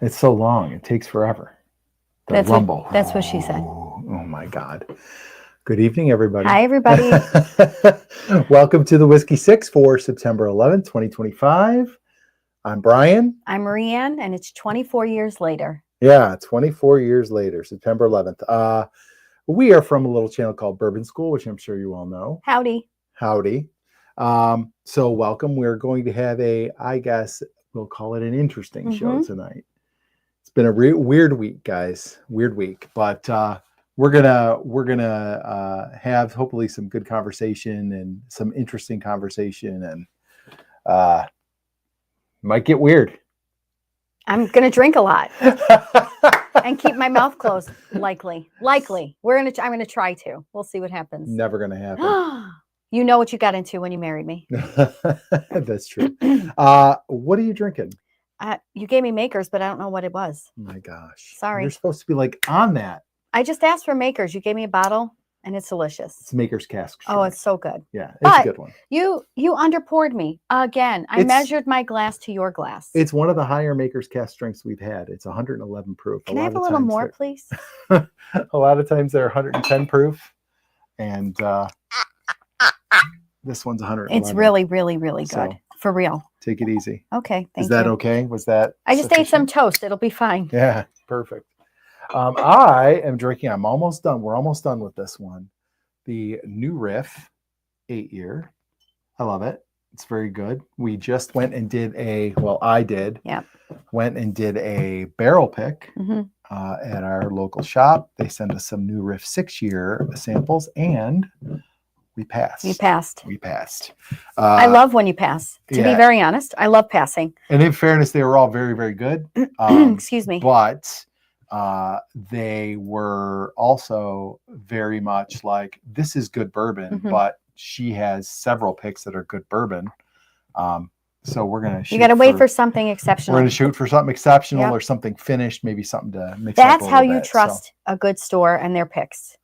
It's so long. It takes forever. The rumble. That's what she said. Oh my God. Good evening, everybody. Hi, everybody. Welcome to the Whiskey Six for September 11th, 2025. I'm Brian. I'm Marianne, and it's 24 years later. Yeah, 24 years later, September 11th. We are from a little channel called Bourbon School, which I'm sure you all know. Howdy. Howdy. So welcome. We're going to have I guess we'll call it an interesting show tonight. It's been a weird week, guys. Weird week, but we're gonna have hopefully some good conversation and some interesting conversation, and might get weird. I'm gonna drink a lot and keep my mouth closed. Likely. I'm gonna try to. We'll see what happens. Never gonna happen. You know what you got into when you married me. That's true. What are you drinking? You gave me Makers, but I don't know what it was. Oh my gosh. Sorry. You're supposed to be like on that. I just asked for Makers. You gave me a bottle, and it's delicious. It's Maker's Cask. Oh, it's so good. Yeah, it's a good one. You underpoured me again. I measured my glass to your glass. It's one of the higher Maker's Cask strengths we've had. It's 111 proof. Can I have a little more, please? A lot of times they're 110 proof, and this one's 111. It's really, really, really good. So, for real. Take it easy. Okay, thank you. Is that okay? Was that I just ate some toast. It'll be fine. Yeah, perfect. I am drinking. I'm almost done. We're almost done with this one. The New Riff 8-year. I love it. It's very good. We just went and did I did. Yeah. Went and did a barrel pick at our local shop. They sent us some New Riff 6-year samples, and we passed. We passed. I love when you pass. To be very honest, I love passing. And in fairness, they were all very, very good. Excuse me. But they were also very much like, this is good bourbon, but she has several picks that are good bourbon. So we're going to You got to wait for something exceptional. We're going to shoot for something exceptional or something finished, maybe something to mix That's up how you trust a good store and their picks.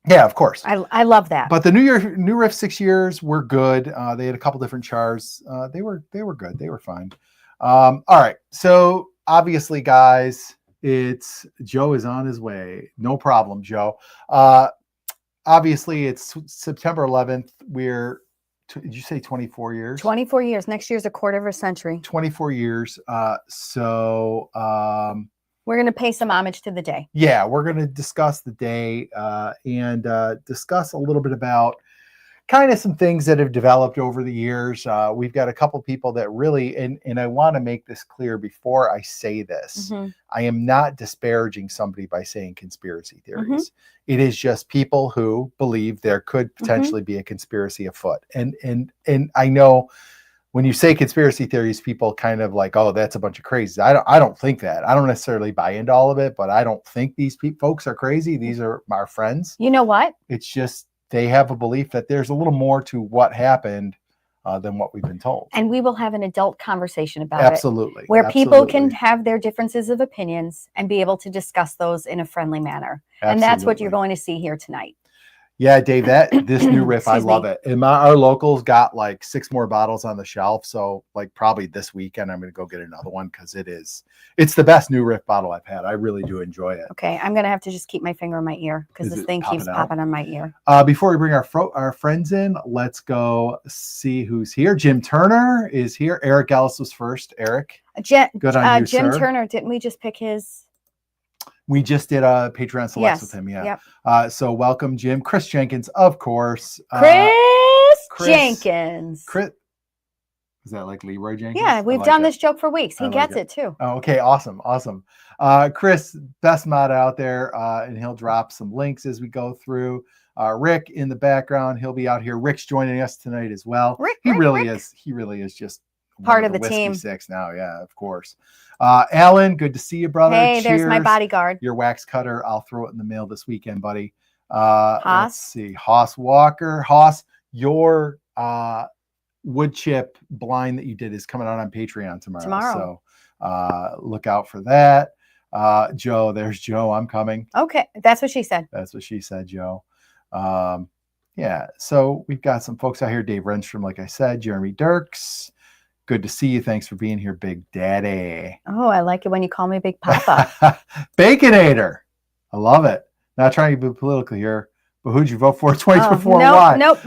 Yeah, of course. I love that. But the New Riff 6 years were good. They had a couple different chars. They were good. They were fine. All right. So obviously, guys, Joe is on his way. No problem, Joe. Obviously, it's September 11th. Did you say 24 years? 24 years. Next year's a quarter of a century. 24 years. We're going to pay some homage to the day. Yeah, we're going to discuss the day and discuss a little bit about kind of some things that have developed over the years. We've got a couple people that really, and I want to make this clear before I say this, I am not disparaging somebody by saying conspiracy theories. It is just people who believe there could potentially be a conspiracy afoot. And I know when you say conspiracy theories, people kind of like, oh, that's a bunch of crazy. I don't think that. I don't necessarily buy into all of it, but I don't think these folks are crazy. These are our friends. You know what? It's just they have a belief that there's a little more to what happened than what we've been told. And we will have an adult conversation about Absolutely. it. Where people can have their differences of opinions and be able to discuss those in a friendly manner. Absolutely. And that's what you're going to see here tonight. Yeah, Dave, this New Riff, I love it. And our locals got like 6 more bottles on the shelf. So like probably this weekend, I'm going to go get another one because it's the best New Riff bottle I've had. I really do enjoy it. Okay, I'm going to have to just keep my finger in my ear because this thing keeps popping on my ear. Before we bring our friends in, let's go see who's here. Jim Turner is here. Eric Ellis was first. Eric, good on you, Jim sir. Turner, didn't we just pick his... We just did a Patreon Selects with him. Yeah. Yep. So welcome, Jim. Chris Jenkins, of course. Chris Jenkins. Chris. Is that like Leroy Jenkins? Yeah, we've done this joke for weeks. He gets it too. Oh, okay. Awesome. Chris, best mod out there. And he'll drop some links as we go through. Rick in the background. He'll be out here. Rick's joining us tonight as well. He really is just part of the team. Whiskey Six now. Yeah, of course. Alan, good to see you, brother. Hey, Cheers. There's my bodyguard. Your wax cutter. I'll throw it in the mail this weekend, buddy. Haas. Let's see. Haas Walker. Haas, your wood chip blind that you did is coming out on Patreon tomorrow. So look out for that. Joe, there's Joe. I'm coming. Okay. That's what she said. That's what she said, Joe. Yeah. So we've got some folks out here. Dave Renstrom, like I said, Jeremy Dirks. Good to see you. Thanks for being here, Big Daddy. Oh, I like it when you call me Big Papa. Baconator. I love it. Not trying to be political here, but who'd you vote for 2024? Why? Nope.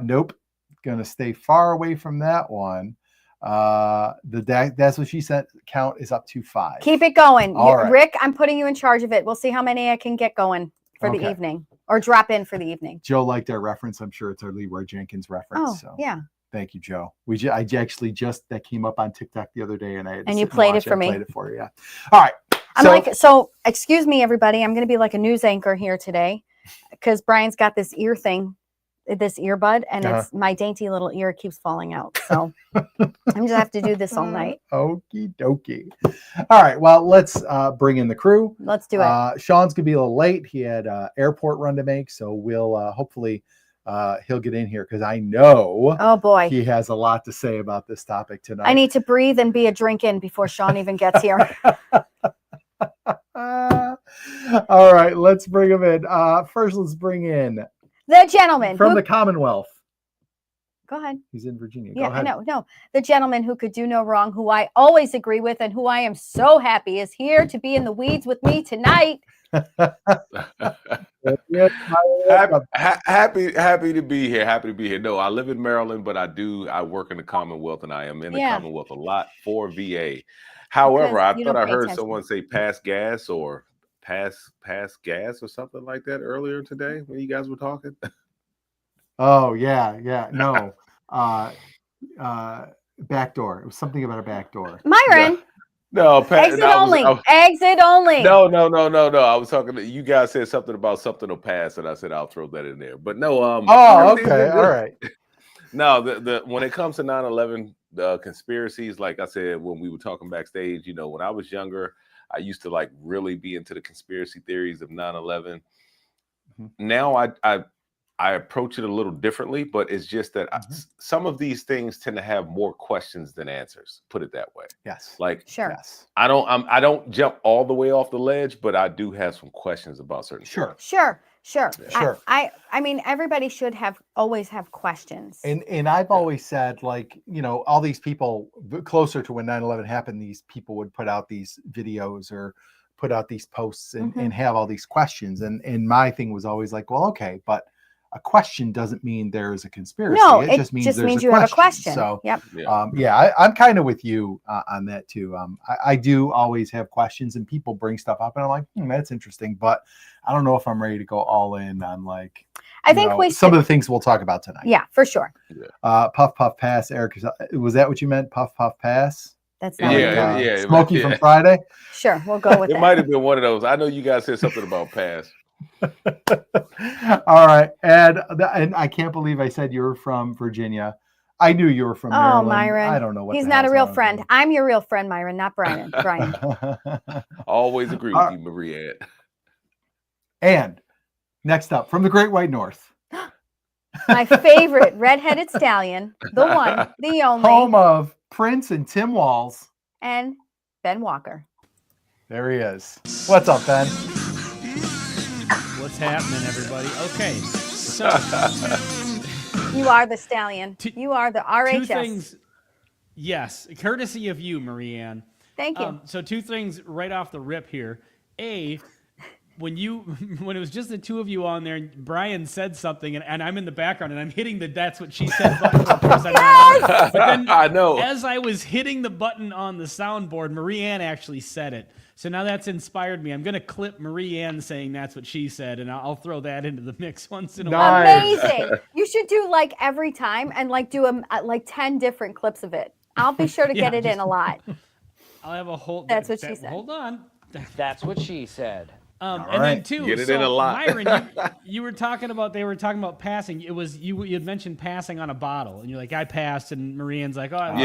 Nope. Gonna stay far away from that one. That's what she said. Count is up to 5. Keep it going. All right. Rick, I'm putting you in charge of it. We'll see how many I can get going for the evening or drop in for the evening. Joe liked our reference. I'm sure it's our Leroy Jenkins reference. Oh, so. yeah. Thank you, Joe. I actually just that came up on TikTok the other day, and I had to And you sit played watch it for me. Played it for you. Yeah. All right. So excuse me, everybody. I'm going to be like a news anchor here today because Brian's got this ear thing, this earbud, and it's my dainty little ear keeps falling out. So I'm just have to do this all night. Okie dokie. All right. Well, let's bring in the crew. Let's do it. Sean's gonna be a little late. He had airport run to make, so we'll hopefully he'll get in here because I know Oh boy. he has a lot to say about this topic tonight. I need to breathe and be a drink in before Sean even gets here. All right, let's bring him in. First, let's bring in The gentleman from who, the Commonwealth. Go ahead. He's in Virginia. Yeah, Go ahead. No. The gentleman who could do no wrong, who I always agree with, and who I am so happy is here to be in the weeds with me tonight. Happy to be here. Happy to be here. No, I live in Maryland, but I work in the Commonwealth, and I am in the Commonwealth a lot for VA. However, I thought I heard someone say pass gas or pass gas or something like that earlier today when you guys were talking. Oh yeah. No, back door. It was something about a back door. Myron. No, exit only. Exit only. No. I was talking to you guys said something about something will pass, and I said I'll throw that in there. But no, Oh, okay, all right. No, the when it comes to 9/11 conspiracies, like I said when we were talking backstage, when I was younger, I used to like really be into the conspiracy theories of 9/11. Mm-hmm. Now I approach it a little differently, but it's just that some of these things tend to have more questions than answers. Put it that way. Yes. Like, sure. Yes. I don't jump all the way off the ledge, but I do have some questions about certain things. Sure. Sure. I mean, everybody should always have questions. And I've always said, like, all these people closer to when 9/11 happened, these people would put out these videos or put out these posts and have all these questions. And my thing was always like, well, okay, but a question doesn't mean there's a conspiracy. No, it just means you have a question. So, yep. I'm kind of with you on that too. I do always have questions, and people bring stuff up, and I'm like, that's interesting, but I don't know if I'm ready to go all in on like. I think some of the things we'll talk about tonight. Yeah, for sure. Puff puff pass, Eric. Was that what you meant? Puff puff pass. That's not Smokey from Friday. Sure, we'll go with it. It might have been one of those. I know you guys said something about pass. All right, and I can't believe I said you were from Virginia. I knew you were from Maryland. Oh, Myron. I don't know what. He's not a real friend. I'm your real friend, Myron, not Brian. Always agree with you, Maria. And next up, from the Great White North, my favorite redheaded stallion, the one, the only, home of Prince and Tim Walz, and Ben Walker. There he is. What's up, Ben? What's happening, everybody? Okay, so you are the stallion. You are the RHS. Two things, yes, courtesy of you, Marianne. Thank you. So 2 things right off the rip here. When it was just the 2 of you on there, Brian said something, and I'm in the background, and I'm hitting the "that's what she said" button for a second. But then, I know. As I was hitting the button on the soundboard, Marianne actually said it. So now that's inspired me. I'm going to clip Marianne saying "that's what she said," and I'll throw that into the mix once in a while. Amazing! You should do like every time, and like do like 10 different clips of it. I'll be sure to get it in a lot. I'll have a whole. That's what she said. Hold on. That's what she said. And then 2, get it in a lot. Myron, you were talking about passing. It was you had mentioned passing on a bottle, and you're like, I passed, and Marianne's like, oh,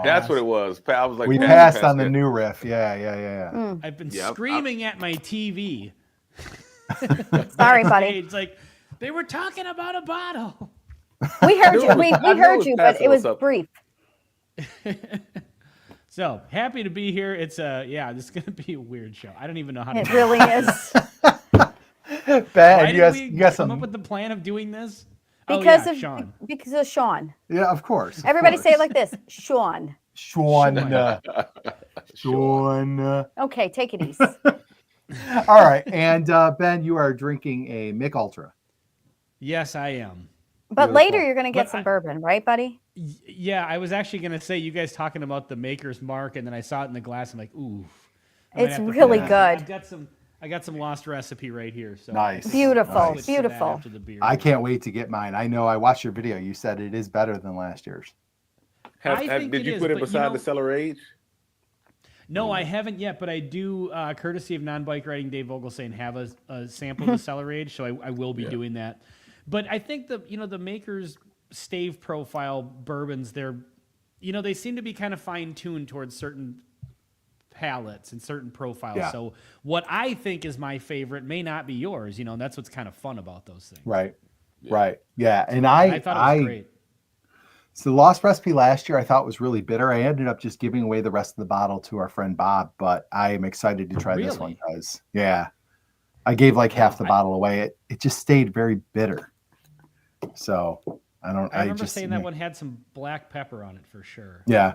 that's what it was. I was like, we passed on the new riff. Yeah. I've been screaming at my TV. Sorry, buddy. It's like they were talking about a bottle. We heard you. We heard you, but it was brief. So happy to be here. It's this is gonna be a weird show. I don't even know how to. It really is. Bad. You guys come up with the plan of doing this? Because Sean. Because of Sean. Yeah, of course. Everybody say it like this: Sean. Sean. Sean. Okay, take it easy. All right. And Ben, you are drinking a Mick Ultra. Yes, I am. But Beautiful. later you're gonna get But some I- bourbon, right, buddy? Yeah, I was actually gonna say you guys talking about the Maker's Mark, and then I saw it in the glass. I'm like, ooh, I might It's have to really put that- good. I got some lost recipe right here. So Nice. Beautiful, I'll switch to that beautiful. after the beer. I can't wait to get mine. I know I watched your video. You said it is better than last year's. I think Did it you is, put it but you beside know- the Cellar Age? No, I haven't yet, but I do, courtesy of non-bike riding Dave Vogelsang, have a sample of the Cellar Age, so I will be doing that. But I think the Maker's stave profile bourbons, they seem to be kind of fine-tuned towards certain palates and certain profiles. Yeah. So what I think is my favorite may not be yours, and that's what's kind of fun about those things. Right. Right. Yeah. And I thought it was great. So the Lost Recipe last year I thought was really bitter. I ended up just giving away the rest of the bottle to our friend Bob, but I am excited to try this one Really? because I gave like half the bottle away. It just stayed very bitter. So I remember saying that one had some black pepper on it for sure. Yeah.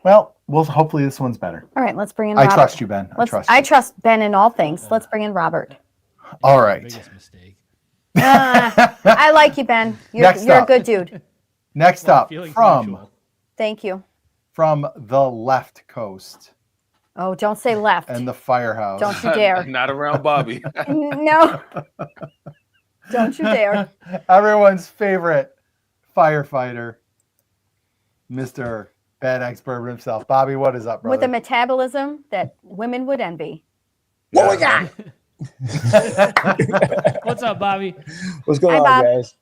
Well, hopefully this one's better. All right, let's bring in I Robert. trust you, Ben. I trust Ben in all things. Let's bring in Robert. All The right. biggest mistake. I like you, Ben. You're Next a up. good dude. Next Well, up feelings from mutual. Thank you. the left coast Oh, don't say left. and the firehouse. Don't you dare. Not around Bobby. No. Don't you dare. Everyone's favorite firefighter, Mr. Bad Eggs Bourbon himself. Bobby, what is up, brother? With a metabolism that women would envy. What we got? What's up, Bobby? What's going Hi, on, Bob. guys?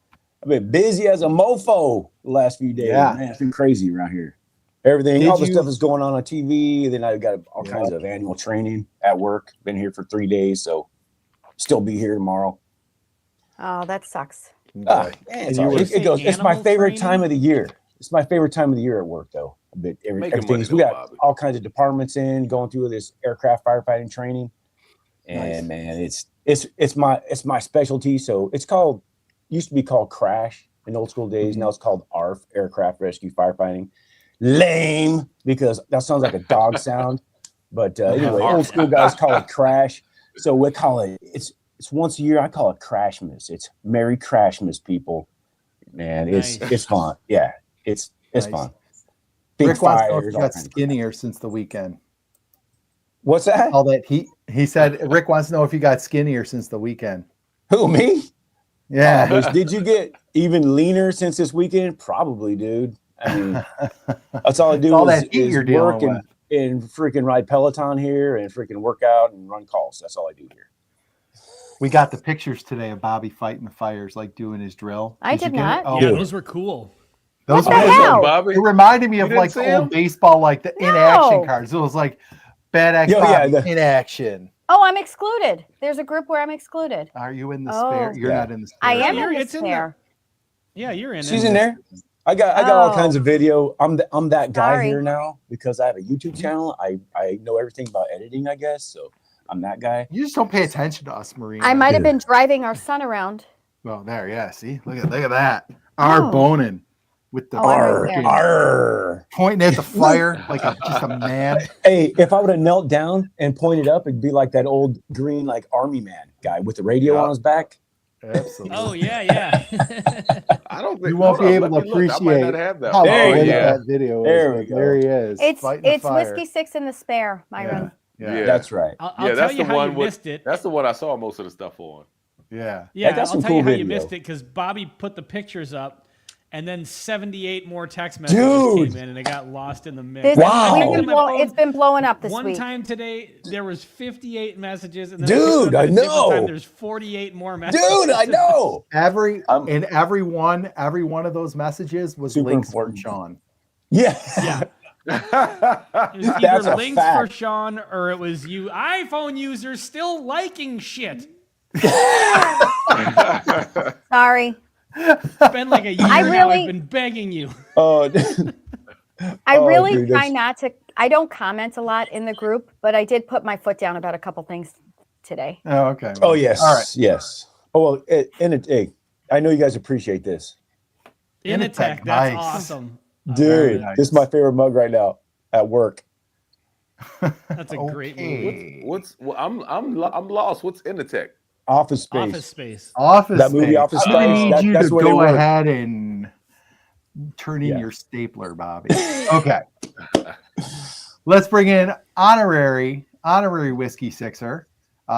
I've been busy as a mofo the last few days. Yeah. Man, it's been crazy around here. Everything, Did all the you- stuff is going on TV. Then I've got all Yeah. kinds of annual training at work. Been here for 3 days, so still be here tomorrow. Oh, that sucks. Ah, Boy. man, it's And you all right. were- It goes. It's my Animal favorite training? time of the year. It's my favorite time of the year at work, though. But Making money, everything's, we though, got Bobby. all kinds of departments in going through this aircraft firefighting training, and Nice. man, it's my specialty. So it's called, used to be called Crash in old school days. Mm-hmm. Now it's called ARF, Aircraft Rescue Firefighting. Lame, because that sounds like a dog sound. But anyway, ARF. old school guys call it Crash. So we call it, it's once a year. I call it Crashmas. It's Merry Crashmas, people. Man, Nice. it's fun. Yeah, it's Nice. fun. Big Rick wants to know if fires, you all got kinds of- skinnier since the weekend. What's that? All that he said. Rick wants to know if you got skinnier since the weekend. Who, me? Yeah. Oh, did you get even leaner since this weekend? Probably, dude. I mean, that's all I do All is, that heat is you're dealing work with. and freaking ride Peloton here and freaking work out and run calls. That's all I do here. We got the pictures today of Bobby fighting the fires, like doing his drill. I you did get it? not. Oh, Yeah, Dude. those were cool. those What the were- hell? Bobby. It reminded me You of didn't like see old him? baseball, like the in action cards. It was like Bad X Yo, yeah, Bobby in action. Oh, I'm excluded. There's a group where I'm excluded. Are you in the Oh. spare? You're Yeah. not in the spare. I am You're- in the it's in spare. Yeah, you're in. She's it. in there. I got all Oh. kinds of video. I'm that guy Sorry. here now because I have a YouTube channel. I know everything about editing, I guess. So I'm that guy. You just don't pay attention to us, Marina. I might have Dude. been driving our son around. Well, there, yeah. See, look at that. Our Oh. boning with the Oh, I'm right Arr, there. arr. pointing at the fire like just a man. Hey, if I would have knelt down and pointed up, it'd be like that old green, like army man guy with the radio Yeah. on his back. Absolutely. Oh yeah, yeah. I don't think You won't hold be on, able let to me look. I might appreciate not have that. How There one. you good go. that video is. There we Like, go. There he is. It's fighting the fire. whiskey six in the spare, Myron. Yeah. Yeah. That's right. I'll Yeah, tell that's you the how one you with- missed it. That's the one I saw most of the stuff on. Yeah. Yeah, got I'll some tell you cool how you video. missed it because Bobby put the pictures up, and then 78 more text messages Dude. came in, and it got lost in the mix. This- Wow. we've I been looked at my phone it's been blowing up this one week. time today. There was 58 messages, and then Dude, I a different know. Time, there's 48 more messages. Dude, I know. Every I'm- and every one of those messages was Super links important. from Sean. Yeah. Yeah, it was That's either a links for fact. Sean or it was you iPhone users still liking shit. Sorry. It's been like a year I now. really- I've been begging you. Oh, I Oh, really dude, try that's- not to. I don't comment a lot in the group, but I did put my foot down about a couple things today. Oh, okay. oh yes. All right. Yes. Oh well, hey, I know you guys appreciate this. In In attack, attack, that's nice. awesome. Very Dude, nice. this is my favorite mug right now at work. That's a great move. Okay. I'm lost. What's Inditech? Office Space. Office Space. Office That movie, Space. Office I'm gonna Space, need you that's to where they go work. ahead and turn in Yeah. your stapler, Bobby. Okay. Let's bring in honorary whiskey sixer,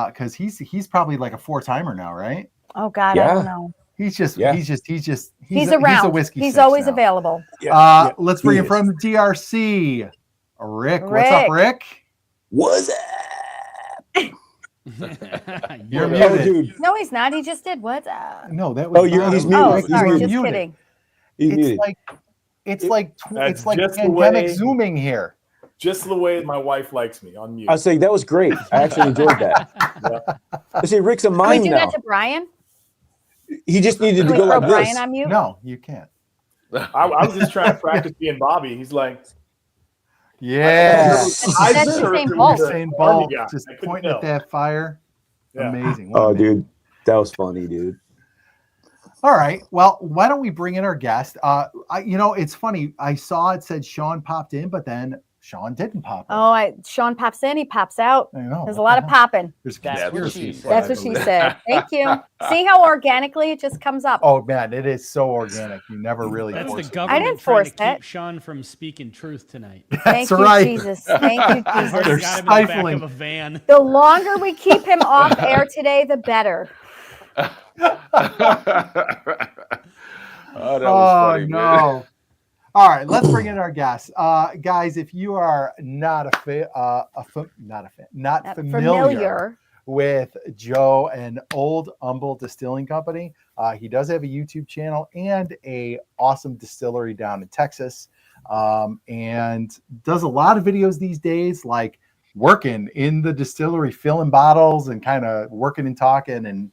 because he's probably like a 4-timer now, right? Oh God, I Yeah. don't know. He's just Yeah. he's Around. a whiskey. He's six always now. available. Let's bring he in is. from the DRC, Rick. What's up, Rick? What's that? You're Oh, muted. dude. No, he's not. He just did what? No, that was Oh, you're- Bobby. he's Oh, muted. He's sorry. muted. Just Muted. kidding. He's It's muted. like it's That's like just the pandemic way- zooming here. Just the way my wife likes me on mute. I was saying that was great. I actually enjoyed that. I say Rick's a Can we mime do now. that to Brian? He just needed Can to we go throw like Brian this. on mute? No, you can't. I was just trying to practice being Bobby. He's like, Yeah. That's Usain Usain Bolt. Bolt. Usain Army Bolt guy. just I couldn't pointing at tell. that fire. Yeah. Amazing. What a Oh, man. dude, that was funny, dude. All right. Well, why don't we bring in our guest? It's funny. I saw it said Sean popped in, but then Sean didn't pop in. Oh, Sean pops in, he pops out. I know. There's a what lot the of hell? popping. There's That's what conspiracy she is said. That's I what she believe. said. Thank you. See how organically it just comes up. Oh man, it is so organic. You never really That's the force it. government didn't trying force to that. keep Sean from speaking truth tonight. Thank That's you, right. Jesus. Thank you, They're Jesus. They're got him in the back stifling. of a van. The longer we keep him off air today, the better. Oh, that was funny, man. no. All right, let's bring in our guests. Guys, if you are not Not familiar with Joe and Old Humble Distilling Company, he does have a YouTube channel and a awesome distillery down in Texas, and does a lot of videos these days, like working in the distillery, filling bottles and kind of working and talking. And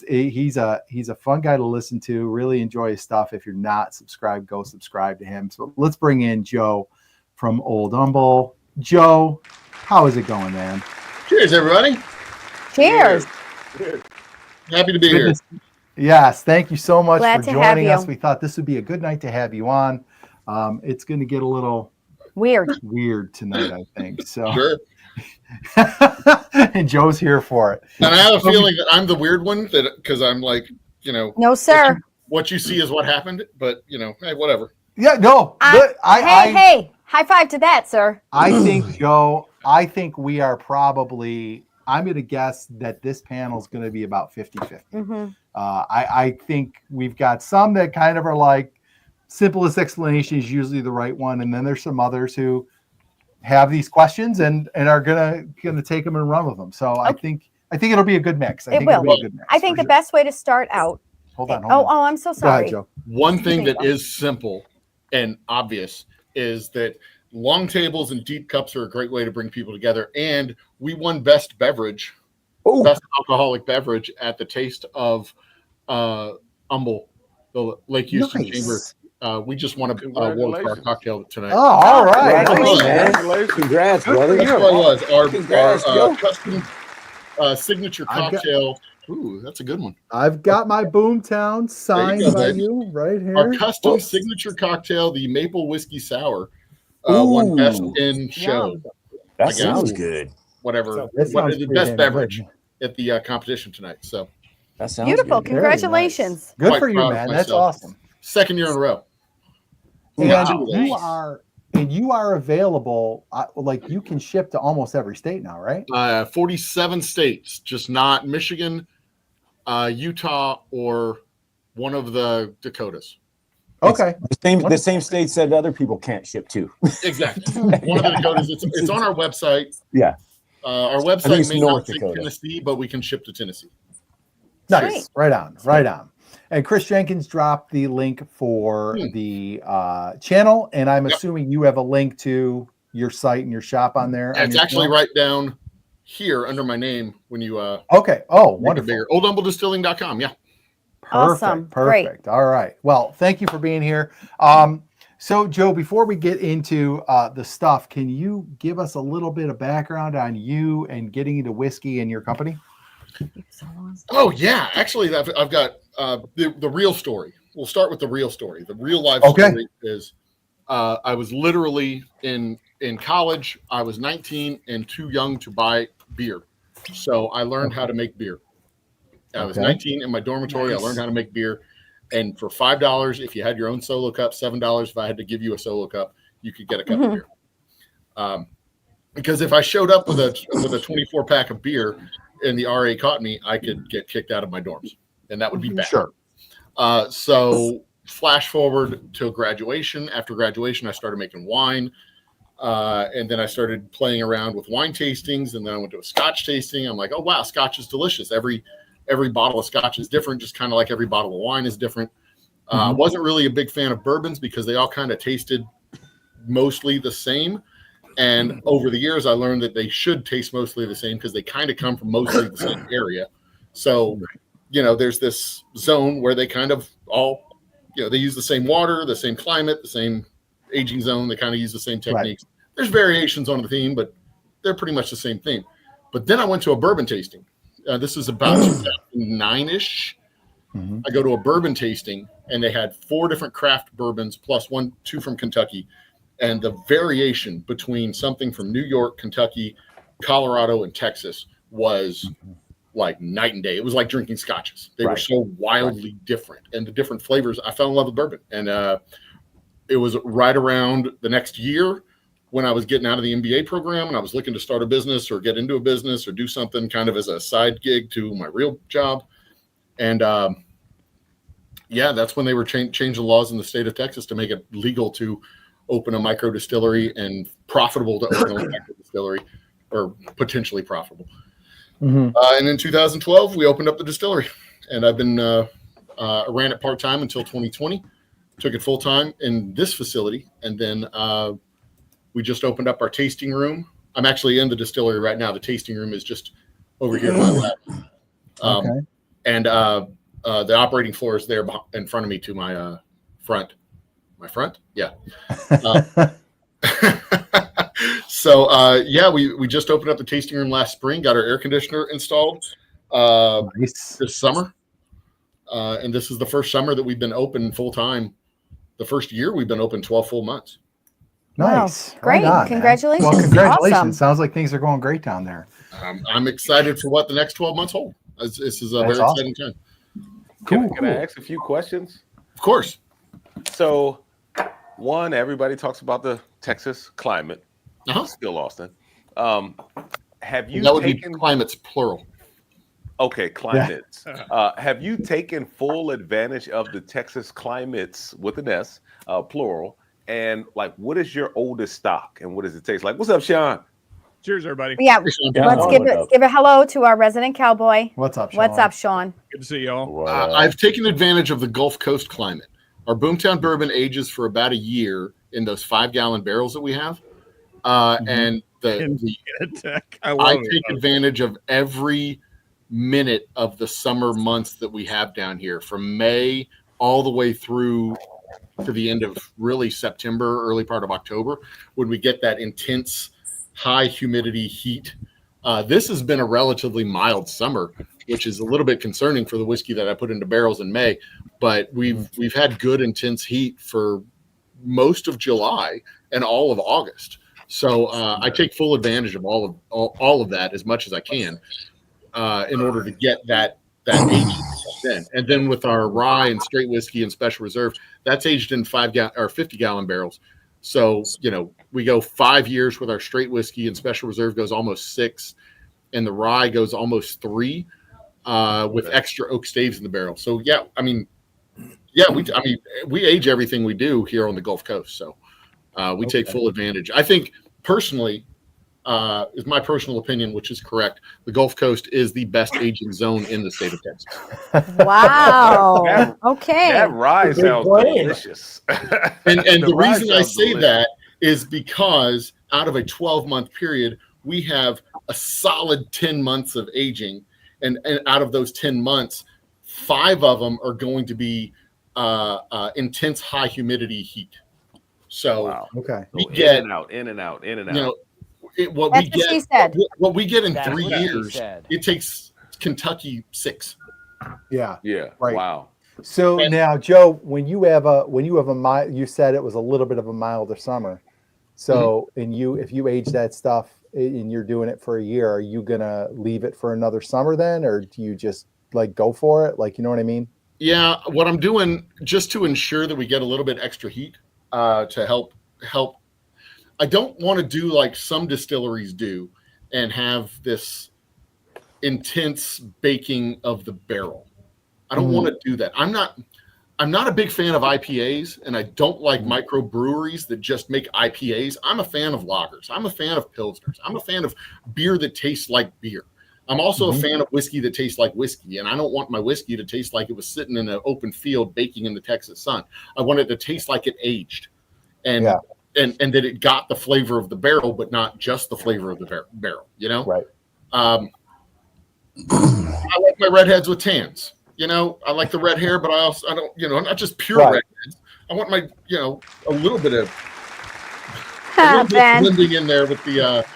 he's a fun guy to listen to. Really enjoy his stuff. If you're not subscribed, go subscribe to him. So let's bring in Joe from Old Humble. Joe, how is it going, man? Cheers, everybody. Cheers. Happy to be here. Yes, thank you so much Glad for to have joining you. us. We thought this would be a good night to have you on. It's going to get a little Weird. weird tonight, I think. So, Sure. and Joe's here for it. And I have a feeling that I'm the weird one that because I'm like, No, sir. what you see is what happened, but hey, whatever. Yeah, no, Hey, high five to that, sir. I think, Joe, we are probably, I'm going to guess that this panel is going to be about 50-50. hmm I think we've got some that kind of are like, simplest explanation is usually the right one. And then there's some others who have these questions and are gonna take them and run with them. So I think it'll be a good mix. I It think it'll will. be a good mix. I think for the sure. best way to start out. Hold on. Oh, I'm so Go ahead, sorry. Joe. One thing There you that is simple and obvious is that long tables and deep cups are a great way to bring people together. And we won best beverage, Oh, best alcoholic beverage at the Taste of Humble, the Lake Houston Chamber. We just won a award for our Congratulations. cocktail tonight. Oh, all right. Congratulations, man. man. Congrats, Good for brother. you. That's what it was. Our Congrats, Joe. custom signature I've got- cocktail. Ooh, that's a good one. I've got my Boomtown signed go, by baby. you right here. Our custom Whoops. signature cocktail, the Maple Whiskey Sour, Ooh. won best in show. Yum. That I guess. sounds good. Whatever, That sounds the pretty best damn beverage good. at the competition tonight. So That sounds Beautiful. good. Very Congratulations. Good Quite for you, proud of man. That's myself. awesome. second year in a row. And Wow. you are available. Like you can ship to almost every state now, right? 47 states, just not Michigan, Utah, or one of the Dakotas. Okay. The same states that other people can't ship to. Exactly. One of the Dakotas. It's on our website. Yeah. Our I think website it's may North not say Dakota. Tennessee, but we can ship to Tennessee. Nice. Right on. Right on. And Chris Jenkins dropped the link for the channel, and I'm assuming you have a link to your site and your shop on there. Yeah, it's actually right down here under my name when you Okay. Oh, make it wonderful. bigger. OldHumbledistilling.com. Yeah. Awesome. Great. Perfect. All right. Well, thank you for being here. So, Joe, before we get into the stuff, can you give us a little bit of background on you and getting into whiskey and your company? Oh yeah, actually, I've got the real story. We'll start with the real story. The real life Okay. story is I was literally in college. I was 19 and too young to buy beer, so I learned how to make beer. I was 19 in my dormitory. Nice. I learned how to make beer, and for $5, if you had your own solo cup, $7 if I had to give you a solo cup, you could get a cup of beer. Because if I showed up with a 24 pack of beer and the RA caught me, I could get kicked out of my dorms, and that would be bad. Sure. So flash forward to graduation. After graduation, I started making wine. And then I started playing around with wine tastings, and then I went to a Scotch tasting. I'm like, oh, wow, Scotch is delicious. Every bottle of Scotch is different, just kind of like every bottle of wine is different. I wasn't really a big fan of bourbons because they all kind of tasted mostly the same. And over the years, I learned that they should taste mostly the same because they kind of come from mostly the same area. So, there's this zone where they kind of all, they use the same water, the same climate, the same aging zone. They kind of use the same techniques. Right. There's variations on the theme, but they're pretty much the same thing. But then I went to a bourbon tasting. This is about 2009-ish. I go to a bourbon tasting, and they had 4 different craft bourbons plus 2 from Kentucky. And the variation between something from New York, Kentucky, Colorado, and Texas was like night and day. It was like drinking scotches. They were so wildly different. And the different flavors, I fell in love with bourbon. And it was right around the next year when I was getting out of the MBA program and I was looking to start a business or get into a business or do something kind of as a side gig to my real job. And that's when they were changing the laws in the state of Texas to make it legal to open a micro distillery and profitable to open a micro distillery, or potentially profitable. And in 2012, we opened up the distillery, and I've been ran it part-time until 2020, took it full-time in this facility. And then we just opened up our tasting room. I'm actually in the distillery right now. The tasting room is just over here. And the operating floor is there in front of me to my front. My front? Yeah. We just opened up the tasting room last spring, got our air conditioner installed this summer. And this is the first summer that we've been open full time. The first year we've been open 12 full months. Nice. Wow. Great. Right on, Congratulations. Man. Well, congratulations. Awesome. Sounds like things are going great down there. I'm excited for what the next 12 months hold. This is a very exciting time. Can I ask a few questions? Of course. So, one, everybody talks about the Texas climate. Still Austin. Have you that would taken be climates plural? Okay, climates. Yeah. Have you taken full advantage of the Texas climates with an S, plural? And like, what is your oldest stock, and what does it taste like? What's up, Sean? Cheers, everybody. Yeah, let's give a hello to our resident cowboy. What's up, Sean? What's up, Sean? Good to see y'all. I've taken advantage of the Gulf Coast climate. Our Boomtown bourbon ages for about a year in those 5-gallon barrels that we have. And I take advantage of every minute of the summer months that we have down here, from May all the way through to the end of really September, early part of October, when we get that intense high humidity heat. This has been a relatively mild summer, which is a little bit concerning for the whiskey that I put into barrels in May, but we've had good intense heat for most of July and all of August. So I take full advantage of all of that as much as I can in order to get that aging in. And then with our rye and straight whiskey and special reserve, that's aged in 50-gallon barrels. So, we go 5 years with our straight whiskey, and special reserve goes almost 6, and the rye goes almost 3 with extra oak staves in the barrel. So, we age everything we do here on the Gulf Coast. So we take full advantage. I think personally, is my personal opinion, which is correct, the Gulf Coast is the best aging zone in the state of Texas. Wow. Okay. That rye sounds delicious. And the reason I say that is because out of a 12-month period, we have a solid 10 months of aging. And out of those 10 months, 5 of them are going to be intense high humidity heat. So we get in and out. What we get in 3 years, it takes Kentucky 6. Yeah. Yeah. Right. Wow. So And- now, Joe, when you have a you said it was a little bit of a milder summer. So, if you age that stuff and you're doing it for a year, are you gonna leave it for another summer then, or do you just like go for it? Like, you know what I mean? Yeah, what I'm doing just to ensure that we get a little bit extra heat to help. I don't want to do like some distilleries do and have this intense baking of the barrel. I don't want to do that. I'm not a big fan of IPAs, and I don't like microbreweries that just make IPAs. I'm a fan of lagers. I'm a fan of pilsners. I'm a fan of beer that tastes like beer. I'm also a fan of whiskey that tastes like whiskey, and I don't want my whiskey to taste like it was sitting in an open field baking in the Texas sun. I want it to taste like it aged, and that it got the flavor of the barrel, but not just the flavor of the barrel. You know, Right. I like my redheads with tans. You know, I like the red hair, but I don't, not just pure redheads. I want my, a little bit of Ben. blending in there with the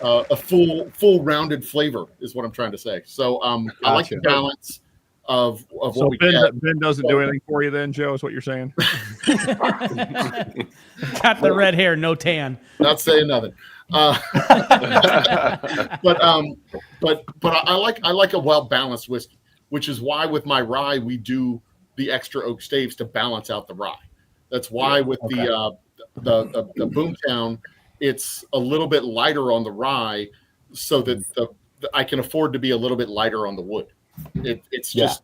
a full rounded flavor is what I'm trying to say. So I like the balance of what So we get. Ben doesn't do anything for you then, Joe, is what you're saying? Got the red hair, no tan. Not saying nothing. But I like a well balanced whiskey, which is why with my rye we do the extra oak staves to balance out the rye. That's why with the Boomtown, it's a little bit lighter on the rye, so that I can afford to be a little bit lighter on the wood. It's just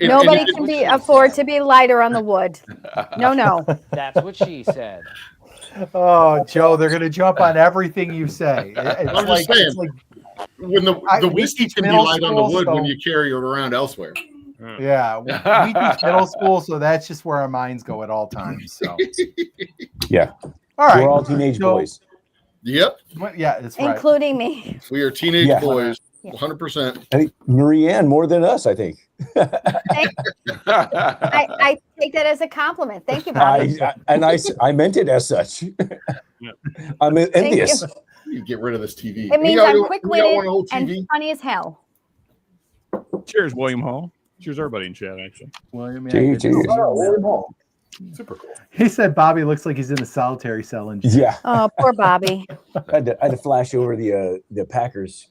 Nobody can afford to be lighter on the wood. No. That's what she said. Oh, Joe, they're gonna jump on everything you say. I'm just saying, when the we whiskey teach can be middle light on the school, wood when so- you carry it around elsewhere. Yeah, we teach middle school, so that's just where our minds go at all times. So, Yeah. all right, We're all teenage So- boys. Yep, yeah, that's right. Including me. we are teenage Yeah. boys, Yeah. 100%. I think Marianne more than us, I think. I take that as a compliment. Thank you, Bobby. I meant it as such. I'm envious. You get rid of this TV. It means We got- I'm we got quick-witted one old and TV. funny as hell. Cheers, William Hall. Cheers, everybody in chat, actually. William, Cheers, good to cheers. see you. Super cool. He said Bobby looks like he's in a solitary cell in jail. Yeah. Oh, poor Bobby. I had to flash over the Packers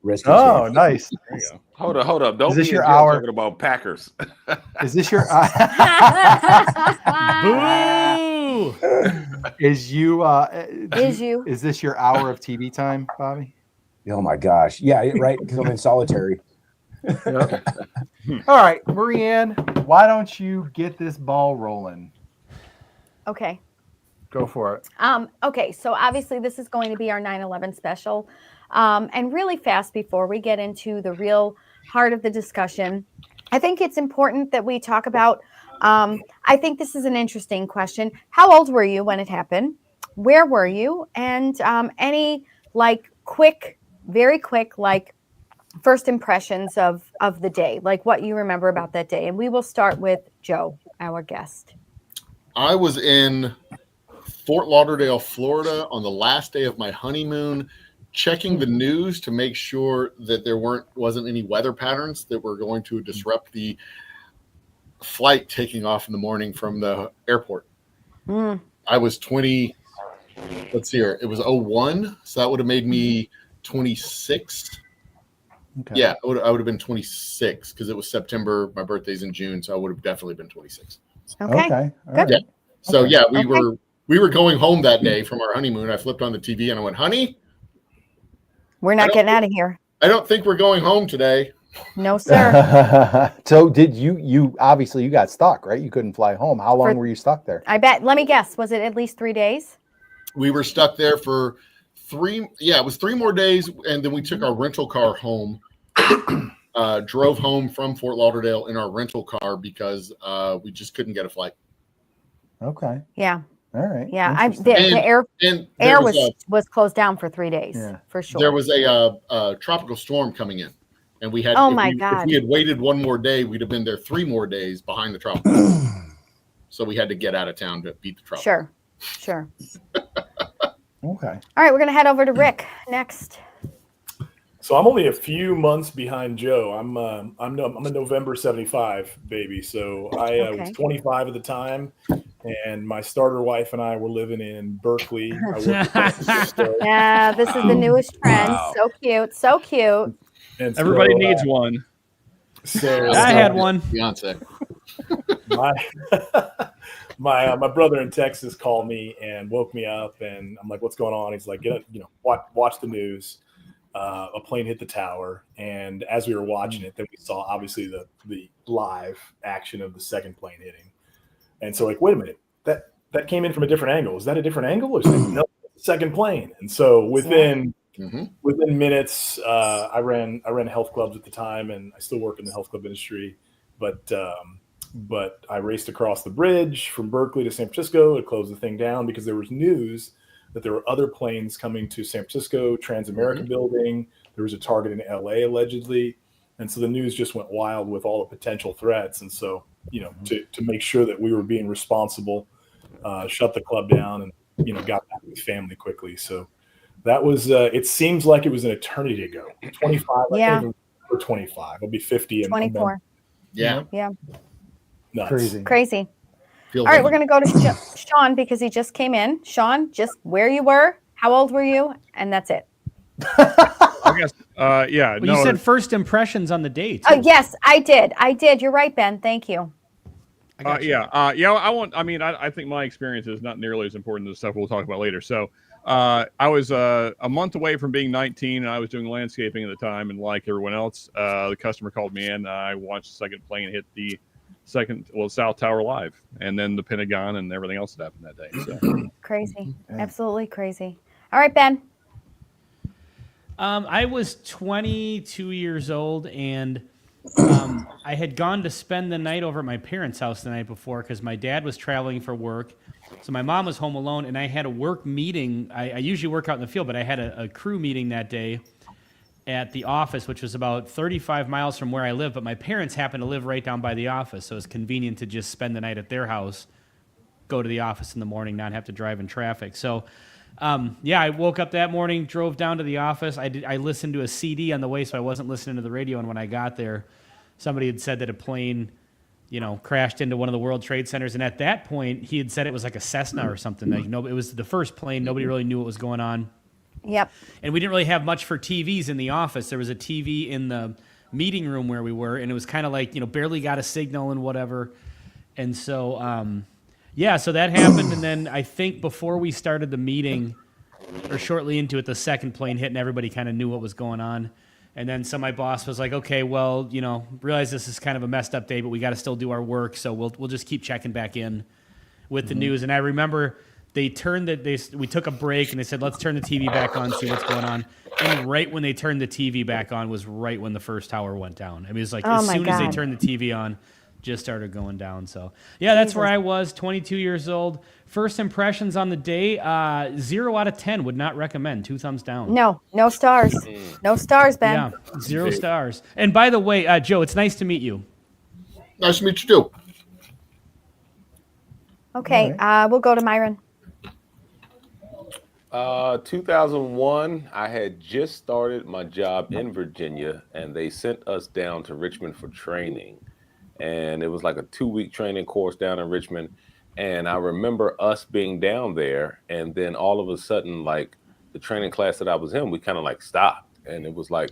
rescue. Oh, team. nice. There you go. Hold up. Don't Is this be your in jail hour? talking about Packers. Is this your Boo! is you Is this your hour of TV time, Bobby? Oh my gosh. Yeah, right. Because I'm in solitary. All right, Marianne, why don't you get this ball rolling? Okay. Go for it. Okay, so obviously this is going to be our 9/11 special. And really fast before we get into the real heart of the discussion, I think it's important that we talk about, I think this is an interesting question. How old were you when it happened? Where were you? And any very quick, first impressions of the day, like what you remember about that day. And we will start with Joe, our guest. I was in Fort Lauderdale, Florida on the last day of my honeymoon, checking the news to make sure that there wasn't any weather patterns that were going to disrupt the flight taking off in the morning from the airport. I was 20, let's see here, it was 01, so that would have made me 26. Okay. Yeah, I would have been 26 because it was September. My birthday's in June, so I would have definitely been 26. Okay. All Good. right. Yeah. So Okay. yeah, Okay. we were going home that day from our honeymoon. I flipped on the TV and I went, "Honey, We're not getting out of here. I don't think we're going home today." No, sir. So did you obviously you got stuck, right? You couldn't fly home. How long were you stuck there? I bet. Let me guess. Was it at least 3 days? We were stuck there for it was 3 more days, and then we took our rental car home. Drove home from Fort Lauderdale in our rental car because we just couldn't get a flight. Okay. Yeah. All right. Yeah. Interesting. The air And there air was was closed down for 3 days. Yeah. For sure. there was a tropical storm coming in, and we had. Oh if my we- God. If we had waited 1 more day, we'd have been there 3 more days behind the tropical storm. So we had to get out of town to beat the tropical. Sure. Okay. All right. We're going to head over to Rick next. So I'm only a few months behind Joe. I'm a November '75 baby. So I was Okay. 25 at the time, and my starter wife and I were living in Berkeley. I worked at so, Yeah, this is the Wow. newest trend. Wow. So cute. So cute. and so, Everybody needs one. So I had one. Beyonce. my my brother in Texas called me and woke me up, and I'm like, "What's going on?" He's like, "Get up, watch the news." A plane hit the tower, and as we were watching it, then we saw obviously the live action of the second plane hitting. And so, like, wait a minute, that came in from a different angle. Is that a different angle, or is it no, second plane? And so within minutes, I ran health clubs at the time, and I still work in the health club industry. But I raced across the bridge from Berkeley to San Francisco to close the thing down because there was news that there were other planes coming to San Francisco, Transamerica building. There was a target in LA allegedly. And so the news just went wild with all the potential threats. And so, to make sure that we were being responsible, shut the club down and, got back with family quickly. So that was, it seems like it was an eternity ago. 25, I Yeah. can't even remember 25. I'll be 50 in 24. Yeah. Yeah. Nuts. Crazy. Crazy. Feels All right, like- we're going to go to Sean because he just came in. Sean, just where you were, how old were you, and that's it. I guess. Yeah. Well, no. you said first impressions on the date. Oh, yes, I did. You're right, Ben. Thank you. I got you. Yeah. Yeah. I think my experience is not nearly as important as the stuff we'll talk about later. So, I was a month away from being 19, and I was doing landscaping at the time. And like everyone else, the customer called me in. I watched the second plane hit the South Tower live, and then the Pentagon and everything else that happened that day. So. Crazy. Absolutely crazy. All right, Ben. I was 22 years old, and I had gone to spend the night over at my parents' house the night before because my dad was traveling for work. So my mom was home alone, and I had a work meeting. I usually work out in the field, but I had a crew meeting that day at the office, which was about 35 miles from where I live. But my parents happened to live right down by the office, so it was convenient to just spend the night at their house, go to the office in the morning, not have to drive in traffic. So, I woke up that morning, drove down to the office. I listened to a CD on the way, so I wasn't listening to the radio. And when I got there, somebody had said that a plane, crashed into one of the World Trade Centers. And at that point, he had said it was like a Cessna or something. Like, it was the first plane. Nobody really knew what was going on. Yep. And we didn't really have much for TVs in the office. There was a TV in the meeting room where we were, and it was kind of like, barely got a signal and whatever. And so, so that happened. And then I think before we started the meeting, or shortly into it, the second plane hit, and everybody kind of knew what was going on. And then my boss was like, okay, well, realize this is kind of a messed up day, but we got to still do our work. So we'll just keep checking back in with the news. And I remember we took a break and they said, let's turn the TV back on, see what's going on. And right when they turned the TV back on was right when the first tower went down. I mean, it was like as soon as they turned the TV on, just started going down. So yeah, that's where I was, 22 years old. First impressions on the day, 0 out of 10, would not recommend. 2 thumbs down. No stars. No stars, Ben. Yeah, 0 stars. And by the way, Joe, it's nice to meet you. Nice to meet you too. Okay, we'll go to Myron. 2001, I had just started my job in Virginia, and they sent us down to Richmond for training. And it was like a 2-week training course down in Richmond. And I remember us being down there, and then all of a sudden, like the training class that I was in, we kind of like stopped, and it was like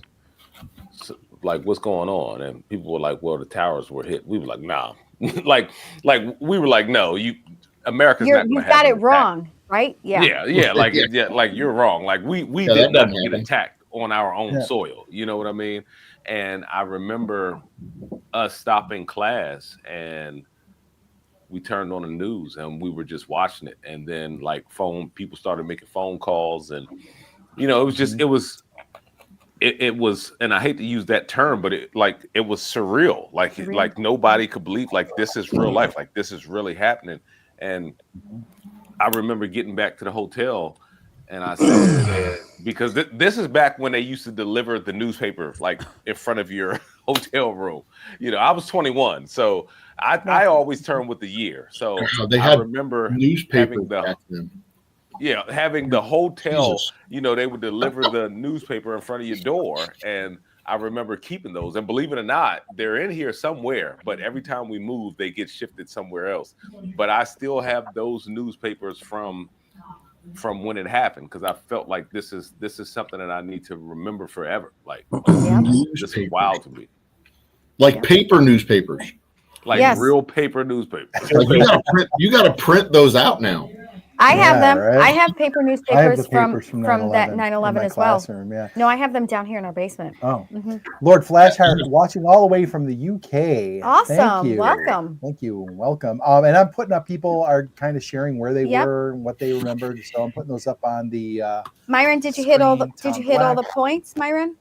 what's going on? And people were like, well, the towers were hit. We were like, nah, like we were like, no, America's not. You got it wrong, right? Yeah. Yeah, like you're wrong. Like we did not get attacked on our own soil. You know what I mean? And I remember us stopping class, and we turned on the news, and we were just watching it. And then people started making phone calls, and it was, and I hate to use that term, but it was surreal. Like nobody could believe this is real life. Like this is really happening. And I remember getting back to the hotel, and I said, because this is back when they used to deliver the newspaper in front of your hotel room. I was 21, so I always turn with the year. So they had I remember newspapers having back then. Yeah, having the hotel, Jesus. you know, they would deliver the newspaper in front of your door. And I remember keeping those. And believe it or not, they're in here somewhere. But every time we move, they get shifted somewhere else. But I still have those newspapers from when it happened, because I felt like this is something that I need to remember forever. Like, this is wild to me. Like paper newspapers. Like Yes. real paper newspapers. Like you gotta print those out now. I have Yeah, them. right? I have paper I have newspapers the papers from that 9/11 in 9/11 my as well. classroom, yeah. No, I have them down here in our basement. Oh, Mhm. Lord Flashheart watching all the way from the UK. Awesome. Thank you. Welcome. Thank you. Welcome. And I'm putting up, people are kind of sharing where they Yep. were and what they remembered. So I'm putting those up on the Myron, did you hit all the Screen, did you Tom hit all the Black. points, Myron?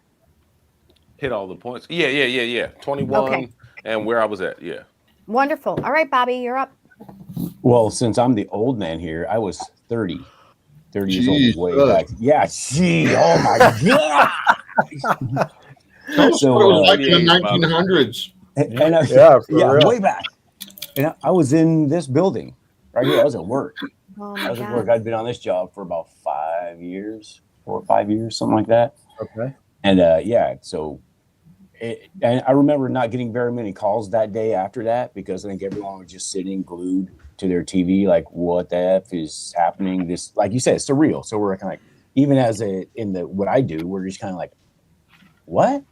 Hit all the points. Yeah. 21 Okay. and where I was at. Yeah. Wonderful. All right, Bobby, you're up. Well, since I'm the old man here, I was 30 years old way Jesus. back. Yeah, gee, oh my god. Tell us So, what it was like in the 38, 1900s. And I, Yeah, for yeah, real. way back. And I was in this building right here. I was at work. Oh I my was at work. God. I'd been on this job for about 5 years, 4 or 5 years, something like that. Okay. And so and I remember not getting very many calls that day after that, because I think everyone was just sitting glued to their TV, like, what the F is happening? This, like you said, it's surreal. So we're kind of like, even as what I do, we're just kind of like, what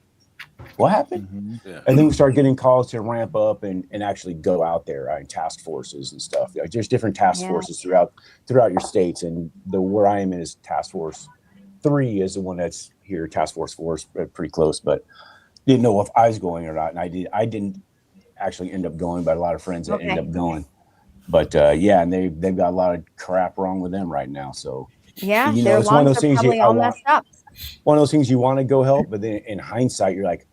happened? Mhm. Yeah. And then we start getting calls to ramp up and actually go out there in task forces and stuff. Like, there's different task Yeah. forces throughout your states, and where I am in is Task Force 3 is the one that's here. Task Force 4 is pretty close, but didn't know if I was going or not. And I didn't actually end up going, but a lot of friends that end Okay. up going. But and they've got a lot of crap wrong with them right now. So Yeah, You know, their it's one of lungs those are things probably I all want- messed up. one of those things you want to go help, but then in hindsight, you're like,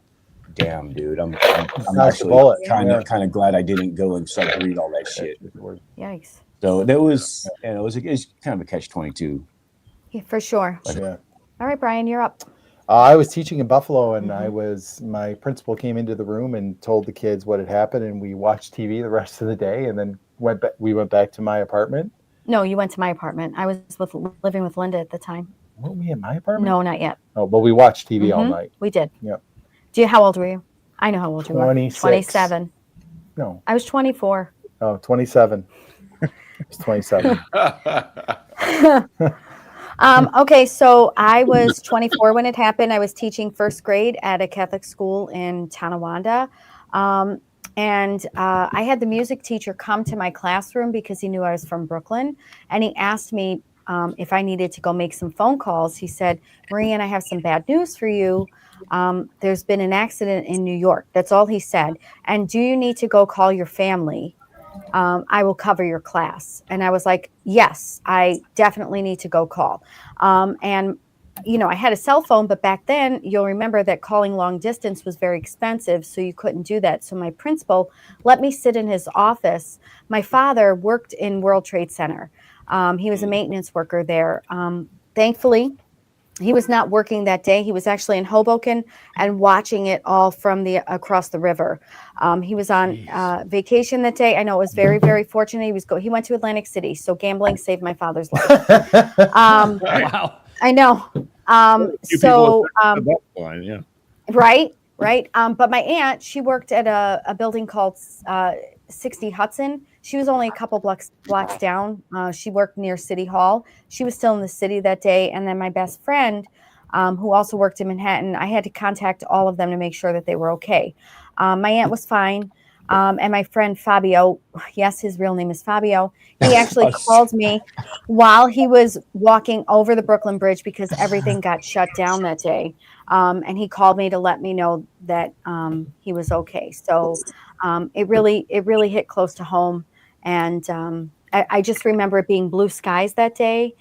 damn, dude, I'm Dodged the actually bullet. kind Yeah. of glad I didn't go and start to read all that shit. Yikes. So that was, and it was kind of a catch-22. Yeah, for sure. Yeah. All right, Brian, you're up. I was teaching in Buffalo, and Mm-hmm. my principal came into the room and told the kids what had happened, and we watched TV the rest of the day, and then we went back to my apartment. No, you went to my apartment. I was living with Linda at the time. Weren't we in my apartment? No, not yet. Oh, but we watched TV all Mhm. night. We did. Yep. How old were you? I know how old you were. 26. 27. No. I was 24. Oh, 27. It's 27. Okay, so I was 24 when it happened. I was teaching first grade at a Catholic school in Tonawanda. And I had the music teacher come to my classroom because he knew I was from Brooklyn. And he asked me if I needed to go make some phone calls. He said, Marie, and I have some bad news for you. There's been an accident in New York. That's all he said. And do you need to go call your family? I will cover your class. And I was like, yes, I definitely need to go call. And, you know, I had a cell phone, but back then you'll remember that calling long distance was very expensive. So you couldn't do that. So my principal let me sit in his office. My father worked in World Trade Center. He was a maintenance worker there. Thankfully, he was not working that day. He was actually in Hoboken and watching it all from across the river. He was on vacation that day. I know it was very, very fortunate. He went to Atlantic City, so gambling saved my father's life. Wow. I know. Few people at that line, yeah. Right. But my aunt, she worked at a building called 60 Hudson. She was only a couple blocks down. She worked near City Hall. She was still in the city that day. And then my best friend, who also worked in Manhattan, I had to contact all of them to make sure that they were okay. My aunt was fine. And my friend Fabio, yes, his real name is Fabio. He actually called me while he was walking over the Brooklyn Bridge because everything got shut down that day. And he called me to let me know that he was okay. So it really hit close to home. And I just remember it being blue skies that day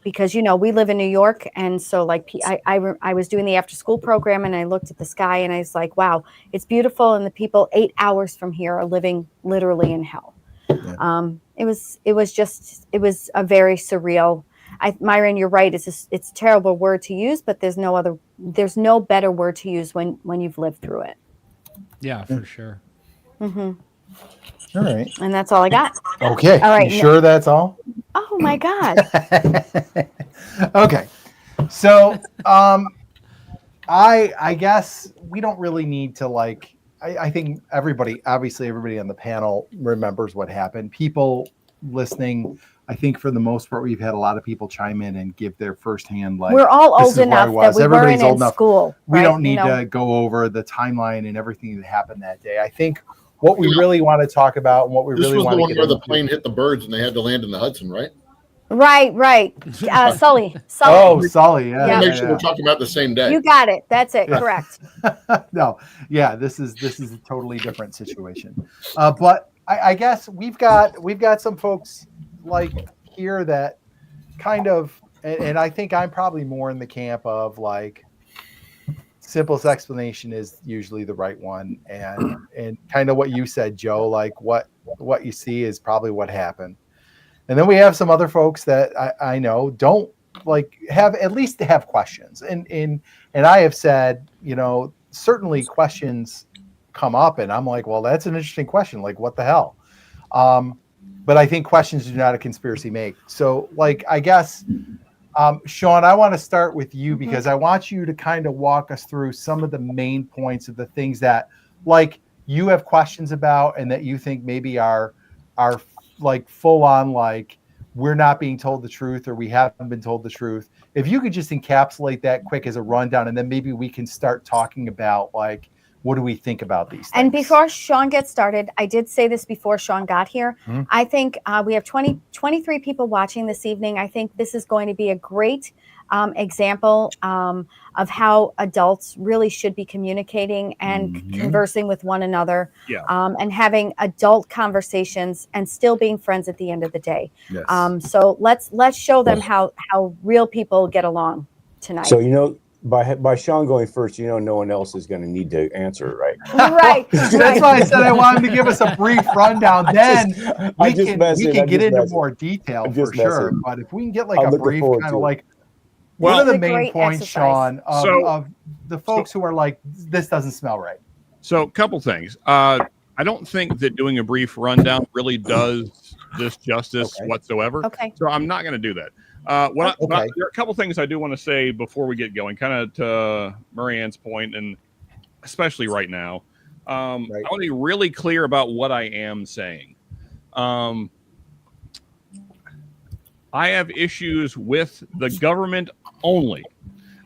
because, you know, we live in New York. And so like I was doing the after school program and I looked at the sky and I was like, wow, it's beautiful. And the people 8 hours from here are living literally in hell. Yeah. It was a very surreal. Myron, you're right. It's a terrible word to use, but there's no better word to use when you've lived through it. Yeah, for sure. Mm-hmm. All right. And that's all I got. Okay. All right, You sure that's all? Oh my God. Okay. So I guess we don't really need to like I think obviously everybody on the panel remembers what happened. People listening, I think for the most part, we've had a lot of people chime in and give their firsthand like We're all this old is where I enough that was. we Everybody's weren't old in enough. school. We right? don't need to go over the timeline and everything that happened that day. I think what we really want to talk about and what we This really was want the to one get where the into. plane hit the birds and they had to land in the Hudson, right? Right. Sully. Oh, Sully. Yeah. I want Yeah. to make sure we're talking about the same day. You got it. That's it. Correct. No, yeah, this is a totally different situation. But I guess we've got some folks like here that kind of, and I think I'm probably more in the camp of like simplest explanation is usually the right one, and kind of what you said, Joe, like what you see is probably what happened. And then we have some other folks that I know don't like have at least to have questions, and I have said, certainly questions come up, and I'm like, well, that's an interesting question, like what the hell. But I think questions do not a conspiracy make. So like, I guess, Sean, I want to start with you because I want you to kind of walk us through some of the main points of the things that like you have questions about and that you think maybe are like full on, like we're not being told the truth or we haven't been told the truth. If you could just encapsulate that quick as a rundown, and then maybe we can start talking about like, what do we think about these things? And before Sean gets started, I did say this before Sean got here. Mhm. I think we have 23 people watching this evening. I think this is going to be a great example of how adults really should be communicating and conversing with one another, Yeah. and having adult conversations and still being friends at the end of the day. Yes. So let's show them how real people get along tonight. So by Sean going first, no one else is going to need to answer, right? Right. That's why I said I want him to give us a brief rundown. Then we can get into more detail I'm for just sure. messing. But if we can get like I'm a looking brief forward kind to of it. like, Well, what are the It's a main great points, exercise. Sean, So- of the folks who are like, this doesn't smell right? So, a couple things. I don't think that doing a brief rundown really does this justice Okay. whatsoever. Okay. So I'm not going to do that. Okay. There are a couple things I do want to say before we get going, kind of to Marianne's point, and especially right now. I want to be really clear about what I am saying. I have issues with the government only.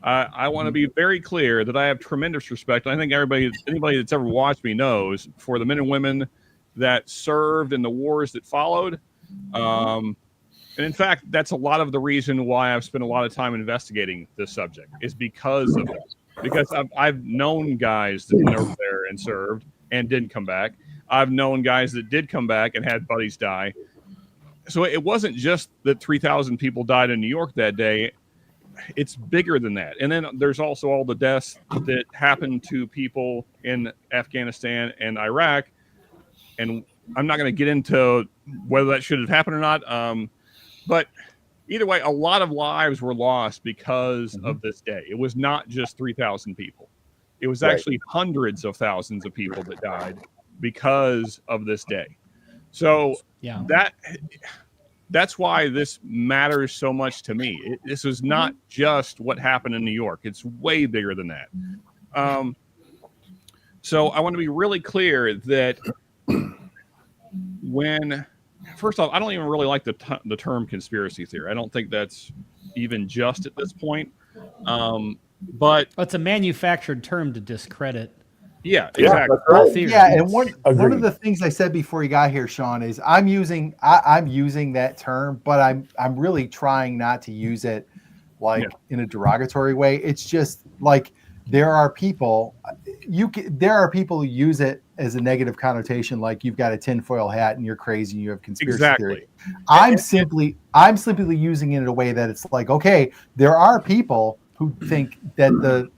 I want to be very clear that I have tremendous respect. I think anybody that's ever watched me knows for the men and women that served in the wars that followed. And in fact, that's a lot of the reason why I've spent a lot of time investigating this subject is because of that. Because I've known guys that went over there and served and didn't come back. I've known guys that did come back and had buddies die. So it wasn't just that 3,000 people died in New York that day. It's bigger than that. And then there's also all the deaths that happened to people in Afghanistan and Iraq. And I'm not going to get into whether that should have happened or not. But either way, a lot of lives were lost because of this day. It was not just 3,000 people. It was actually hundreds of thousands of people that died because of this day. So Yeah. that's why this matters so much to me. This is not just what happened in New York. It's way bigger than that. So I want to be really clear that first off, I don't even really like the term conspiracy theory. I don't think that's even just at this point. But It's a manufactured term to discredit yeah, exactly. all theories. Yeah, and one of Agreed. the things I said before you got here, Sean, is I'm using that term, but I'm really trying not to use it like in a derogatory way. It's just like there are people who use it as a negative connotation, like you've got a tinfoil hat and you're crazy and you have conspiracy theory. I'm simply using it in a way that it's like, okay, there are people who think that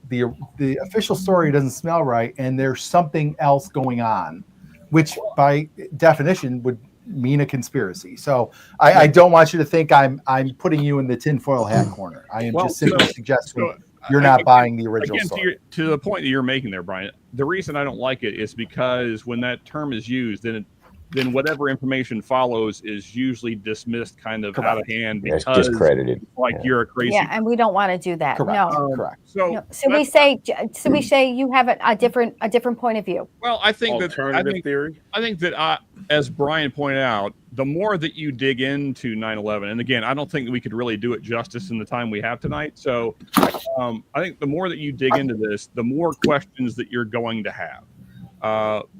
the official story doesn't smell right and there's something else going on, which by definition would mean a conspiracy. So I don't want you to think I'm putting you in the tinfoil hat corner. I am just simply suggesting you're not buying the original story. To the point that you're making there, Brian, the reason I don't like it is because when that term is used, then then whatever information follows is usually dismissed kind of out of hand Yes, because discredited. like Yeah. you're a crazy. Yeah, and we don't want to do that. Correct. No. Correct. So, No. So we say you have a different point of view. well, I think Alternative theory. I think that as Brian pointed out, the more that you dig into 9/11, and again, I don't think that we could really do it justice in the time we have tonight. So I think the more that you dig into this, the more questions that you're going to have.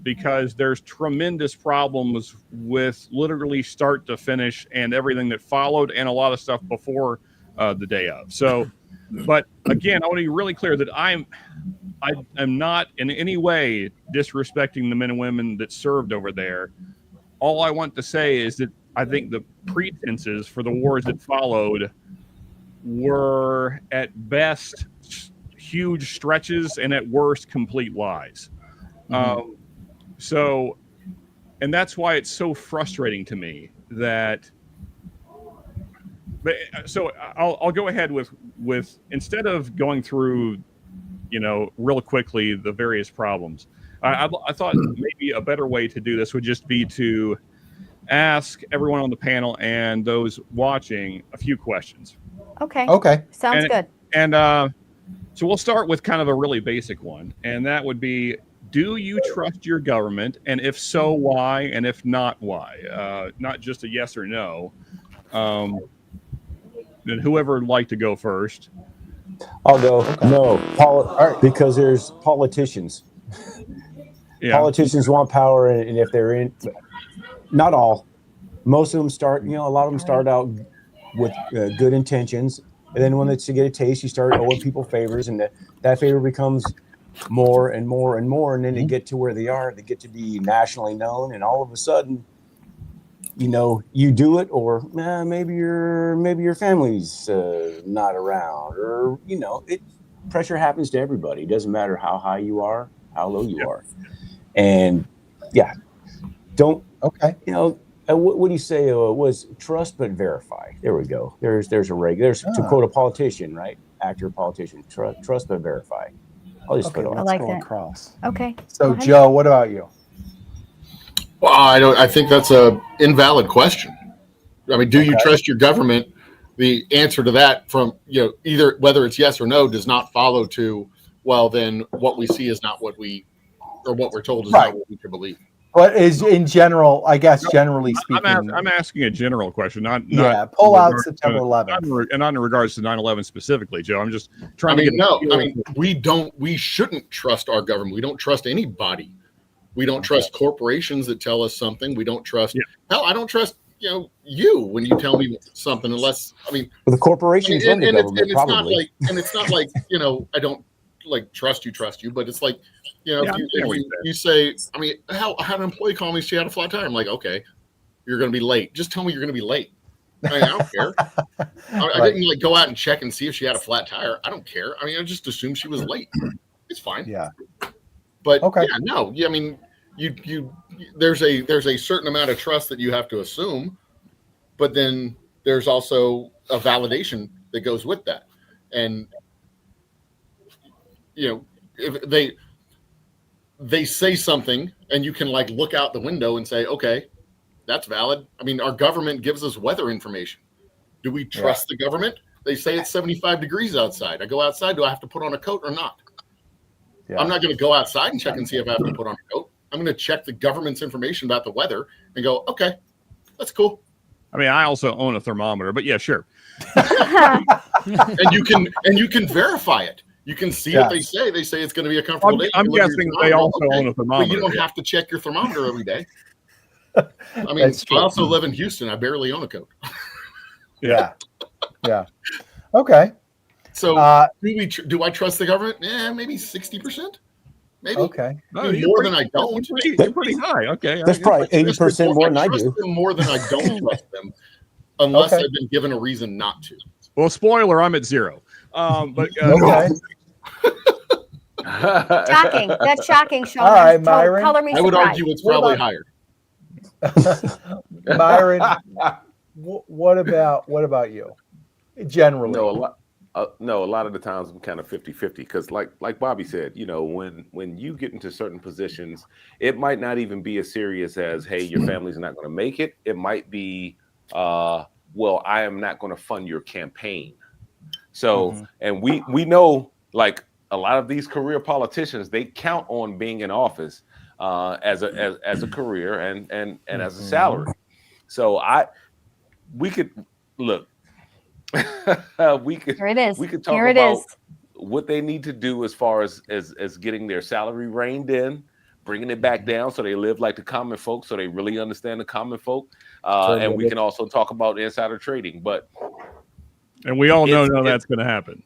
Because there's tremendous problems with literally start to finish and everything that followed and a lot of stuff before the day of. So, but again, I want to be really clear that I am not in any way disrespecting the men and women that served over there. All I want to say is that I think the pretenses for the wars that followed were at best huge stretches and at worst complete lies. So, and that's why it's so frustrating to me that. But so I'll go ahead with instead of going through, real quickly the various problems. I thought maybe a better way to do this would just be to ask everyone on the panel and those watching a few questions. Okay. Okay. Sounds good. And so we'll start with kind of a really basic one, and that would be: do you trust your government? And if so, why? And if not, why? Not just a yes or no. Then whoever would like to go first. I'll go. No, because there's politicians. Yeah. Politicians want power, and if they're in, not all, most of them start. A lot of them start out with good intentions, and then when they get a taste, you start owing people favors, and that favor becomes more and more and more, and then they get to where they are. They get to be nationally known, and all of a sudden, you do it, or maybe your family's not around, or pressure happens to everybody. It doesn't matter how high you are, how low you are, and don't. Okay. What do you say? Was trust but verify. There we go. There's a reg. There's to quote a politician, right? Actor, politician. Trust but verify. I'll just put it on. I like go that. across. Okay. So, Go ahead. Joe, what about you? Well, I think that's a invalid question. I mean, do you trust your government? The answer to that from either whether it's yes or no does not follow to, well, then what we see is not what we're told is not what we can believe. But is in general, I guess, generally speaking. I'm asking a general question, not pull out September 11th, and not in regards to 9/11 specifically, Joe. I'm just trying to get. We shouldn't trust our government. We don't trust anybody. We don't trust corporations that tell us something. We don't trust. Hell, I don't trust you when you tell me something, unless the corporations run the government, it's probably. It's not like I don't trust you, but it's like if you say, how an employee called me, she had a flat tire. I'm like, okay, you're going to be late. Just tell me you're going to be late. I don't care. I didn't go out and check and see if she had a flat tire. I don't care. I just assumed she was late. It's fine. Yeah. But there's a certain amount of trust that you have to assume, but then there's also a validation that goes with that. And if they say something and you can look out the window and say, okay, that's valid. Our government gives us weather information. Do we trust the government? They say it's 75 degrees outside. I go outside. Do I have to put on a coat or not? Yeah. I'm not going to go outside and check and see if I have to put on a coat. I'm going to check the government's information about the weather and go, okay, that's cool. I also own a thermometer, but yeah, sure. and you can verify it. You can see what they say. They say it's going to be a comfortable day. I'm guessing they also own a thermometer. But you don't have to check your thermometer every day. I also live in Houston. I barely own a coat. Yeah. Okay. So do I trust the government? Yeah, maybe 60%. Maybe. Okay. More than I don't. You're pretty high. Okay. That's probably 80% more than I do. More than I don't trust them, unless I've been given a reason not to. Well, spoiler, I'm at 0. But okay. Shocking. That's shocking, Sean. All right, Myron. Color me I would surprised. argue it's probably higher. Myron, what about you? Generally, No, No, a lot of the times I'm kind of 50-50 because like Bobby said, when you get into certain positions, it might not even be as serious as, hey, your family's not going to make it. It might be, well, I am not going to fund your campaign. So, and we know, like, a lot of these career politicians, they count on being in office as a career and as a salary. So we could look. we could Here it is. we could talk Here it about is. what they need to do as far as getting their salary reined in, bringing it back down so they live like the common folk, so they really understand the common folk. And we can also talk about insider trading, and we all know that's going to happen.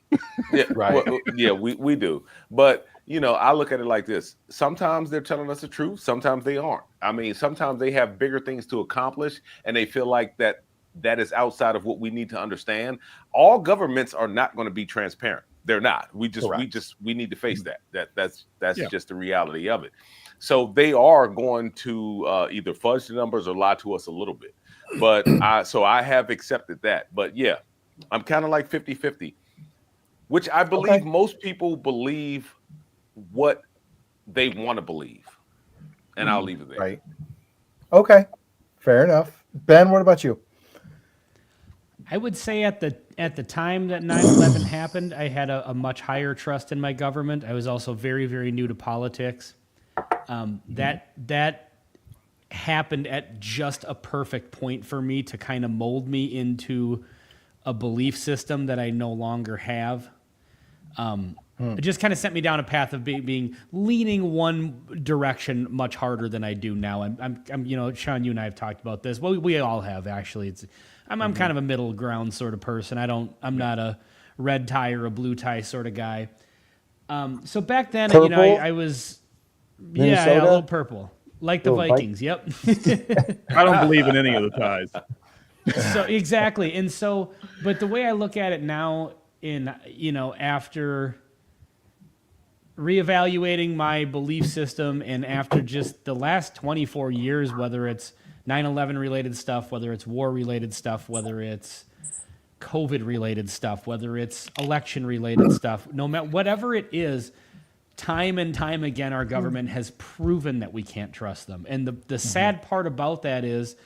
Yeah, Right. well, yeah, we do. But I look at it like this. Sometimes they're telling us the truth. Sometimes they aren't. I mean, sometimes they have bigger things to accomplish, and they feel like that is outside of what we need to understand. All governments are not going to be transparent. They're not. We need to face that's just the reality of it. So they are going to either fudge the numbers or lie to us a little bit. But I have accepted that. But yeah, I'm kind of like 50-50, which I believe most people believe what they want to believe. And I'll leave it there. Right. Okay. Fair enough. Ben, what about you? I would say at the time that 9/11 happened, I had a much higher trust in my government. I was also very, very new to politics. That happened at just a perfect point for me to kind of mold me into a belief system that I no longer have. It just kind of sent me down a path of being leaning one direction much harder than I do now. I'm Sean, you and I have talked about this. Well, we all have actually. I'm kind of a middle ground sort of person. I'm not a red tie or a blue tie sort of guy. So back then, Purple? I was, yeah, a Minnesota? little purple, like the Little Vikings. Yep. I don't believe in any of the ties. So exactly. And so, but the way I look at it now after reevaluating my belief system and after just the last 24 years, whether it's 9/11 related stuff, whether it's war related stuff, whether it's COVID related stuff, whether it's election related stuff, no matter whatever it is, time and time again, our government has proven that we can't trust them. And the sad part about that is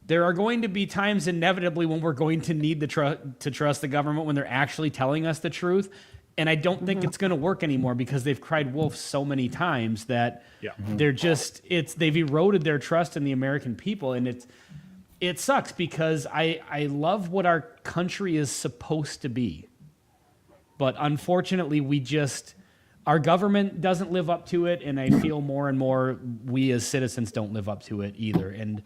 there are going to be times inevitably when we're going to need to trust the government when they're actually telling us the truth. And I don't think it's going to work anymore because they've cried wolf so many times that they've eroded their trust in the American people. And it sucks because I love what our country is supposed to be. But unfortunately, our government doesn't live up to it. And I feel more and more we as citizens don't live up to it either. And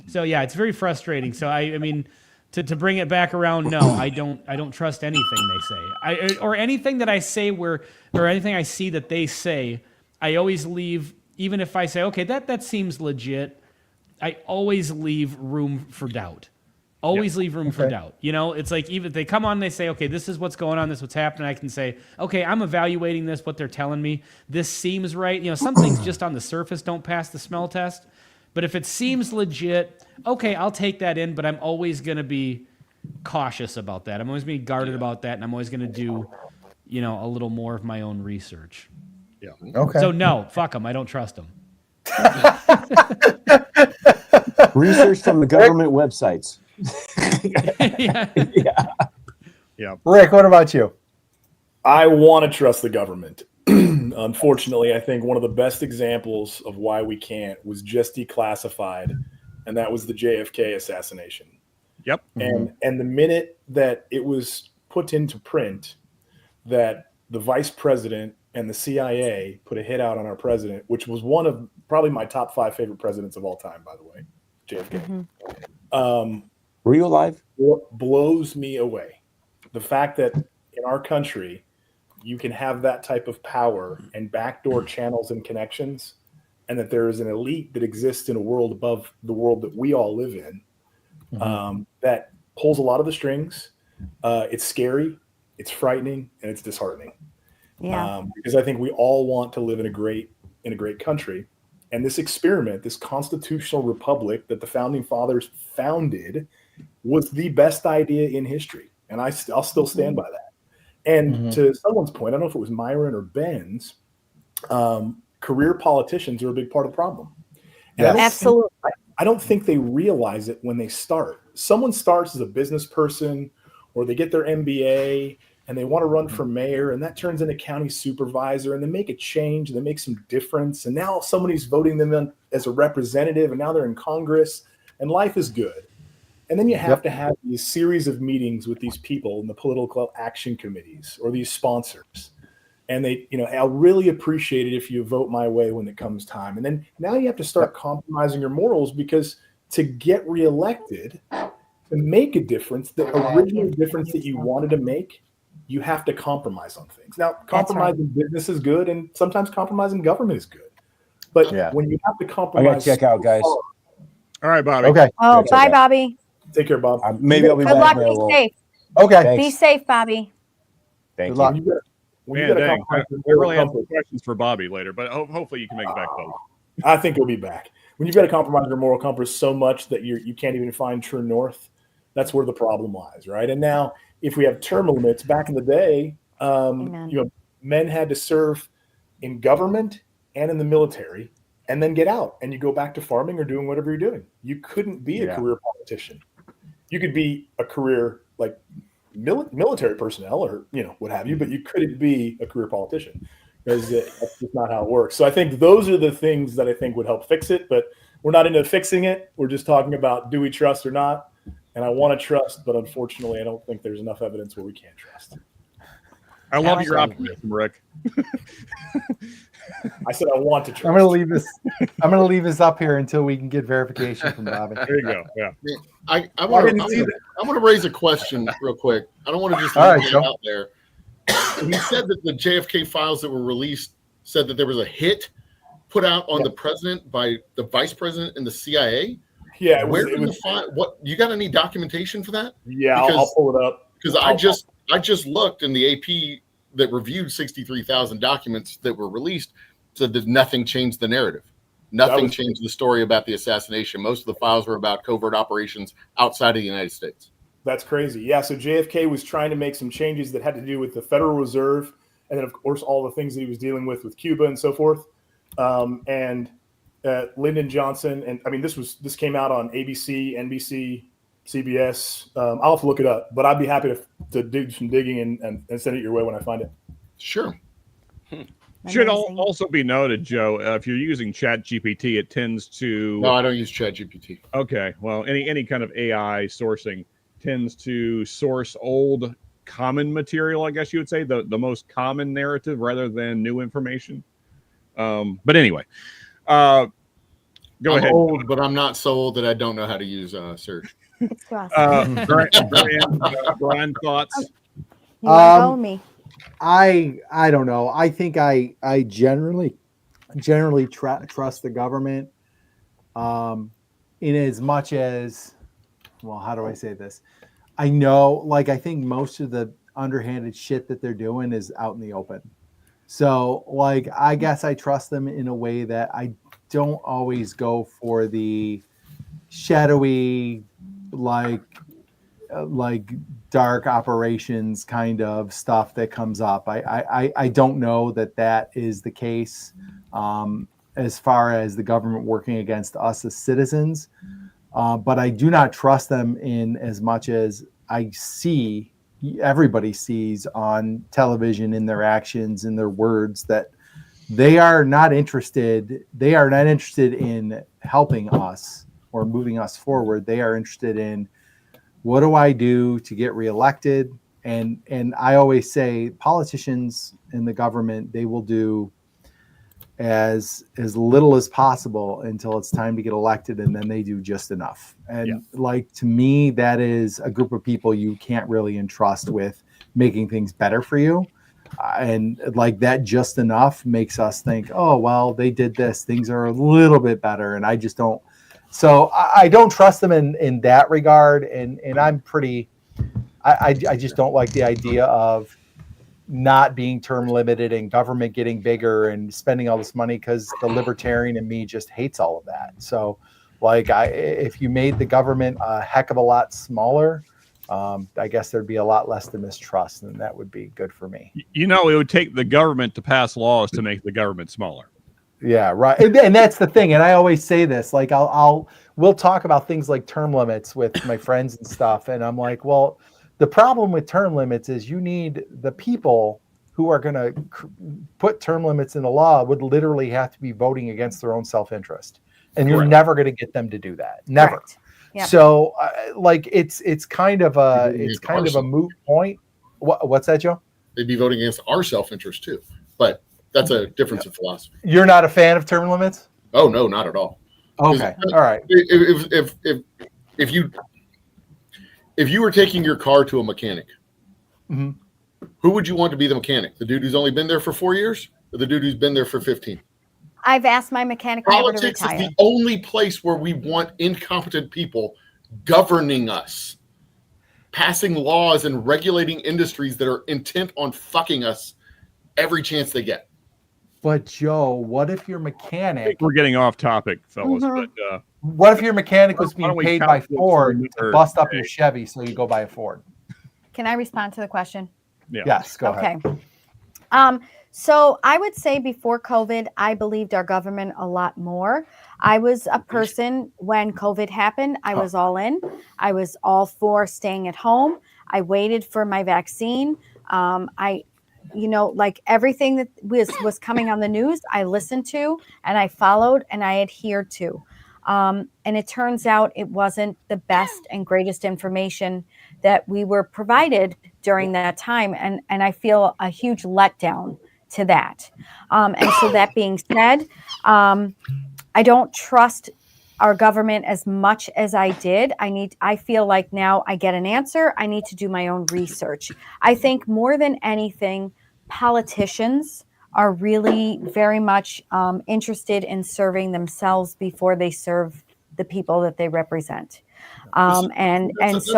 so, yeah, it's very frustrating. So, I mean, to bring it back around, no, I don't trust anything they say. Or anything that I say or anything I see that they say, I always leave, even if I say, okay, that seems legit, I always leave room for doubt. Always leave room for doubt. It's like even if they come on and they say, okay, this is what's going on, this is what's happening, I can say, okay, I'm evaluating this, what they're telling me. This seems right. Some things just on the surface don't pass the smell test. But if it seems legit, okay, I'll take that in, but I'm always going to be cautious about that. I'm always being guarded about that, and I'm always going to do, a little more of my own research. Yeah. Okay. So no, fuck them. I don't trust them. Research from the government websites. Yeah. Rick, what about you? I want to trust the government. Unfortunately, I think one of the best examples of why we can't was just declassified, and that was the JFK assassination. Yep. And the minute that it was put into print that the vice president and the CIA put a hit out on our president, which was one of probably my top 5 favorite presidents of all time, by the way, JFK. Were you alive? What blows me away, the fact that in our country, you can have that type of power and backdoor channels and connections, and that there is an elite that exists in a world above the world that we all live in, that pulls a lot of the strings. It's scary, it's frightening, and it's disheartening. Yeah. Because I think we all want to live in a great country. And this experiment, this constitutional republic that the founding fathers founded, was the best idea in history. and I'll still stand by that. And to someone's point, I don't know if it was Myron or Ben's, career politicians are a big part of the problem. And Absolutely. I don't think they realize it when they start. Someone starts as a business person, or they get their MBA and they want to run for mayor, and that turns into county supervisor, and they make a change, and they make some difference. And now somebody's voting them in as a representative, and now they're in Congress, and life is good. And then you have to have these series of meetings with these people in the political action committees or these sponsors. And they, I'll really appreciate it if you vote my way when it comes time. And then now you have to start compromising your morals, because to get reelected, to make a difference, the original difference that you wanted to make, you have to compromise on things. Now, compromising business is good, and sometimes compromising government is good. But when you have to compromise, I gotta check out, guys. All right, Bobby. Okay. Oh, bye, Bobby. Take care, Bob. Maybe I'll be Good back. luck. Be safe. Okay. Thanks. Be safe, Bobby. Thank Good luck. Man, dang. I really have some questions for Bobby later, but hopefully you can make it back, Bobby. I think he'll be back. When you've got to compromise your moral compass so much that you can't even find true north, that's where the problem lies, right? And now, if we have term limits, back in the day, men had to serve in government and in the military, and then get out, and you go back to farming or doing whatever you're doing. You couldn't be a career politician. You could be a career like military personnel or what have you, but you couldn't be a career politician, because that's just not how it works. So I think those are the things that I think would help fix it, but we're not into fixing it. We're just talking about, do we trust or not? And I want to trust, but unfortunately I don't think there's enough evidence where we can't trust. I love your optimism, Rick. I said I want to trust. I'm gonna leave this up here until we can get verification from Bobby. There you go. Yeah. I want to raise a question real quick. I don't want to just leave it out there. He said that the JFK files that were released said that there was a hit put out on the president by the vice president and the CIA. Yeah, where in the file? What, you got any documentation for that? Yeah, I'll pull it up. Because I just looked, and the AP that reviewed 63,000 documents that were released said that nothing changed the narrative. Nothing changed the story about the assassination. Most of the files were about covert operations outside of the United States. That's crazy. Yeah, so JFK was trying to make some changes that had to do with the Federal Reserve, and then, of course, all the things that he was dealing with Cuba and so forth. Lyndon Johnson, and I mean, this came out on ABC, NBC, CBS. I'll have to look it up, but I'd be happy to do some digging and send it your way when I find it. Sure. Should also be noted, Joe, if you're using ChatGPT, it tends to. No, I don't use ChatGPT. Okay, well, any kind of AI sourcing tends to source old common material, I guess you would say, the most common narrative rather than new information. But anyway, go ahead. Old, but I'm not so old that I don't know how to use search. It's awesome. Brian, thoughts? You want to go with me? I don't know. I think I generally trust the government, in as much as, well, how do I say this? I know, I think most of the underhanded shit that they're doing is out in the open. So, I guess I trust them in a way that I don't always go for the shadowy, dark operations kind of stuff that comes up. I don't know that is the case as far as the government working against us as citizens. But I do not trust them in as much as everybody sees on television in their actions, in their words, that they are not interested in helping us or moving us forward. They are interested in, what do I do to get reelected? And I always say, politicians in the government, they will do as little as possible until it's time to get elected, and then they do just enough. And to me, that is a group of people you can't really entrust with making things better for you. And that just enough makes us think, oh, well, they did this, things are a little bit better. And I just don't. So I don't trust them in that regard. And I'm I just don't like the idea of not being term limited and government getting bigger and spending all this money, because the libertarian in me just hates all of that. So if you made the government a heck of a lot smaller, I guess there'd be a lot less to mistrust, and that would be good for me. You know, it would take the government to pass laws to make the government smaller. Yeah, right. And that's the thing. And I always say this, like we'll talk about things like term limits with my friends and stuff. And I'm like, well, the problem with term limits is you need the people who are going to put term limits in the law would literally have to be voting against their own self-interest. And you're Correct. never going to get them to do that. Never. Correct. Yep. So like it's kind of a moot point. What's that, Joe? They'd be voting against our self-interest too. But that's a difference in philosophy. You're not a fan of term limits? Oh no, not at all. Okay. All right. If you were taking your car to a mechanic, Mhm. who would you want to be the mechanic? The dude who's only been there for 4 years, or the dude who's been there for 15? I've asked my mechanic never to Politics is retire. the only place where we want incompetent people governing us, passing laws and regulating industries that are intent on fucking us every chance they get. But Joe, what if your I mechanic? think we're getting off topic, fellas. Mhm. But What if your mechanic was Why don't being we paid by calculate Ford some to numbers bust up today? your Chevy so you go buy a Ford? Can I respond to the question? yeah. Yes, go ahead. Okay. So I would say before COVID, I believed our government a lot more. I was a person when COVID happened, I was all in. I was all for staying at home. I waited for my vaccine. Like everything that was coming on the news, I listened to and I followed and I adhered to. And it turns out it wasn't the best and greatest information that we were provided during that time. And I feel a huge letdown to that. And so that being said, I don't trust our government as much as I did. I feel like now I get an answer. I need to do my own research. I think more than anything, politicians are really very much interested in serving themselves before they serve the people that they represent. So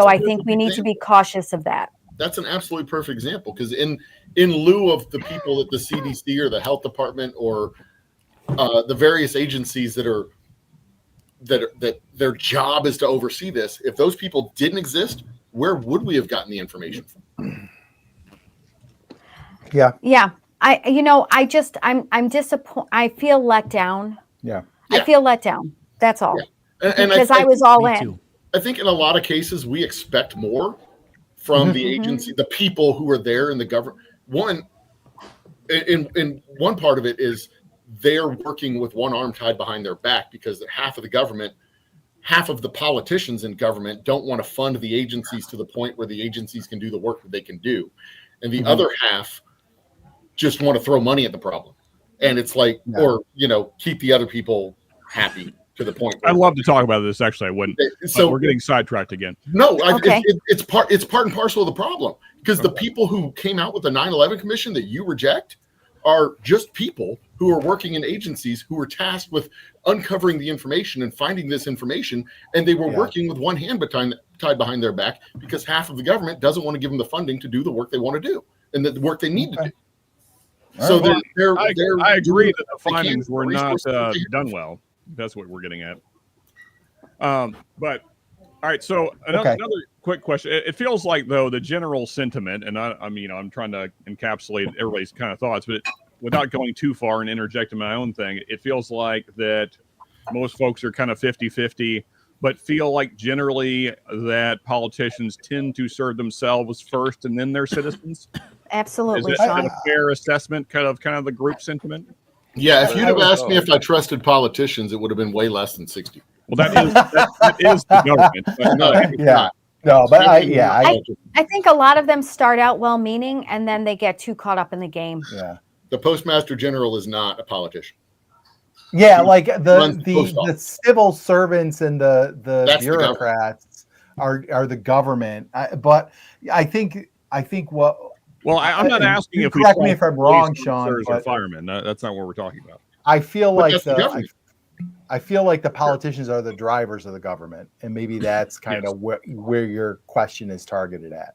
I think we need to be cautious of that. That's an absolutely perfect example, because in lieu of the people at the CDC or the health department or the various agencies that their job is to oversee this, if those people didn't exist, where would we have gotten the information from? Yeah. I'm disappointed. I feel let down. Yeah. I feel let down. That's all. Yeah. And Because I was all Me in. too. I think in a lot of cases we expect more from the agency, the people who are there in the government. One, in one part of it is they're working with one arm tied behind their back, because half of the politicians in government don't want to fund the agencies to the point where the agencies can do the work that they can do. And the other half just want to throw money at the problem. And it's like, or, keep the other people happy to the point. I'd love to talk about this. Actually, I wouldn't. So we're getting sidetracked again. No, Okay. it's part and parcel of the problem, because the people who came out with the 9/11 Commission that you reject are just people who are working in agencies who were tasked with uncovering the information and finding this information, and they were working with one hand tied behind their back, because half of the government doesn't want to give them the funding to do the work they want to do and the work they need to do. So I agree that the they can't findings were not resource what they have. done well. That's what we're getting at. But all right. So another quick question. It feels like, though, the general sentiment, and I'm trying to encapsulate everybody's kind of thoughts, but without going too far and interjecting my own thing, it feels like that most folks are kind of 50-50, but feel like generally that politicians tend to serve themselves first and then their citizens. Absolutely, Is that Sean. a fair assessment, kind of the group sentiment? Yeah, if you'd have asked me if I trusted politicians, it would have been way less than 60. Well, that is the government. But No, it's Yeah. not. No, but I think a lot of them start out well-meaning and then they get too caught up in the game. The Postmaster General is not a politician. Yeah, like Runs the post the office. civil servants and the That's the government. bureaucrats are the government. But I think what. Well, I'm not asking if we correct me call if I'm police wrong, Sean, officers or but firemen. That's not what we're talking about. I feel But like that's the government. I feel like the politicians are the drivers of the government, and maybe that's kind of where your question is targeted at.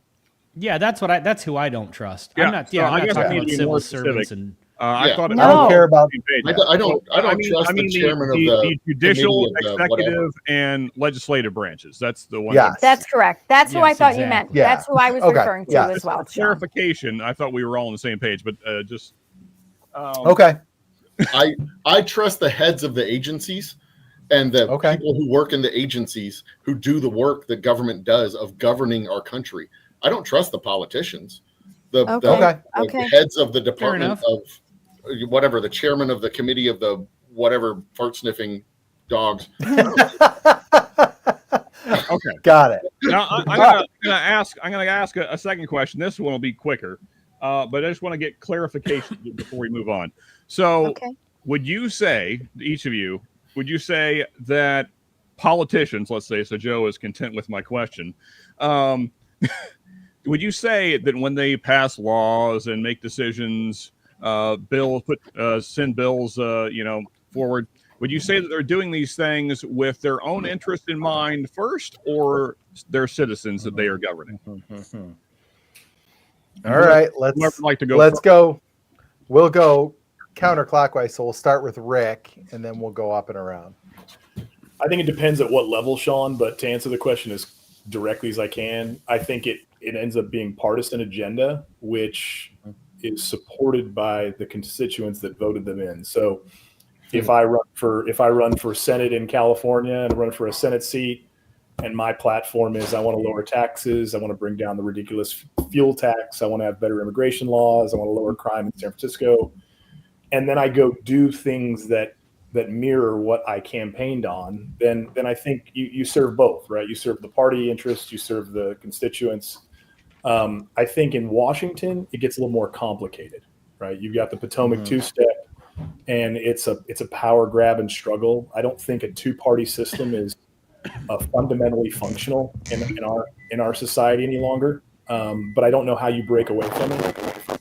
Yeah, that's who I don't trust. Yeah, I'm not so I I'm not guess I talking need about to be more civil servants specific. I Yeah. thought No. I don't care about. I don't trust the chairman of the judicial, committee of the whatever. executive, and legislative branches. That's the one. Yes. That's correct. That's who I Yes, thought you meant. exactly. Yeah. That's who I was Okay. referring to Yeah. as well. For Sean. clarification, I thought we were all on the same page, but just Okay. I trust the heads of the agencies and the Okay. people who work in the agencies who do the work that government does of governing our country. I don't trust the politicians. The Okay. Okay. heads of the department enough. of whatever, the chairman of the committee of the whatever fart sniffing dogs. okay. Got it. Now I'm gonna ask a second question. This one will be quicker, but I just want to get clarification before we move on. So, Okay. would you say, each of you, would you say that politicians, let's say, so Joe is content with my question, would you say that when they pass laws and make decisions, send bills, forward, would you say that they're doing these things with their own interest in mind first, or their citizens that they are governing? All right. Whoever Let's would like to go. let's first. go. We'll go counterclockwise. So we'll start with Rick, and then we'll go up and around. I think it depends at what level, Sean, but to answer the question as directly as I can, I think it ends up being partisan agenda, which is supported by the constituents that voted them in. So if I run for Senate in California and run for a Senate seat, and my platform is I want to lower taxes, I want to bring down the ridiculous fuel tax, I want to have better immigration laws, I want to lower crime in San Francisco, and then I go do things that mirror what I campaigned on, then I think you serve both, right? You serve the party interest, you serve the constituents. I think in Washington, it gets a little more complicated, right? You've got the Potomac two-step, and it's a power grab and struggle. I don't think a two-party system is fundamentally functional in our society any longer. But I don't know how you break away from it.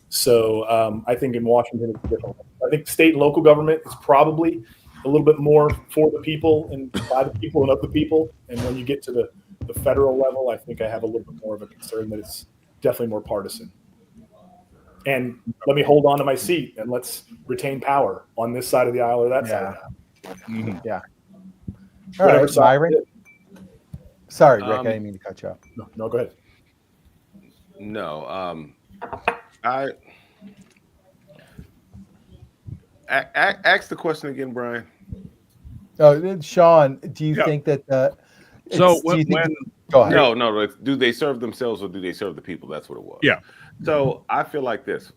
So I think in Washington it's different. I think state and local government is probably a little bit more for the people and by the people and of the people. And when you get to the federal level, I think I have a little bit more of a concern that it's definitely more partisan. And let me hold on to my seat and let's retain power on this side of the aisle or that side of the aisle. Mhm. Yeah. All Whatever right, side Myron. it is. Sorry, Rick. I didn't mean to cut you off. No, go ahead. No, I ask the question again, Brian. Oh, Sean, do you Yeah. think that? So do you think- when go ahead. No, like, do they serve themselves or do they serve the people? That's what it was. Yeah. So I feel like this.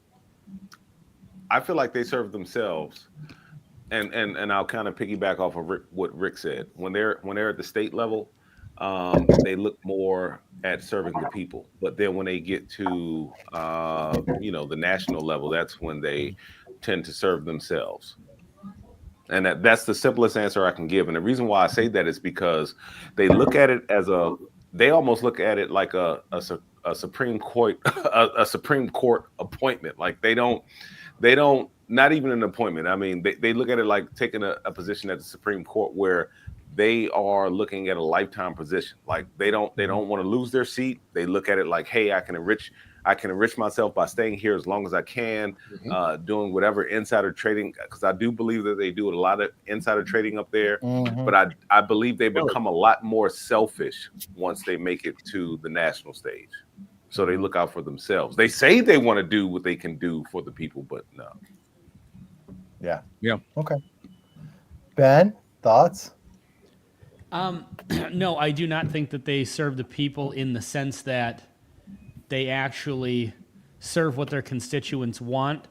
I feel like they serve themselves, and I'll kind of piggyback off of what Rick said. When they're at the state level, they look more at serving the people. But then when they get to the national level, that's when they tend to serve themselves. And that's the simplest answer I can give. And the reason why I say that is because they look at it they almost look at it like a Supreme Court a Supreme Court appointment. Like they don't not even an appointment. I mean, they look at it like taking a position at the Supreme Court where they are looking at a lifetime position. Like they don't want to lose their seat. They look at it like, hey, I can enrich myself by staying here as long as I can, doing whatever insider trading, because I do believe that they do a lot of insider trading up there. But I believe they become a lot more selfish once they make it to the national stage. So they look out for themselves. They say they want to do what they can do for the people, but no. Yeah. Yeah. Okay. Ben, thoughts? No, I do not think that they serve the people in the sense that they actually serve what their constituents want.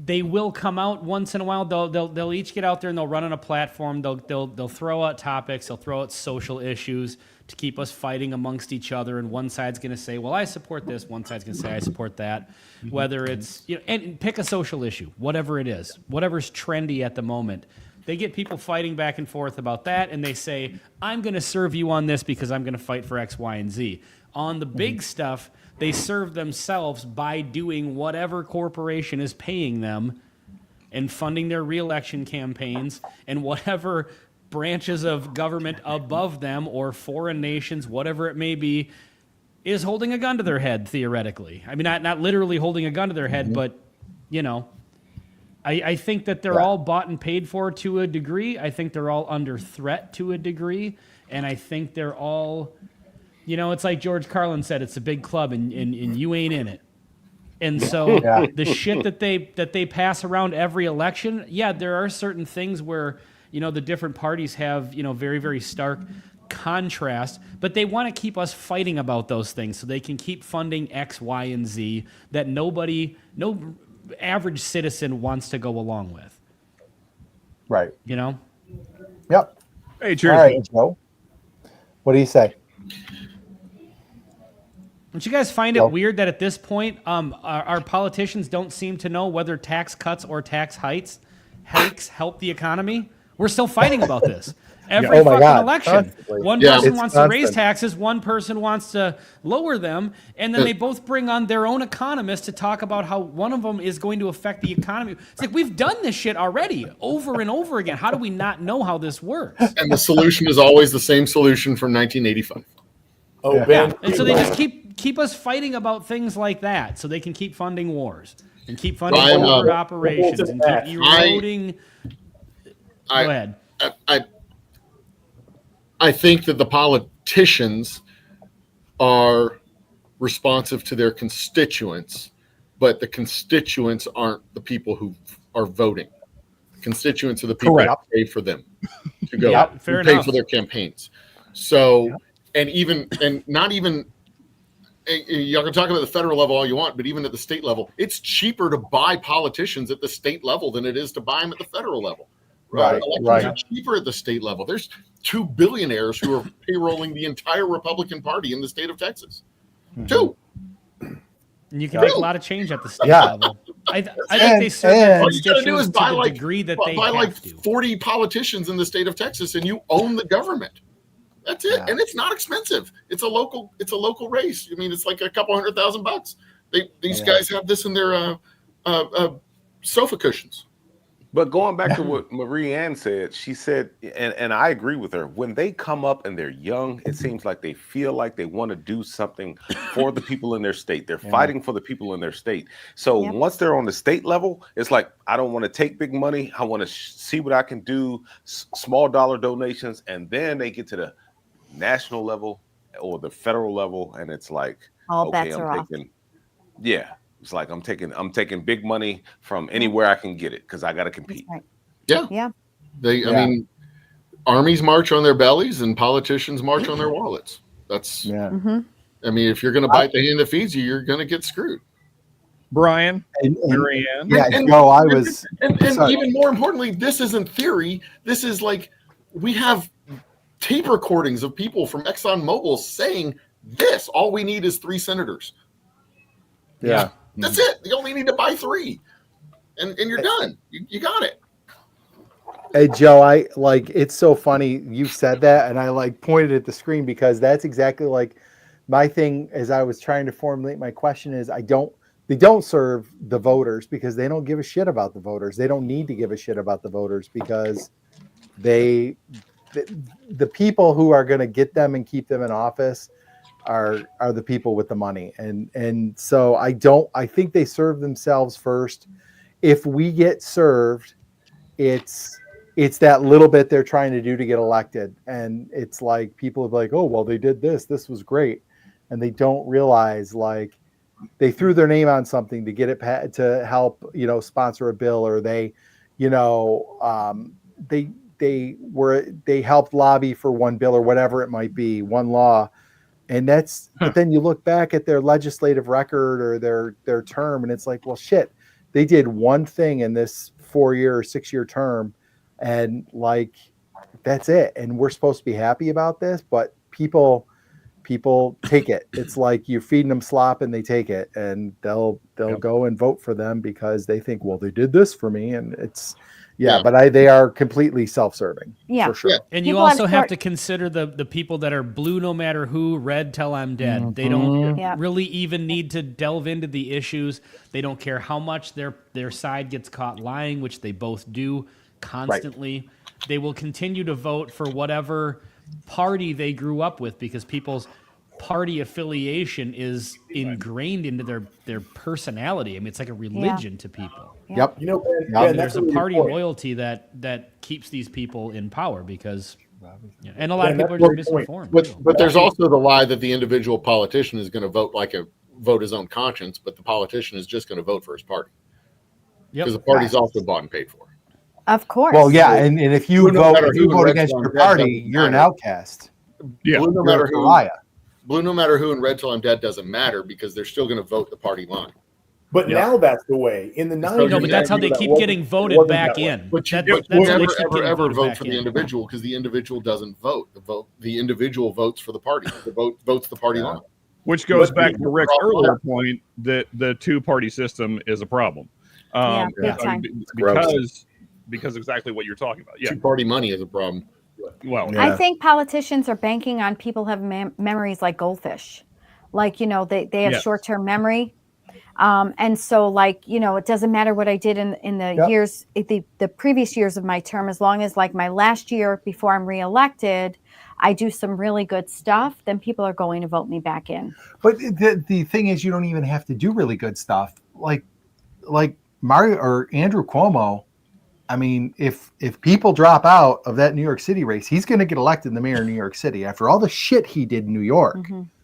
They will come out once in a while. They'll each get out there and they'll run on a platform. They'll throw out topics. They'll throw out social issues to keep us fighting amongst each other. And one side's going to say, "Well, I support this." One side's going to say, "I support that." Whether it's and pick a social issue, whatever it is, whatever's trendy at the moment. They get people fighting back and forth about that, and they say, "I'm going to serve you on this because I'm going to fight for X, Y, and Z." On the big stuff, they serve themselves by doing whatever corporation is paying them and funding their reelection campaigns and whatever branches of government above them or foreign nations, whatever it may be, is holding a gun to their head, theoretically. I mean, not literally holding a gun to their head, but you know, I think that they're all bought and paid for to a degree. I think they're all under threat to a degree. And I think they're all, you know, it's like George Carlin said, it's a big club and you ain't in it. And so the shit that they pass around every election, there are certain things where, you know, the different parties have, you know, very, very stark contrast, but they want to keep us fighting about those things so they can keep funding X, Y, and Z that no average citizen wants to go along with. Right. You know? Yep. Hey, cheers. All right, Joe. What do you say? Don't you guys find it weird that at this point, our politicians don't seem to know whether tax cuts or tax hikes help the economy? We're still fighting about this. Every fucking election. Constantly. One person It's wants to raise constant. taxes, one person wants to lower them, and then they both bring on their own economist to talk about how one of them is going to affect the economy. It's like, we've done this shit already over and over again. How do we not know how this works? And the solution is always the same solution from 1985. Oh, Ben. And so they just keep us fighting about things like that so they can keep funding wars and keep funding covert operations and keep eroding. Go ahead. I think that the politicians are responsive to their constituents, but the constituents aren't the people who are voting. Constituents are the people Correct. that pay for them to go fair and pay enough. for their campaigns. So, and not even, y'all can talk about the federal level all you want, but even at the state level, it's cheaper to buy politicians at the state level than it is to buy them at the federal level. Right, Elections right. are cheaper at the state level. There's 2 billionaires who are payrolling the entire Republican Party in the state of Texas. 2. And you can make a lot of change at the state Yeah. level. I think they serve their All you gotta do is constituents buy to the like, degree that they buy like have to. 40 politicians in the state of Texas, and you own the government. That's it, and it's not expensive. It's a local race. I mean, it's like a couple $100,000. These guys have this in their sofa cushions. But going back to what Marie Ann said, she said, and I agree with her, when they come up and they're young, it seems like they feel like they want to do something for the people in their state. They're fighting for the people in their state. So once they're on the state level, it's like, I don't want to take big money. I want to see what I can do, small dollar donations. And then they get to the national level or the federal level. And it's like, All bets are off. It's like I'm taking big money from anywhere I can get it because I got to compete. Right. Yeah. I mean, armies march on their bellies and politicians march on their wallets. That's, I mean, if you're going to bite the hand that feeds you, you're going to get screwed. Brian, and Marianne. No, I was. And even more importantly, this isn't theory. This is like, we have tape recordings of people from ExxonMobil saying this. All we need is 3 senators. Yeah. That's it. You only need to buy 3. And you're done. You got it. Hey Joe, I like, it's so funny you said that, and I like pointed at the screen because that's exactly like my thing as I was trying to formulate my question is they don't serve the voters because they don't give a shit about the voters. They don't need to give a shit about the voters because the people who are going to get them and keep them in office are the people with the money. And so I think they serve themselves first. If we get served, it's that little bit they're trying to do to get elected. And it's like, people are like, oh, well, they did this was great. And they don't realize, like, they threw their name on something to get it to help, sponsor a bill, or they helped lobby for one bill or whatever it might be, one law. And but then you look back at their legislative record or their term, and it's like, well, shit, they did one thing in this 4-year or 6-year term, and like, that's it. And we're supposed to be happy about this, but people take it. It's like you're feeding them slop and they take it, and they'll go and vote for them because they think, well, they did this for me. And it's, but they are completely self-serving. Yeah. For sure. Yeah. And you also have to consider the people that are blue no matter who, red till I'm dead. They don't really even need to delve into the issues. They don't care how much their side gets caught lying, which they both do constantly. Right. They will continue to vote for whatever party they grew up with because people's party affiliation is ingrained into their personality. I mean, it's like a religion to people. Yep. You know, Ben, Yeah. Ben, There's that's a really good party point. loyalty that keeps these people in power because, and a lot of Ben, people are that's a just good point. misinformed. too. But there's also the lie that the individual politician is going to vote his own conscience, but the politician is just going to vote for his party because the party's also bought and paid for. Of course. Well, yeah, and if you No vote, matter if you who vote Red against Till I'm your Dead party, doesn't you're an matter. outcast. Yeah. Blue, no You're matter a who, pariah. Blue, no matter who, and Red Till I'm Dead doesn't matter because they're still going to vote the party line. But Yeah. now that's the way. In the 90s, No, but that's how they that keep wasn't- getting it voted wasn't back that way. in. But you That's but how they never, keep ever, getting ever voted vote back for the in. individual because the individual doesn't vote. The individual votes for the party. Votes the party line. Which goes But back the- to Rick's earlier point that the two-party system is a problem. Yeah, big time. Because exactly what you're talking about. Yeah. Two party money is a problem. Well, Yeah. I think politicians are banking on people have memories like goldfish. Like, they have Yes. short-term memory. And so it doesn't matter what I did in the Yep. years, the previous years of my term, as long as like my last year before I'm reelected, I do some really good stuff, then people are going to vote me back in. But the thing is, you don't even have to do really good stuff. Like Mario or Andrew Cuomo. I mean, if people drop out of that New York City race, he's going to get elected the mayor of New York City. After all the shit he did in New York,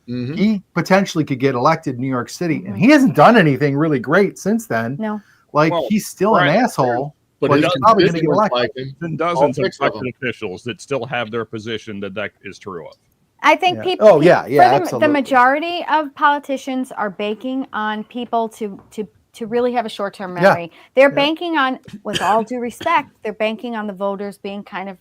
Mhm. he potentially could get elected in New York City, and he hasn't done anything really great since then. No. Well, He's still an right. asshole. But But his he's probably going to get constituents elected. like him. dozens of All six of elected officials that still have their position that is true of. I think Yeah. people. Oh, yeah, yeah, the absolutely. majority of politicians are banking on people to really have a short-term Yeah. memory. They're Yeah. banking on, with all due respect, they're banking on the voters being kind of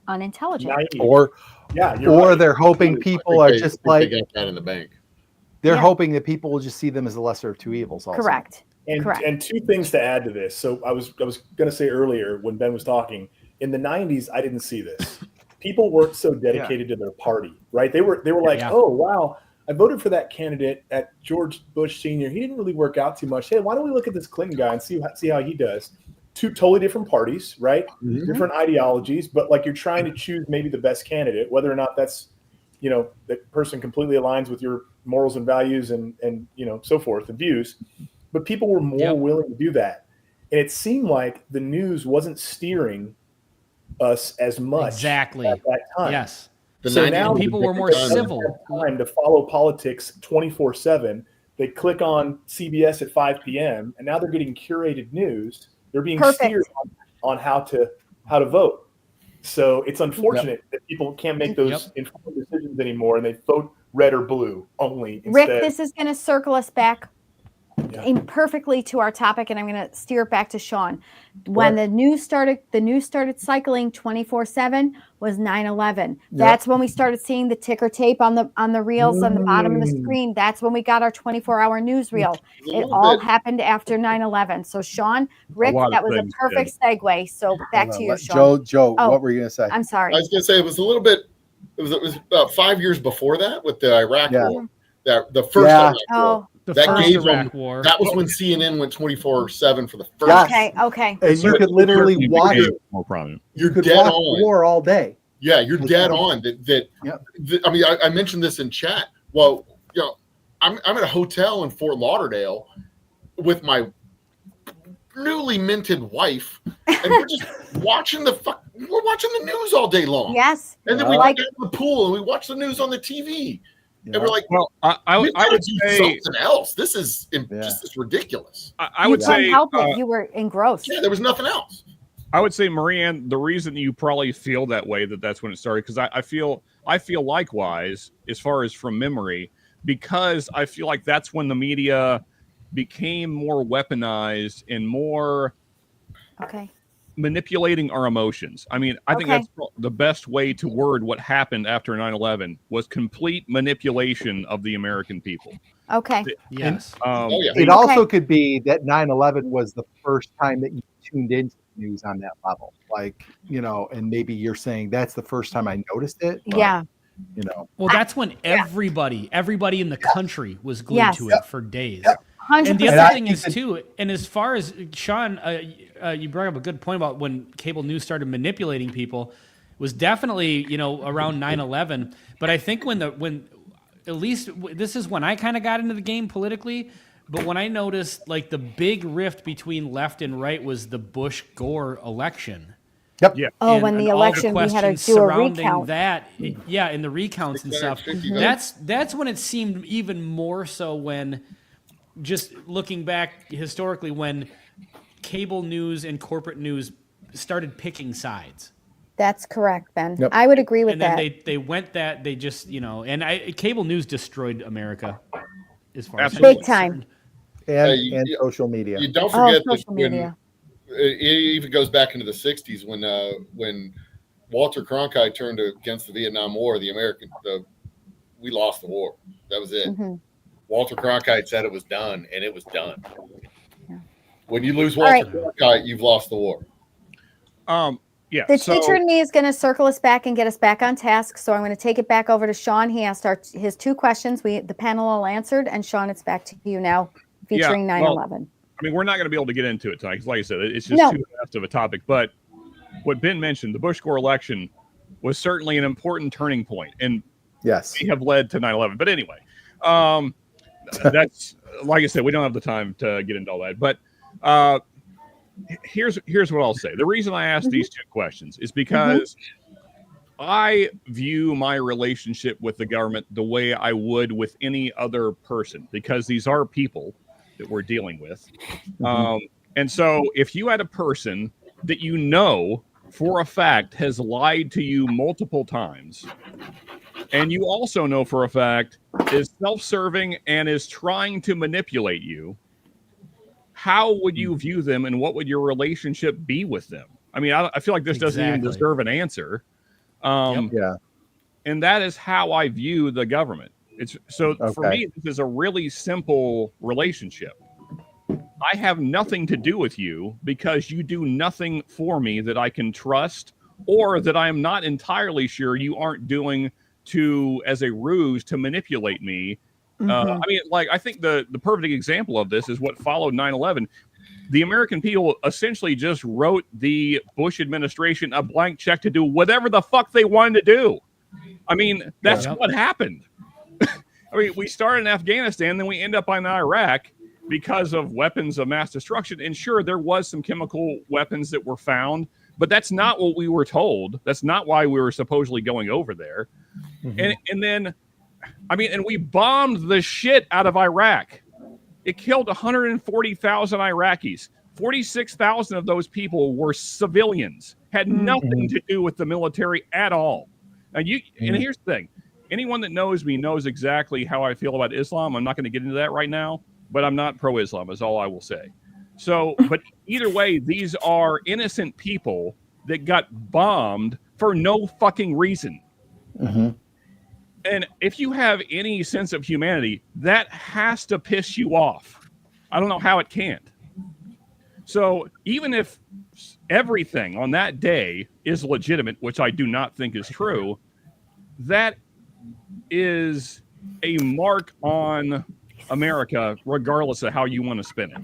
unintelligent. Naive. Or Yeah, you're or right. they're hoping people are just they like got that in the bank. they're Yeah. hoping that people will just see them as the lesser of two evils. Also. Correct. And, Correct. and two things to add to this. So I was going to say earlier when Ben was talking, in the 90s, I didn't see this. People weren't so dedicated to their party, right? They were like, Yeah. oh, wow, I voted for that candidate at George Bush Sr. He didn't really work out too much. Hey, why don't we look at this Clinton guy and see how he does? Two totally different parties, right? Mhm. Different ideologies, but like you're trying to choose maybe the best candidate, whether or not that's, that person completely aligns with your morals and values and so forth and views. But people were more Yep. willing to do that. And it seemed like the news wasn't steering us as much Exactly. at that time. Yes. The So 90s now was a people were different more time. civil. Time to follow politics 24/7. They click on CBS at 5 p.m. and now they're getting curated news. They're being Perfect. steered on how to vote. So it's unfortunate that people can't make those informed decisions anymore, and they vote red or blue only. Rick, Instead. this is going to circle us back Yeah. perfectly to our topic, and I'm going to steer it back to Sean. When the news started cycling 24/7 was 9/11. That's when we started seeing the ticker tape on the reels on the bottom of the screen. That's when we got our 24-hour newsreel. A It little all bit. happened after 9/11. So Sean, Rick, lot of that was a things perfect segue. So back to you, Let Sean. Joe, Oh. what were you going to say? I'm sorry. I was going to say it was a little bit. It was about 5 years before that with the Iraq Yeah. War. That the first Yeah. Iraq War. Oh, The That first gave Iraq them- War. That was when CNN went 24/7 for the first. Yes. okay. And you could literally Certainly watch became more prominent. You're you could dead watch on. the war all day. Yeah, you're Like, dead yeah. on. Yep. I mean, I mentioned this in chat. Well, I'm at a hotel in Fort Lauderdale with my newly minted wife, and we're just watching we're watching the news all day long. Yes. And then we Like- go down to the pool and we watch the news on the TV. Yeah. And we're like, Well, I we would gotta do say something else. This is just ridiculous. I would you couldn't say help it. You were engrossed. Yeah, there was nothing else. I would say, Marianne, the reason you probably feel that way, that's when it started, because I feel likewise, as far as from memory, because I feel like that's when the media became more weaponized and more Okay. manipulating our emotions. I mean, I think Okay. that's the best way to word what happened after 9/11 was complete manipulation of the American people. Okay. Yes. Oh yeah. It also could be that 9/11 was the first time that you tuned into the news on that level. Like, and maybe you're saying that's the first time I noticed it. but, Yeah. Well, that's when everybody in the country was glued Yes. to it for days. 100%. And the And other I thing think is that- too, and as far as Sean, you brought up a good point about when cable news started manipulating people, was definitely around 9/11. But I think when at least this is when I kind of got into the game politically, but when I noticed like the big rift between left and right was the Bush-Gore election. Yep. Yeah. Oh, And- when and the all election, we had to questions do a surrounding recount. that, yeah, and the recounts and stuff. 650 votes. That's when it seemed even more so when, just looking back historically, when cable news and corporate news started picking sides. That's correct, Ben. Yep. I would agree with And then that. they went that they just, cable news destroyed America as far as I'm Absolutely. Big time. concerned. And, you- and you- social media. You don't Oh, forget that social when media. it even goes back into the 60s when Walter Cronkite turned against the Vietnam War, we lost the war. That was it. Mhm. Walter Cronkite said it was done, and it was done. Yeah. When you lose All Walter right. Cronkite, you've lost the war. Yeah. The so, teacher in me is going to circle us back and get us back on task. So I'm going to take it back over to Sean. He asked his 2 questions. The panel all answered. And Sean, it's back to you now, featuring Yeah, 9/11. I mean, we're not going to be able to get into it tonight because, like I said, it's just No. too vast of a topic. But what Ben mentioned, the Bush-Gore election was certainly an important turning point, and Yes. may have led to 9/11. But anyway, that's like I said, we don't have the time to get into all that. But here's what I'll say. The reason I asked these 2 questions is because I view my relationship with the government the way I would with any other person, because these are people that we're dealing with. And so if you had a person that you know for a fact has lied to you multiple times, and you also know for a fact is self-serving and is trying to manipulate you, how would you view them and what would your relationship be with them? I mean, I feel like this doesn't even Exactly. deserve an answer. Yeah. And that is how I view the government. It's so for Okay. me, this is a really simple relationship. I have nothing to do with you because you do nothing for me that I can trust, or that I am not entirely sure you aren't doing as a ruse to manipulate me. I mean, like, I think the perfect example of this is what followed 9/11. The American people essentially just wrote the Bush administration a blank check to do whatever the fuck they wanted to do. I mean, that's Yeah. what happened. I mean, we started in Afghanistan, then we end up in Iraq because of weapons of mass destruction. And sure, there was some chemical weapons that were found, but that's not what we were told. That's not why we were supposedly going over there. And then, I mean, and we bombed the shit out of Iraq. It killed 140,000 Iraqis. 46,000 of those people were civilians, had nothing to do with the military at all. And here's the thing. Anyone that knows me knows exactly how I feel about Islam. I'm not going to get into that right now, but I'm not pro-Islam is all I will say. So, but either way, these are innocent people that got bombed for no fucking reason. And if you have any sense of humanity, that has to piss you off. I don't know how it can't. So even if everything on that day is legitimate, which I do not think is true, that is a mark on America, regardless of how you want to spin it.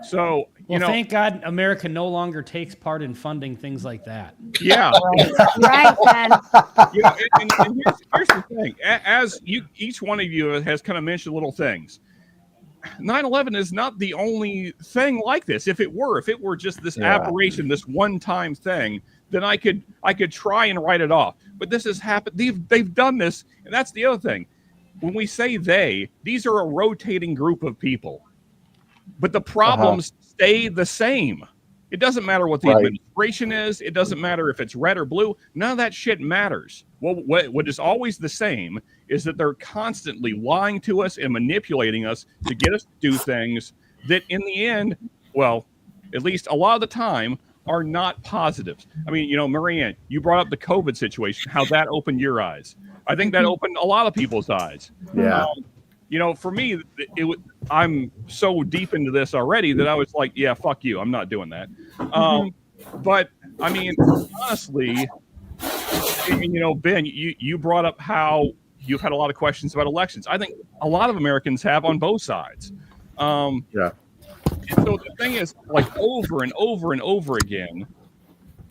So, Well, thank God America no longer takes part in funding things like that. yeah. Right, Ben. You know, and here's the thing. As each one of you has kind of mentioned little things. 9/11 is not the only thing like this. If it were just this aberration, this one-time thing, then I could try and write it off. But this has happened. They've done this, and that's the other thing. When we say these are a rotating group of people. But the problems stay the same. It doesn't matter what the administration is. It doesn't matter if it's red or blue. None of that shit matters. Well, what is always the same is that they're constantly lying to us and manipulating us to get us to do things that in the end, well, at least a lot of the time, are not positives. I mean, Marianne, you brought up the COVID situation, how that opened your eyes. I think that opened a lot of people's eyes. Yeah. For me, I'm so deep into this already that I was like, yeah, fuck you. I'm not doing that. But I mean, honestly, Ben, you brought up how you've had a lot of questions about elections. I think a lot of Americans have on both sides. And so the thing is, like, over and over and over again,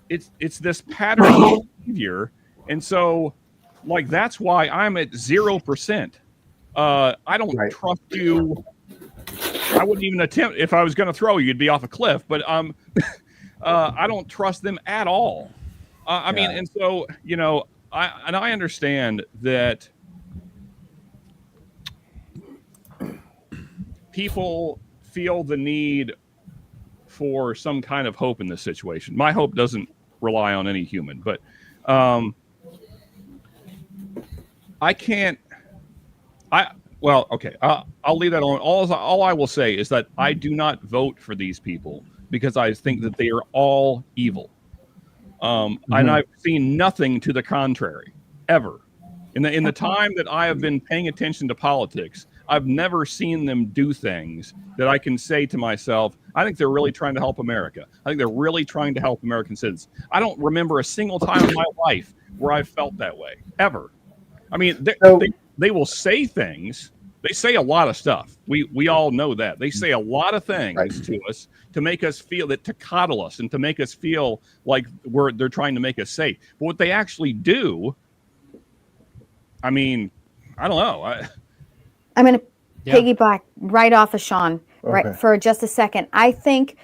it's this pattern of behavior. And so like that's why I'm at 0%. I don't Right. trust you. I wouldn't even attempt. If I was going to throw you, you'd be off a cliff. But I don't trust them at all. I mean, and so I understand that people feel the need for some kind of hope in this situation. My hope doesn't rely on any human, but I can't. Okay. I'll leave that alone. All I will say is that I do not vote for these people because I think that they are all evil. And I've seen nothing to the contrary ever. In the time that I have been paying attention to politics, I've never seen them do things that I can say to myself, I think they're really trying to help America. I think they're really trying to help American citizens. I don't remember a single time in my life where I felt that way, ever. I mean, they will say things. They say a lot of stuff. We all know that. They say a lot of things to us to make us feel that, to coddle us and to make us feel like they're trying to make us safe. But what they actually do, I mean, I don't know. I'm going to piggyback right off of Sean, right, Okay. for just a second. I think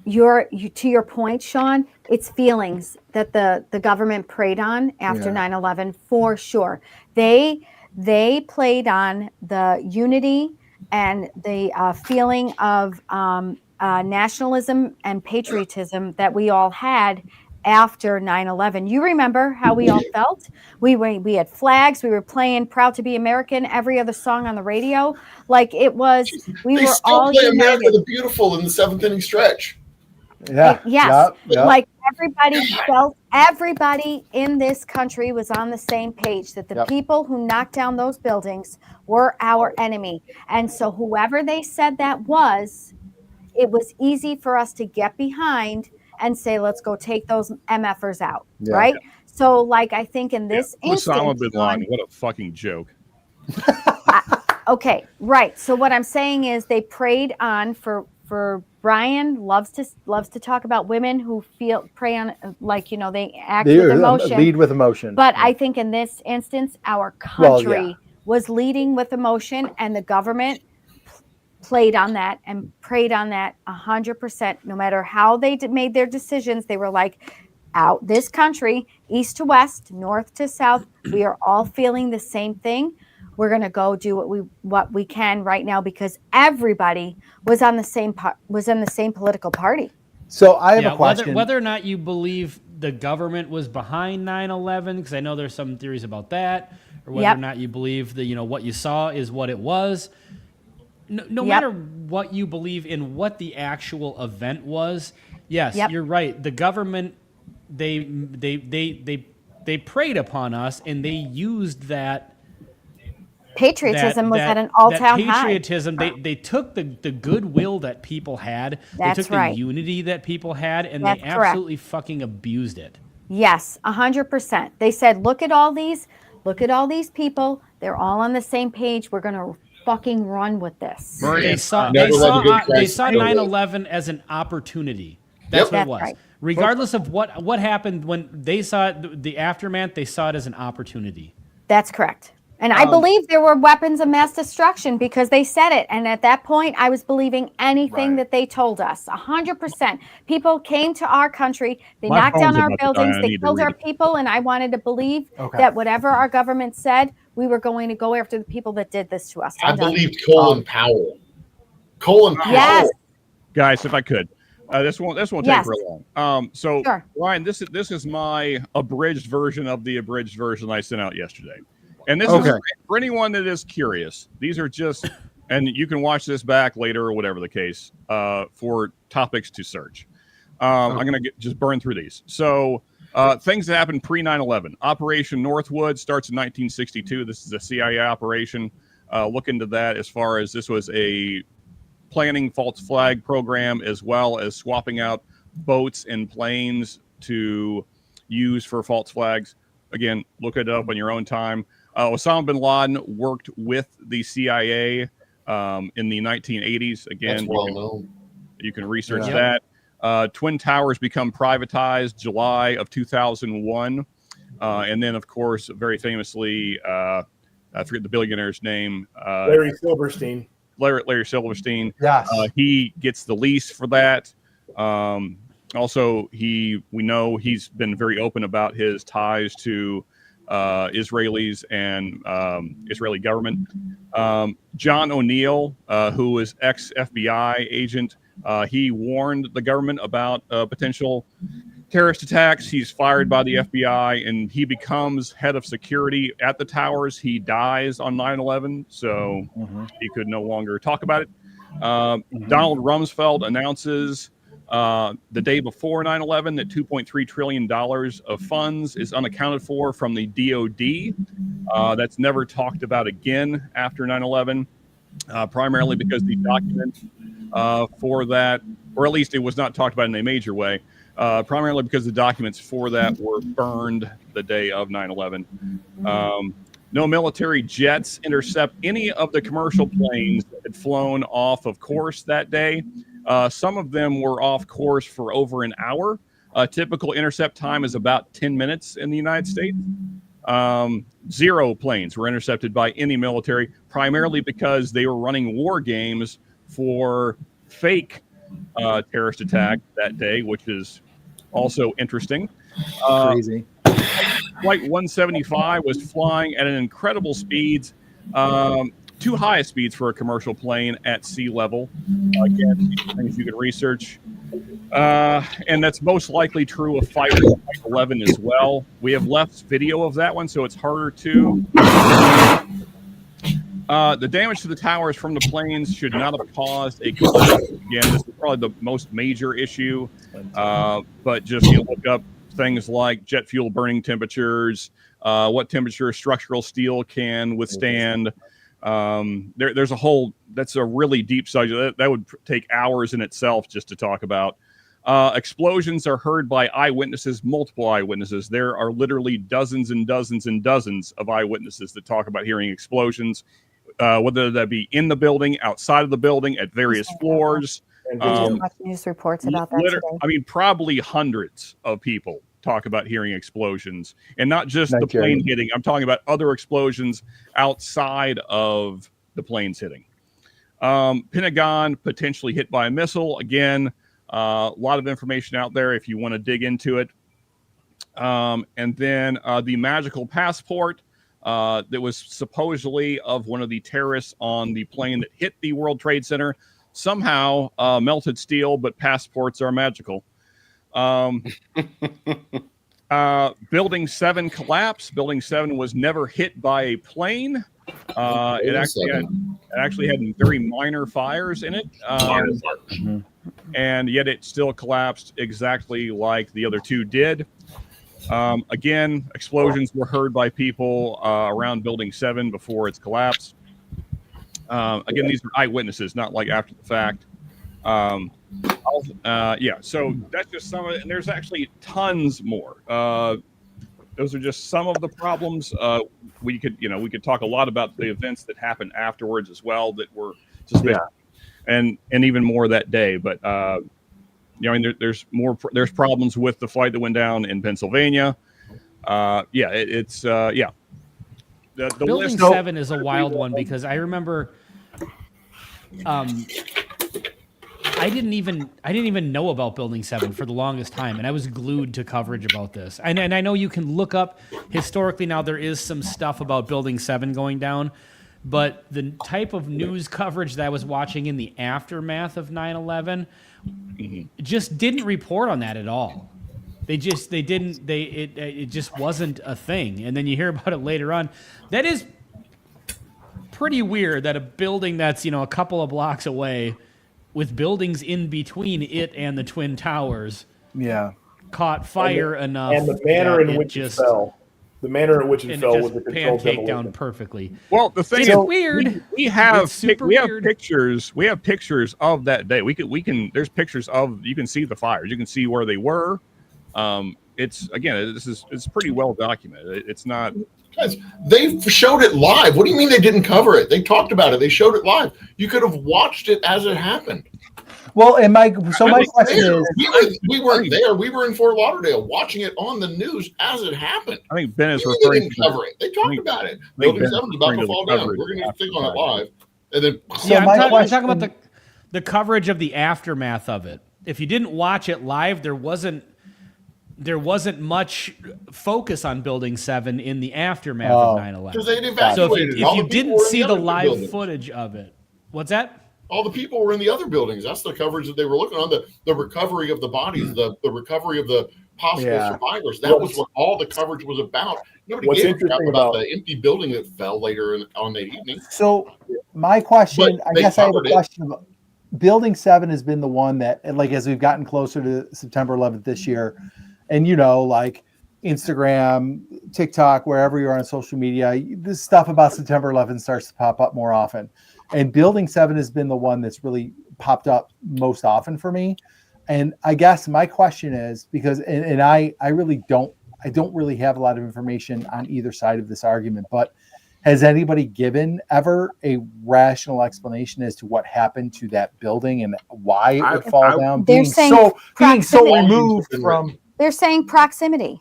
to your point, Sean, it's feelings that the government preyed on after 9/11 for sure. They played on the unity and the feeling of nationalism and patriotism that we all had after 9/11. You remember how we all felt? We had flags. We were playing "Proud to Be American" every other song on the radio. Like it was, we They were still all play America united. the Beautiful in the 7th inning stretch. Yeah. Yes. Yep. Like everybody in this country was on the same page that the people who knocked down those buildings were our enemy. And so whoever they said that was, it was easy for us to get behind and say, let's go take those MFers out. Right. So like, I think in this instance, Osama bin Laden, what a fucking joke. Okay. Right. So what I'm saying is they preyed on for Brian loves to talk about women who prey on, like, they act with emotion. Lead with emotion. But I think in this instance, our country was leading with emotion, and the government played on that and preyed on that 100%. No matter how they made their decisions, they were like, out this country, east to west, north to south, we are all feeling the same thing. We're going to go do what we can right now because everybody was on the same political party. So I have a question. Whether or not you believe the government was behind 9/11, because I know there's some theories about that, or whether or not you believe that what you saw is what it was. No matter what you believe in what the actual event was, yes, you're right. The government they preyed upon us, and they used that. Patriotism was at an all-time high. Patriotism, they took the goodwill that people had, they took the unity that people had, and they absolutely fucking abused it. Yes, 100%. They said, look at all these people. They're all on the same page. We're going to fucking run with this. They saw 9/11 as an opportunity. That's what it was. Right. Regardless of what happened when they saw it, the aftermath, they saw it as an opportunity. That's correct. And I believe there were weapons of mass destruction because they said it. And at that point, I was believing anything that they told us. 100%. People came to our country. They knocked down our buildings. They killed our people. And I wanted to believe that whatever our government said, we were going to go after the people that did this to us. I believed Colin Powell. Colin Powell. Yes. Guys, if I could. This won't take very long. So, Ryan, this is my abridged version of the abridged version I sent out yesterday. And this is for anyone that is curious. These are just, and you can watch this back later or whatever the case, for topics to search. I'm going to just burn through these. So things that happened pre 9/11. Operation Northwood starts in 1962. This is a CIA operation. Look into that as far as this was a planning false flag program, as well as swapping out boats and planes to use for false flags. Again, look it up on your own time. Osama bin Laden worked with the CIA in the 1980s. Again, you can research that. Twin Towers become privatized July of 2001. And then, of course, very famously, I forget the billionaire's name. Larry Silverstein. Larry Silverstein. Yes. He gets the lease for that. Also, we know he's been very open about his ties to Israelis and Israeli government. John O'Neill, who was ex-FBI agent, he warned the government about potential terrorist attacks. He's fired by the FBI, and he becomes head of security at the towers. He dies on 9/11, so he could no longer talk about it. Donald Rumsfeld announces the day before 9/11 that $2.3 trillion of funds is unaccounted for from the DOD. That's never talked about again after 9/11, primarily because the document for that, or at least it was not talked about in a major way, primarily because the documents for that were burned the day of 9/11. No military jets intercept any of the commercial planes that had flown off of course that day. Some of them were off course for over an hour. Typical intercept time is about 10 minutes in the United States. 0 planes were intercepted by any military, primarily because they were running war games for fake terrorist attack that day, which is also interesting. Crazy. Flight 175 was flying at an incredible speeds, too high speeds for a commercial plane at sea level. Again, things you can research. And that's most likely true of Flight 11 as well. We have left video of that one, so it's harder to. The damage to the towers from the planes should not have caused a collision. Again, this is probably the most major issue. But just look up things like jet fuel burning temperatures, what temperature structural steel can withstand. There's a whole, that's a really deep subject. That would take hours in itself just to talk about. Explosions are heard by eyewitnesses, multiple eyewitnesses. There are literally dozens and dozens and dozens of eyewitnesses that talk about hearing explosions, whether that be in the building, outside of the building, at various floors. Watch news reports about that today. I mean, probably hundreds of people talk about hearing explosions, and not just the plane hitting. I'm talking about other explosions outside of the planes hitting. Pentagon potentially hit by a missile. Again, a lot of information out there if you want to dig into it. And then the magical passport that was supposedly of one of the terrorists on the plane that hit the World Trade Center. Somehow melted steel, but passports are magical. Building 7 collapsed. Building 7 was never hit by a plane. It actually had very minor fires in it. And yet it still collapsed exactly like the other 2 did. Again, explosions were heard by people around Building 7 before its collapse. Again, these are eyewitnesses, not like after the fact. So that's just some of it, and there's actually tons more. Those are just some of the problems. We could talk a lot about the events that happened afterwards as well that were suspicious, and even more that day. But there's problems with the flight that went down in Pennsylvania. The Building 7 is a wild one because I remember I didn't even know about Building 7 for the longest time, and I was glued to coverage about this. And I know you can look up historically now, there is some stuff about Building 7 going down, but the type of news coverage that I was watching in the aftermath of 9/11 just didn't report on that at all. It just wasn't a thing. And then you hear about it later on. That is pretty weird that a building that's, a couple of blocks away with buildings in between it and the Twin Towers caught fire enough. And the manner in which it fell. The manner in which it fell was a controlled pancake down perfectly. Well, the thing is weird. We have weird. pictures. We have pictures of that day. We can. There's pictures of. You can see the fires. You can see where they were. It's pretty well documented. It's not. Guys, they showed it live. What do you mean they didn't cover it? They talked about it. They showed it live. You could have watched it as it happened. Well, and my I question was there. is, We weren't there. We were in Fort Lauderdale watching it on the news as it happened. I think Ben is They referring didn't to cover it. They talked think- about it. think Building Ben 7 is is about referring to to the fall down. coverage We're going to after stick on the it live. And then So Yeah, my I'm talking question- about the coverage of the aftermath of it. If you didn't watch it live, there wasn't much focus on Building 7 in the aftermath of 9/11. because they'd So evacuated if it. All you the people didn't were in see the other live buildings. footage of it, what's that? All the people were in the other buildings. That's the coverage that they were looking on. The recovery of the bodies, the recovery of the possible Yeah. survivors. That was what all the coverage was about. Nobody What's gave a crap interesting about about- the empty building that fell later on that evening. so my question, But I they guess I have a covered it. question about Building 7 has been the one that, and like, as we've gotten closer to September 11th this year, and like Instagram, TikTok, wherever you're on social media, this stuff about September 11th starts to pop up more often. And Building 7 has been the one that's really popped up most often for me. And I guess my question is, because and I really don't really have a lot of information on either side of this argument, but has anybody given ever a rational explanation as to what happened to that building and why it would fall down? They're saying Being so proximity. removed from. They're saying proximity.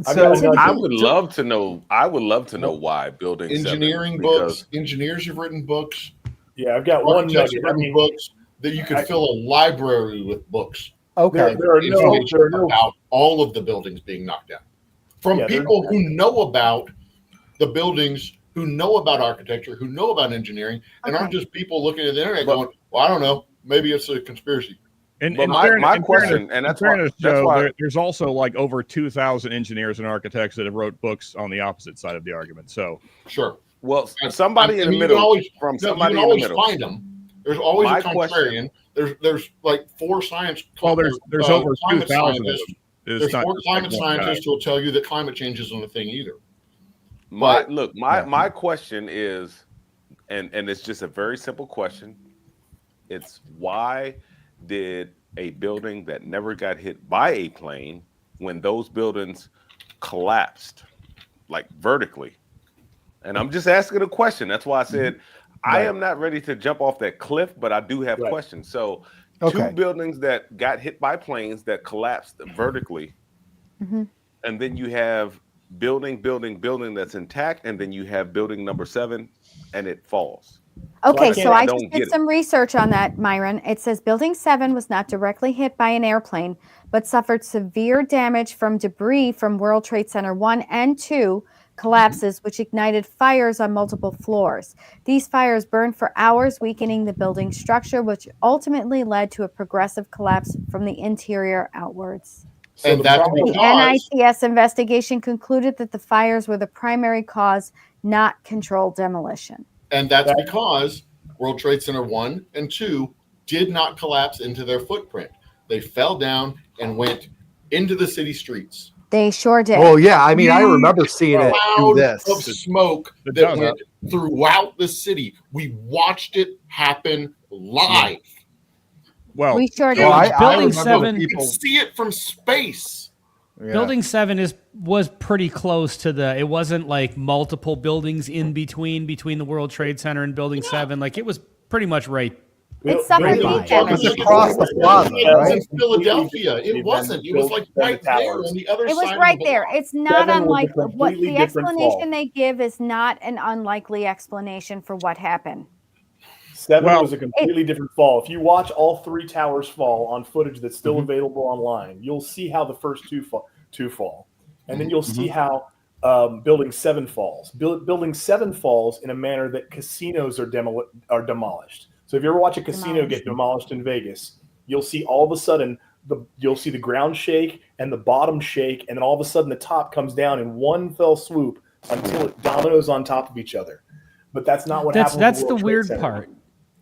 So I would love to know. I would love to know why Building 7, Engineering because- books, engineers have written books, Yeah, I've got one architects nugget. have I written mean, books that you could fill a library with books. okay, there are Information no about all of the buildings being knocked down from Yeah, people who know about the buildings, who know about architecture, who know about engineering, and aren't Okay. just people looking at the internet going, "Well, I don't know, maybe it's a conspiracy." And But in my fairness- question, and that's why, Joe, there's also like over 2,000 engineers and architects that have wrote books on the opposite side of the argument. So Sure. well, somebody in I the mean, middle, you from can somebody in the always middle. find them. There's always My a contrarian. There's like 4 science. well, there's over climate 2,000 of scientists. them. It's There's not 4 just like climate one guy. scientists who will tell you that climate change isn't a thing either. My But- my question is, and it's just a very simple question. It's why did a building that never got hit by a plane, when those buildings collapsed like vertically? And I'm just asking a question. That's why I said I am not ready to jump off that cliff, but I do have Right. questions. So Okay. 2 buildings that got hit by planes that collapsed vertically, Mhm. and then you have building that's intact, and then you have building number 7 and it falls. Okay, can't- so I I don't just get did it. some research on that, Myron. It says Building 7 was not directly hit by an airplane, but suffered severe damage from debris from World Trade Center 1 and 2 collapses, which ignited fires on multiple floors. These fires burned for hours, weakening the building's structure, which ultimately led to a progressive collapse from the interior outwards. So And the that's problem- The because NICS investigation concluded that the fires were the primary cause, not controlled demolition. And that's because World Trade Center 1 and 2 did not collapse into their footprint. They fell down and went into the city streets. They sure did. Well, yeah, I mean, I remember seeing it do Clouds of this. smoke It that does, went throughout the city. We watched it happen live. Well, we sure did. Well, I Building remember 7 You can see it from space. Yeah. Building 7 was pretty close to it wasn't like multiple buildings in between the World Trade Center and Building 7. Like it was pretty much right. It suffered Right heat by. It was damage. across the plaza, It was right? in Philadelphia. It wasn't. It was like right there on the other It side. was of right the there. block. It's not 7 was a unlike what completely the different explanation fall. they give is not an unlikely explanation for what happened. 7 Well, was a completely different fall. If you watch all 3 towers fall on footage that's still Mm-hmm. available online, you'll see how the first two fall, and then Mm-hmm. you'll see how Building 7 falls. Building 7 falls in a manner that casinos are demolished. So if you ever watch a casino get demolished in Vegas, you'll see all of a sudden you'll see the ground shake and the bottom shake, and then all of a sudden the top comes down in one fell swoop until it dominoes on top of each other. But that's not what happened. That's with the World Trade weird Center. part.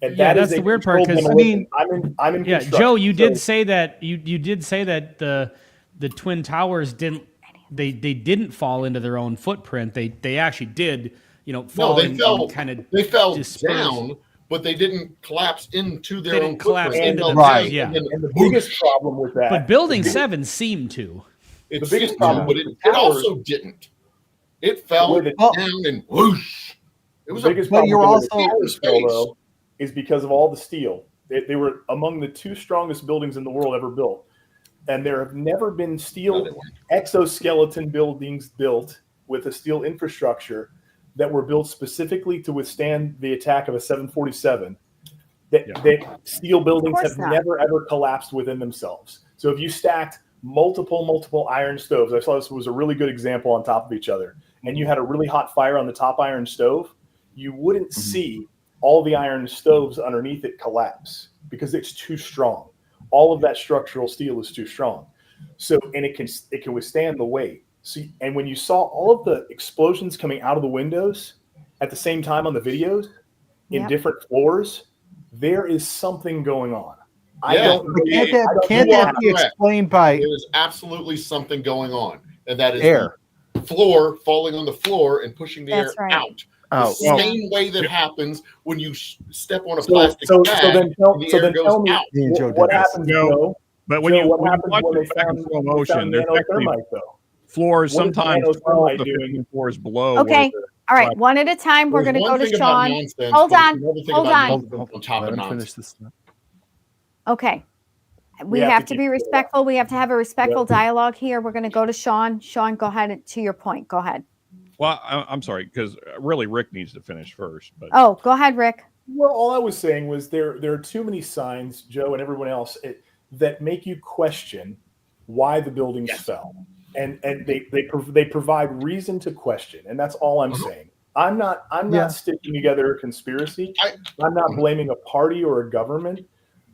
And Yeah, that is that's a the weird part, controlled 'cause, I demolition. mean, I'm in Yeah, construction, Joe, you did so- say that you did say that the Twin Towers didn't fall into their own footprint. They actually did, fall No, they and fell. kind of They fell disperse. down, but they didn't collapse into their They own didn't collapse footprint. into They fell themselves, down, yeah. and then And the whoosh. biggest problem with that, But Building 7 seemed to. It the biggest seemed problem to, but with it the towers- also didn't. It fell The way Well- down and whoosh. It was the a biggest But problem you're with the also- towers fell, though, is because of all the steel. They were among the 2 strongest buildings in the world ever built. And there have never been steel exoskeleton buildings built with a steel infrastructure that were built specifically to withstand the attack of a 747. That steel buildings have never ever collapsed within themselves. So if you stacked multiple iron stoves, I saw this was a really good example on top of each other, and you had a really hot fire on the top iron stove, you wouldn't see all the iron stoves underneath it collapse because it's too strong. All of that structural steel is too strong. So, and it can withstand the weight. See, and when you saw all of the explosions coming out of the windows at the same time on the videos in different floors, there is something going on. Can't that be explained by? There is absolutely something going on, and that is air. The floor falling on the floor and pushing the air out. Oh, The same way that happens when you step on a plastic bag, then and the air goes tell me out. what happens, Joe. But when Joe, you what watch happens when it they back in found slow motion, there's actually nanothermite, though? floors What is sometimes nanothermite the doing? 15 floors below. Okay. where All right. One at a time. We're There's going to one go to thing about Sean. nonsense, Hold but on. there's another thing Hold about on. nonsense on top of nonsense. Okay. We have to be respectful. We have to have a respectful dialogue here. We're going to go to Sean. Sean, go ahead to your point. Go ahead. Well, I'm sorry, because really Rick needs to finish first. But Oh, go ahead, Rick. Well, all I was saying was there are too many signs, Joe and everyone else, that make you question why the buildings fell, and they provide reason to question, and that's all I'm saying. I'm not sticking together a conspiracy. I'm not blaming a party or a government.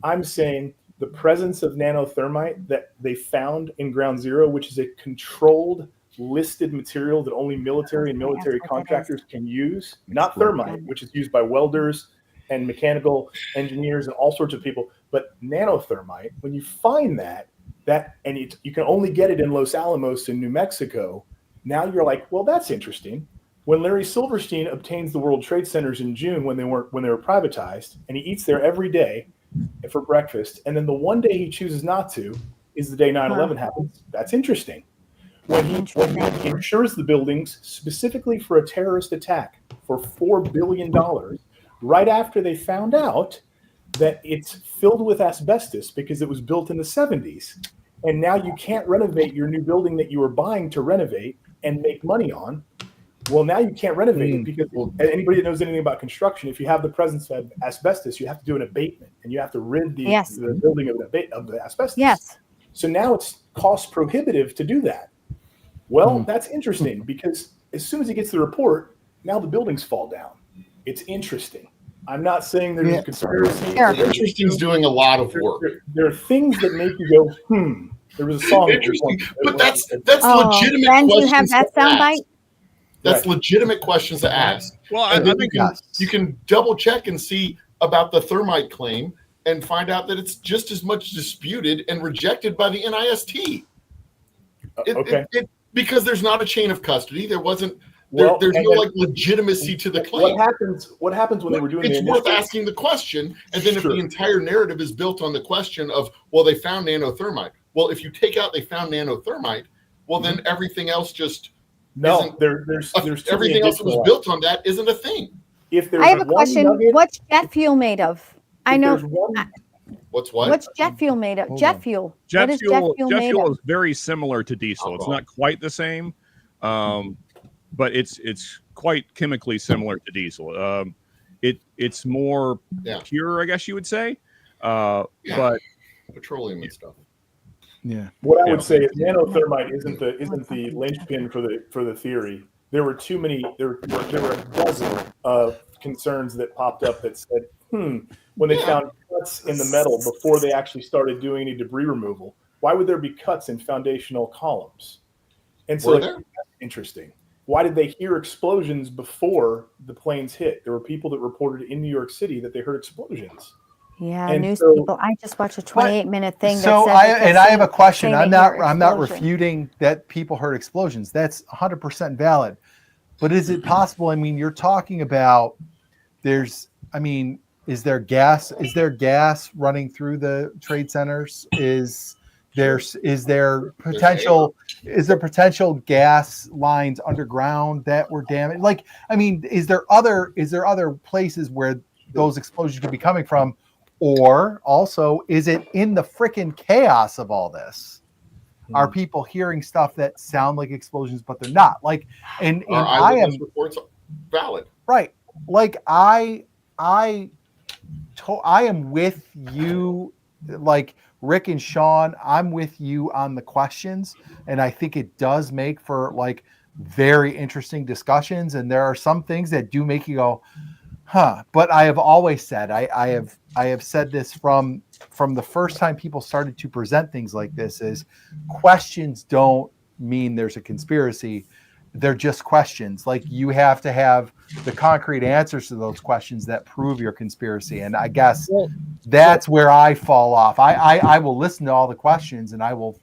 I'm saying the presence of nanothermite that they found in Ground Zero, which is a controlled, listed material that only military and military contractors can use, not thermite, which is used by welders and mechanical engineers and all sorts of people, but nanothermite. When you find that and you can only get it in Los Alamos in New Mexico, now you're like, well, that's interesting. When Larry Silverstein obtains the World Trade Centers in June when they were privatized, and he eats there every day for breakfast, and then the one day he chooses not to is the day 9/11 happens. That's interesting. When he insures the buildings specifically for a terrorist attack for $4 billion, right after they found out that it's filled with asbestos because it was built in the 70s, and now you can't renovate your new building that you were buying to renovate and make money on. Well, now you can't renovate it because anybody that knows anything about construction, if you have the presence of asbestos, you have to do an abatement and you have to rid the building of the asbestos. Yes. So now it's cost prohibitive to do that. Well, that's interesting because as soon as he gets the report, now the buildings fall down. It's interesting. I'm not saying there's a conspiracy. Interesting's doing a lot of work. There are things that make you go, There was a song. Interesting, but that's legitimate Ben, do you have questions that to soundbite? ask. That's legitimate questions to ask. Well, I think you can double check and see about the thermite claim and find out that it's just as much disputed and rejected by the NIST. Because there's not a chain of custody. There wasn't. There's no legitimacy to the claim. What happens when they were doing? It's worth asking the question, and then if the entire narrative is built on the question of, well, they found nanothermite. Well, if you take out they found nanothermite, well, then everything else just there's everything else that was built on that isn't a thing. If I have a question. What's jet fuel made of? I know. What's what? What's jet fuel made of? Jet fuel. What is jet fuel made of? Is very similar to diesel. It's not quite the same, but it's quite chemically similar to diesel. It's more pure, I guess you would say. But petroleum and stuff. Yeah. What I would say is nanothermite isn't the linchpin for the theory. There were too many. There were a dozen of concerns that popped up that said, when they found cuts in the metal before they actually started doing any debris removal, why would there be cuts in foundational columns? And so that's interesting. Why did they hear explosions before the planes hit? There were people that reported in New York City that they heard explosions. Yeah, news people. I just watched a 28-minute thing. So I have a question. I'm not refuting that people heard explosions. That's 100% valid. But is it possible? I mean, you're talking about is there gas? Is there gas running through the trade centers? Is there potential gas lines underground that were damaged? Is there other places where those explosions could be coming from? Or also, is it in the freaking chaos of all this? Are people hearing stuff that sound like explosions, but they're not? Like, and Our I am eyewitness reports valid. right. Like I am with you, like Rick and Sean. I'm with you on the questions, and I think it does make for like very interesting discussions. And there are some things that do make you go, huh. But I have always said, I have said this from the first time people started to present things like this, is questions don't mean there's a conspiracy. They're just questions. Like, you have to have the concrete answers to those questions that prove your conspiracy. And I guess that's where I fall off. I will listen to all the questions and I will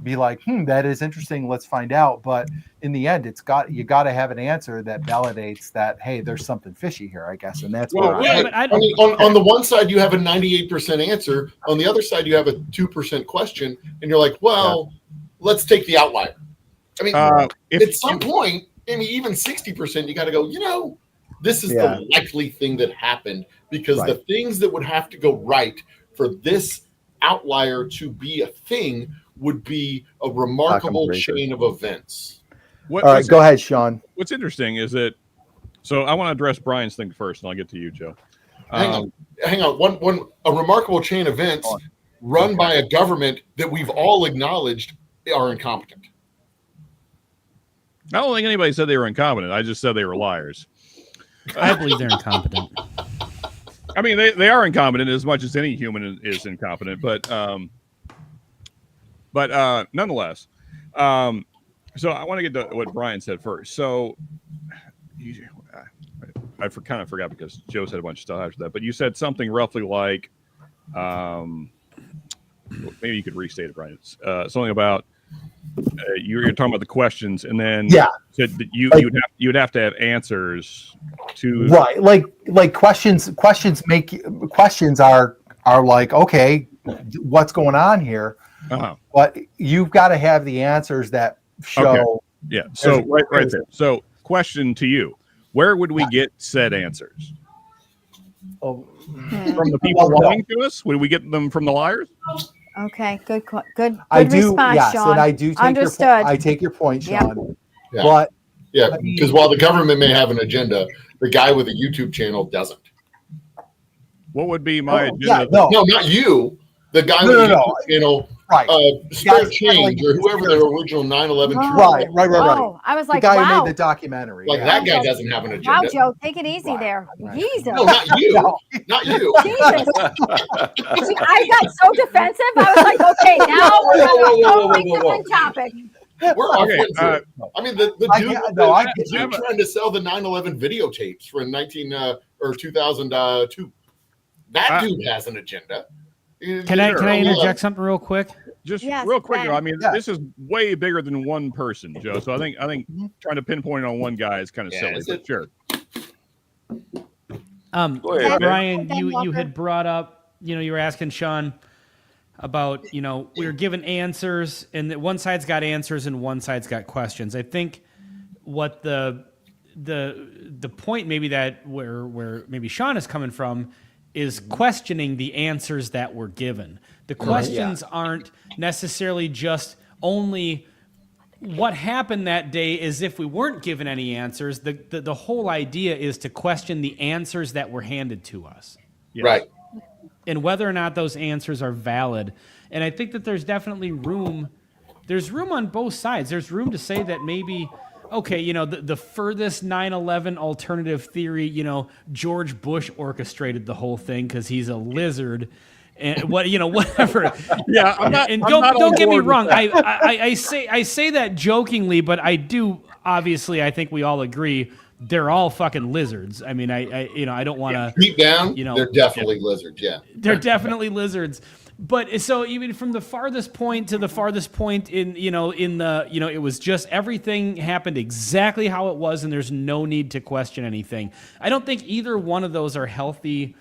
be like, that is interesting. Let's find out. But in the end, you got to have an answer that validates that, hey, there's something fishy here, I guess. And that's where on the one side, you have a 98% answer. On the other side, you have a 2% question. And you're like, well, let's take the outlier. I mean, at some point, I mean, even 60%, you got to go, this is the likely thing that happened, because the things that would have to go right for this outlier to be a thing would be a remarkable chain of events. All right, go ahead, Sean. What's interesting is that, so I want to address Brian's thing first, and I'll get to you, Joe. Hang on. A remarkable chain of events run by a government that we've all acknowledged are incompetent. I don't think anybody said they were incompetent. I just said they were liars. I believe they're incompetent. I mean, they are incompetent as much as any human is incompetent, but nonetheless. So I want to get to what Brian said first. So I kind of forgot because Joe said a bunch of stuff after that, but you said something roughly like, maybe you could restate it, Brian. Something about you're talking about the questions, and then said that you'd have to have answers to like questions are like, okay, what's going on here? But you've got to have the answers that show. Yeah. So right there. So question to you: where would we get said answers? From the people lying to us? Would we get them from the liars? Okay, good I do, response, yes, Sean. and I do take Understood. I take your point, Sean. Yep. But because while the government may have an agenda, the guy with a YouTube channel doesn't. What would be my agenda? Yeah, no, not you. The guy with the YouTube channel, Spare Change, or whoever the original 9/11 Right. Oh, I was like, the guy wow. who made the documentary. Like that guy doesn't have an agenda. Wow, Joe, take it easy there. Jesus. No, not you. Not you. Jesus. I got so defensive. I was like, okay, now we're on a totally different topic. We're offensive. I mean, the dude trying to sell the 9/11 videotapes from 2002. That dude has an agenda. Can I interject something real quick? Just real quick, though. I mean, this is way bigger than one person, Joe. So I think trying to pinpoint on one guy is kind of silly. But sure. Brian, you had brought up, you were asking Sean about, we were given answers, and that one side's got answers and one side's got questions. I think what the point maybe that where maybe Sean is coming from is questioning the answers that were given. The questions aren't necessarily just only what happened that day as if we weren't given any answers. The whole idea is to question the answers that were handed to us. Yes. Right. And whether or not those answers are valid. And I think that there's definitely room on both sides. There's room to say that maybe, okay, the furthest 9/11 alternative theory, George Bush orchestrated the whole thing because he's a lizard, and whatever. Yeah, I'm not. And I'm don't get me board with wrong. that. I say that jokingly, but I do obviously. I think we all agree they're all fucking lizards. I mean, I don't want to deep down. They're definitely lizards. Yeah, they're definitely lizards. But so even from the farthest point to the farthest point it was just everything happened exactly how it was, and there's no need to question anything. I don't think either one of those are healthy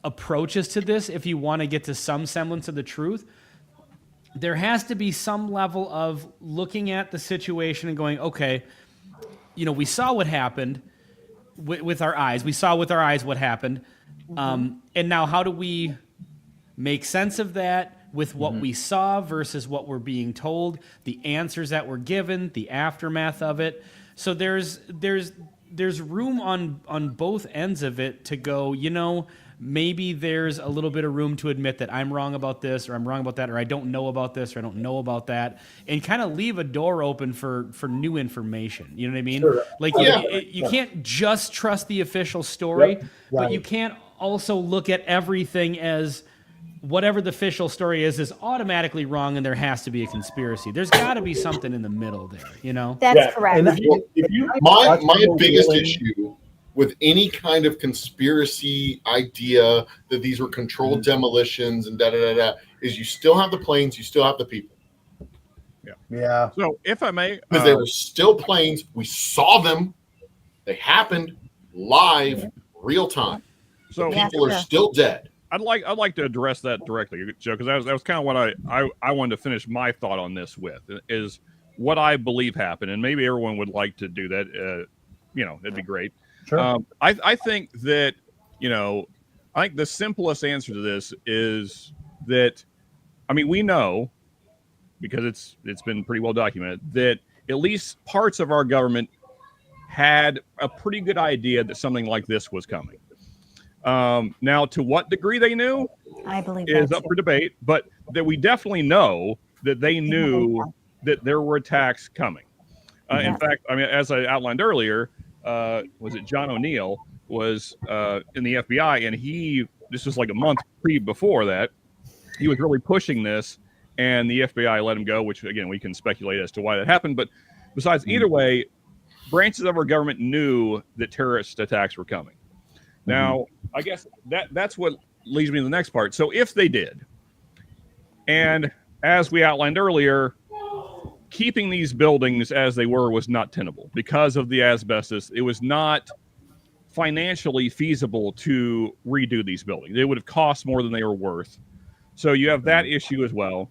approaches to this. If you want to get to some semblance of the truth, there has to be some level of looking at the situation and going, okay, we saw what happened with our eyes. We saw with our eyes what happened. And now how do we make sense of that with what we saw versus what we're being told, the answers that were given, the aftermath of it. So there's room on both ends of it to go, you know, maybe there's a little bit of room to admit that I'm wrong about this, or I'm wrong about that, or I don't know about this, or I don't know about that, and kind of leave a door open for new information. You know what I mean? Sure. Like Yeah. you can't just trust the official story, but Right. you can't also look at everything as whatever the official story is automatically wrong, and there has to be a conspiracy. There's got to be something in the middle there, you know? That's Yeah. correct. And If you My Watching biggest Wheeling- issue with any kind of conspiracy idea that these were controlled demolitions and is you still have the planes, you still have the people. Yeah. So, if I may, Because they were still planes. We saw them. They happened live, real time. so Yeah. People are still dead. I'd like to address that directly, Joe, because that was kind of what I wanted to finish my thought on this with, is what I believe happened, and maybe everyone would like to do that. You know, it'd be great. Sure. I think that, you know, I think the simplest answer to this is that, I mean, we know, because it's been pretty well documented, that at least parts of our government had a pretty good idea that something like this was coming. Now, to what degree they knew I believe is that up too. for debate, but that we definitely know that they knew that there were attacks coming. Yeah. In fact, I mean, as I outlined earlier, was it John O'Neill was in the FBI, and this was like a month before that, he was really pushing this, and the FBI let him go, which again, we can speculate as to why that happened. But besides, either way, branches of our government knew that terrorist attacks were coming. Now, I guess that's what leads me to the next part. So if they did, and as we outlined earlier, keeping these buildings as they were was not tenable because of the asbestos. It was not financially feasible to redo these buildings. It would have cost more than they were worth. So you have that issue as well.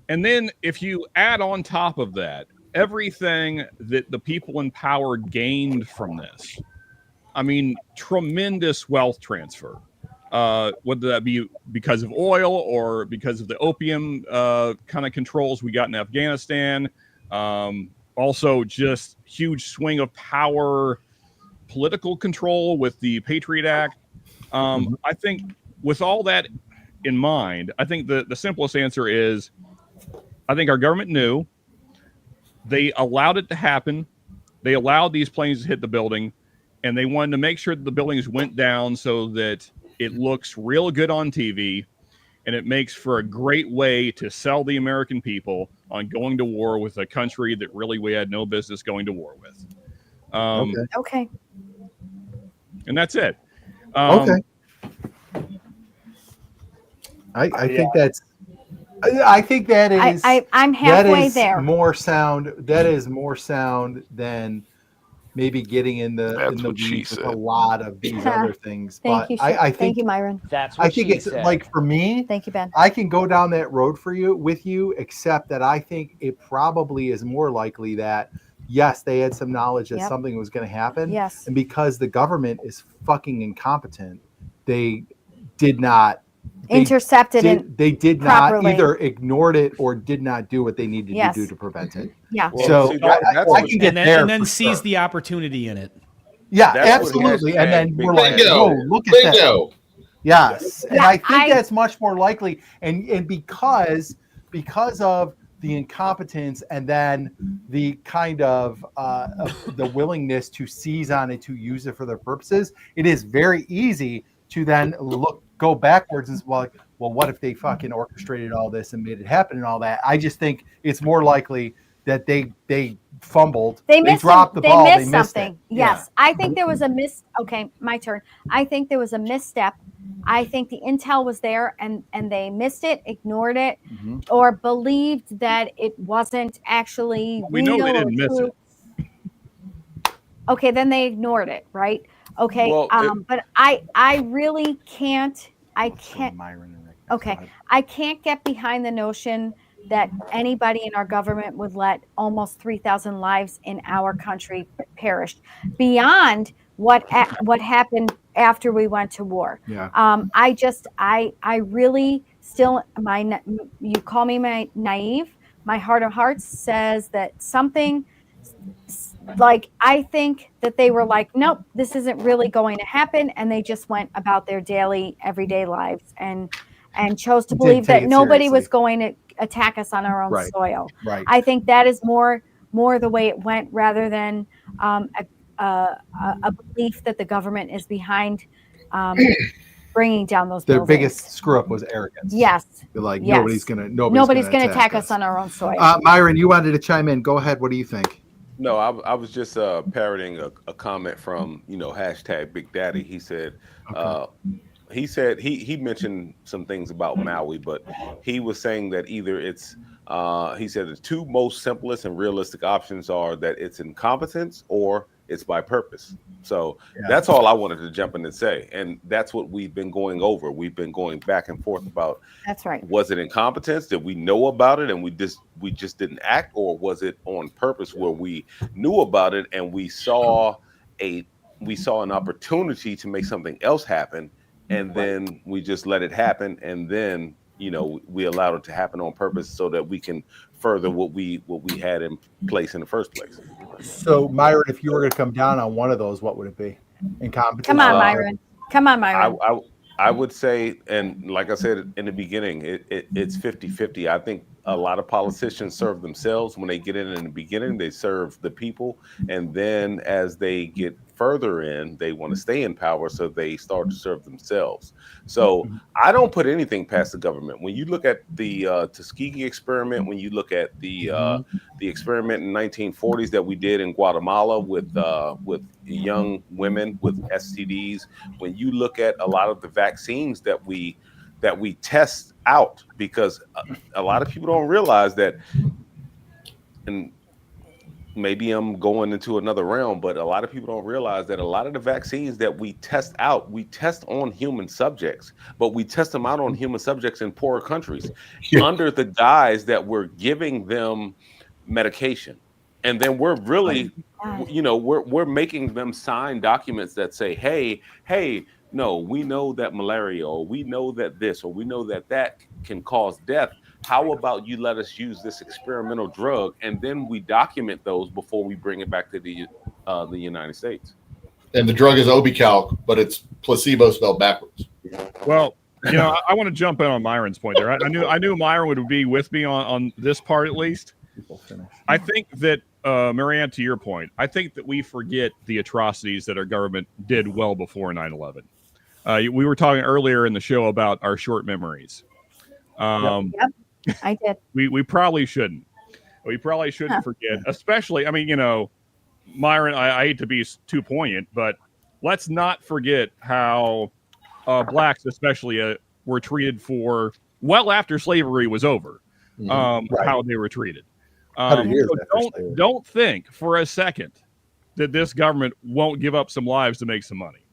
And then if you add on top of that everything that the people in power gained from this, I mean, tremendous wealth transfer, whether that be because of oil or because of the opium kind of controls we got in Afghanistan. Also, just huge swing of power, political control with the Patriot Act. I think with all that in mind, I think the simplest answer is, I think our government knew. They allowed it to happen. They allowed these planes to hit the building, and they wanted to make sure that the buildings went down so that it looks real good on TV, and it makes for a great way to sell the American people on going to war with a country that really we had no business going to war with. Okay. And that's it. Okay. I think that's. I think that is. I'm that halfway is there. more sound. That is more sound than maybe getting in the That's what she weeds with said. a lot of these other things. Thank But you. I Thank think you, Myron. That's what I think she it's said. like, for me, Thank you, Ben. I can go down that road for you with you, except that I think it probably is more likely that yes, they had some knowledge that Yep. something was going to happen, Yes. and because the government is fucking incompetent, they did not. Intercepted it. They did not properly. either ignored it or did not do what they needed Yes. to do to prevent it. Yeah. Well, So see, that's I what- can get And there then for seize sure. the opportunity in it. Yeah, That's what absolutely. And then hashtag we're like, Bingo. whoa, look at that. Bingo. Yes, and Yeah, I think I- that's much more likely, and because of the incompetence and then the kind of the willingness to seize on it to use it for their purposes, it is very easy to then go backwards and well, what if they fucking orchestrated all this and made it happen and all that? I just think it's more likely that they fumbled, They missed dropped the ball, They they missed missed something. it. Yes. I think there was a okay, my turn. I think there was a misstep. I think the intel was there and they missed it, ignored it, Mhm. or believed that it wasn't actually We know they real or didn't miss true. Okay, then they ignored it, right? Okay. Well, But I really can't From Myron and Rick. Okay. So I can't get behind the notion that anybody in our government would let almost 3,000 lives in our country perish beyond what happened after we went to war. Yeah. I really still, you call me naive. My heart of hearts says that something, like, I think that they were like, nope, this isn't really going to happen, and they just went about their daily, everyday lives and chose to Didn't believe take that it nobody seriously. was going to attack us on our own Right. soil. Right. I think that is more the way it went, rather than a belief that the government is behind bringing down those Their buildings. biggest screw up was arrogance. Yes. They're like, Yes. nobody's gonna attack us on our own soil. Myron, you wanted to chime in. Go ahead. What do you think? No, I was just parroting a comment from hashtag Big Daddy. He said, he mentioned some things about Maui, but he was saying that either it's he said the two most simplest and realistic options are that it's incompetence or it's by purpose. So that's all I wanted to jump in and say, and that's what we've been going over. We've been going back and forth about. That's right. Was it incompetence? Did we know about it and we just didn't act, or was it on purpose where we knew about it and we saw an opportunity to make something else happen, and then we just let it happen, and then we allowed it to happen on purpose so that we can further what we had in place in the first place. So, Myron, if you were going to come down on one of those, what would it be? Incompetence. Come on, Myron. Come on, Myron. I would say, and like I said in the beginning, it's 50-50. I think a lot of politicians serve themselves. When they get in the beginning, they serve the people. And then as they get further in, they want to stay in power, so they start to serve themselves. So I don't put anything past the government. When you look at the Tuskegee experiment, when you look at the experiment in 1940s that we did in Guatemala with young women with STDs, when you look at a lot of the vaccines that we test out, because a lot of people don't realize that, and maybe I'm going into another realm, but a lot of people don't realize that a lot of the vaccines that we test out, we test on human subjects, but we test them out on human subjects in poorer countries under the guise that we're giving them medication. And then we're really, we're making them sign documents that say, hey, no, we know that malaria, or we know that this, or we know that can cause death. How about you let us use this experimental drug, and then we document those before we bring it back to the United States. And the drug is Obi-Calc, but it's placebo spelled backwards. Well, I want to jump in on Myron's point there. I knew Myron would be with me on this part at least. I think that, Marianne, to your point, I think that we forget the atrocities that our government did well before 9/11. We were talking earlier in the show about our short memories. Yep, I did. We probably shouldn't. We probably shouldn't forget, especially, Myron, I hate to be too poignant, but let's not forget how blacks especially were treated for well after slavery was over, how they were treated. So don't think for a second that this government won't give up some lives to make some money.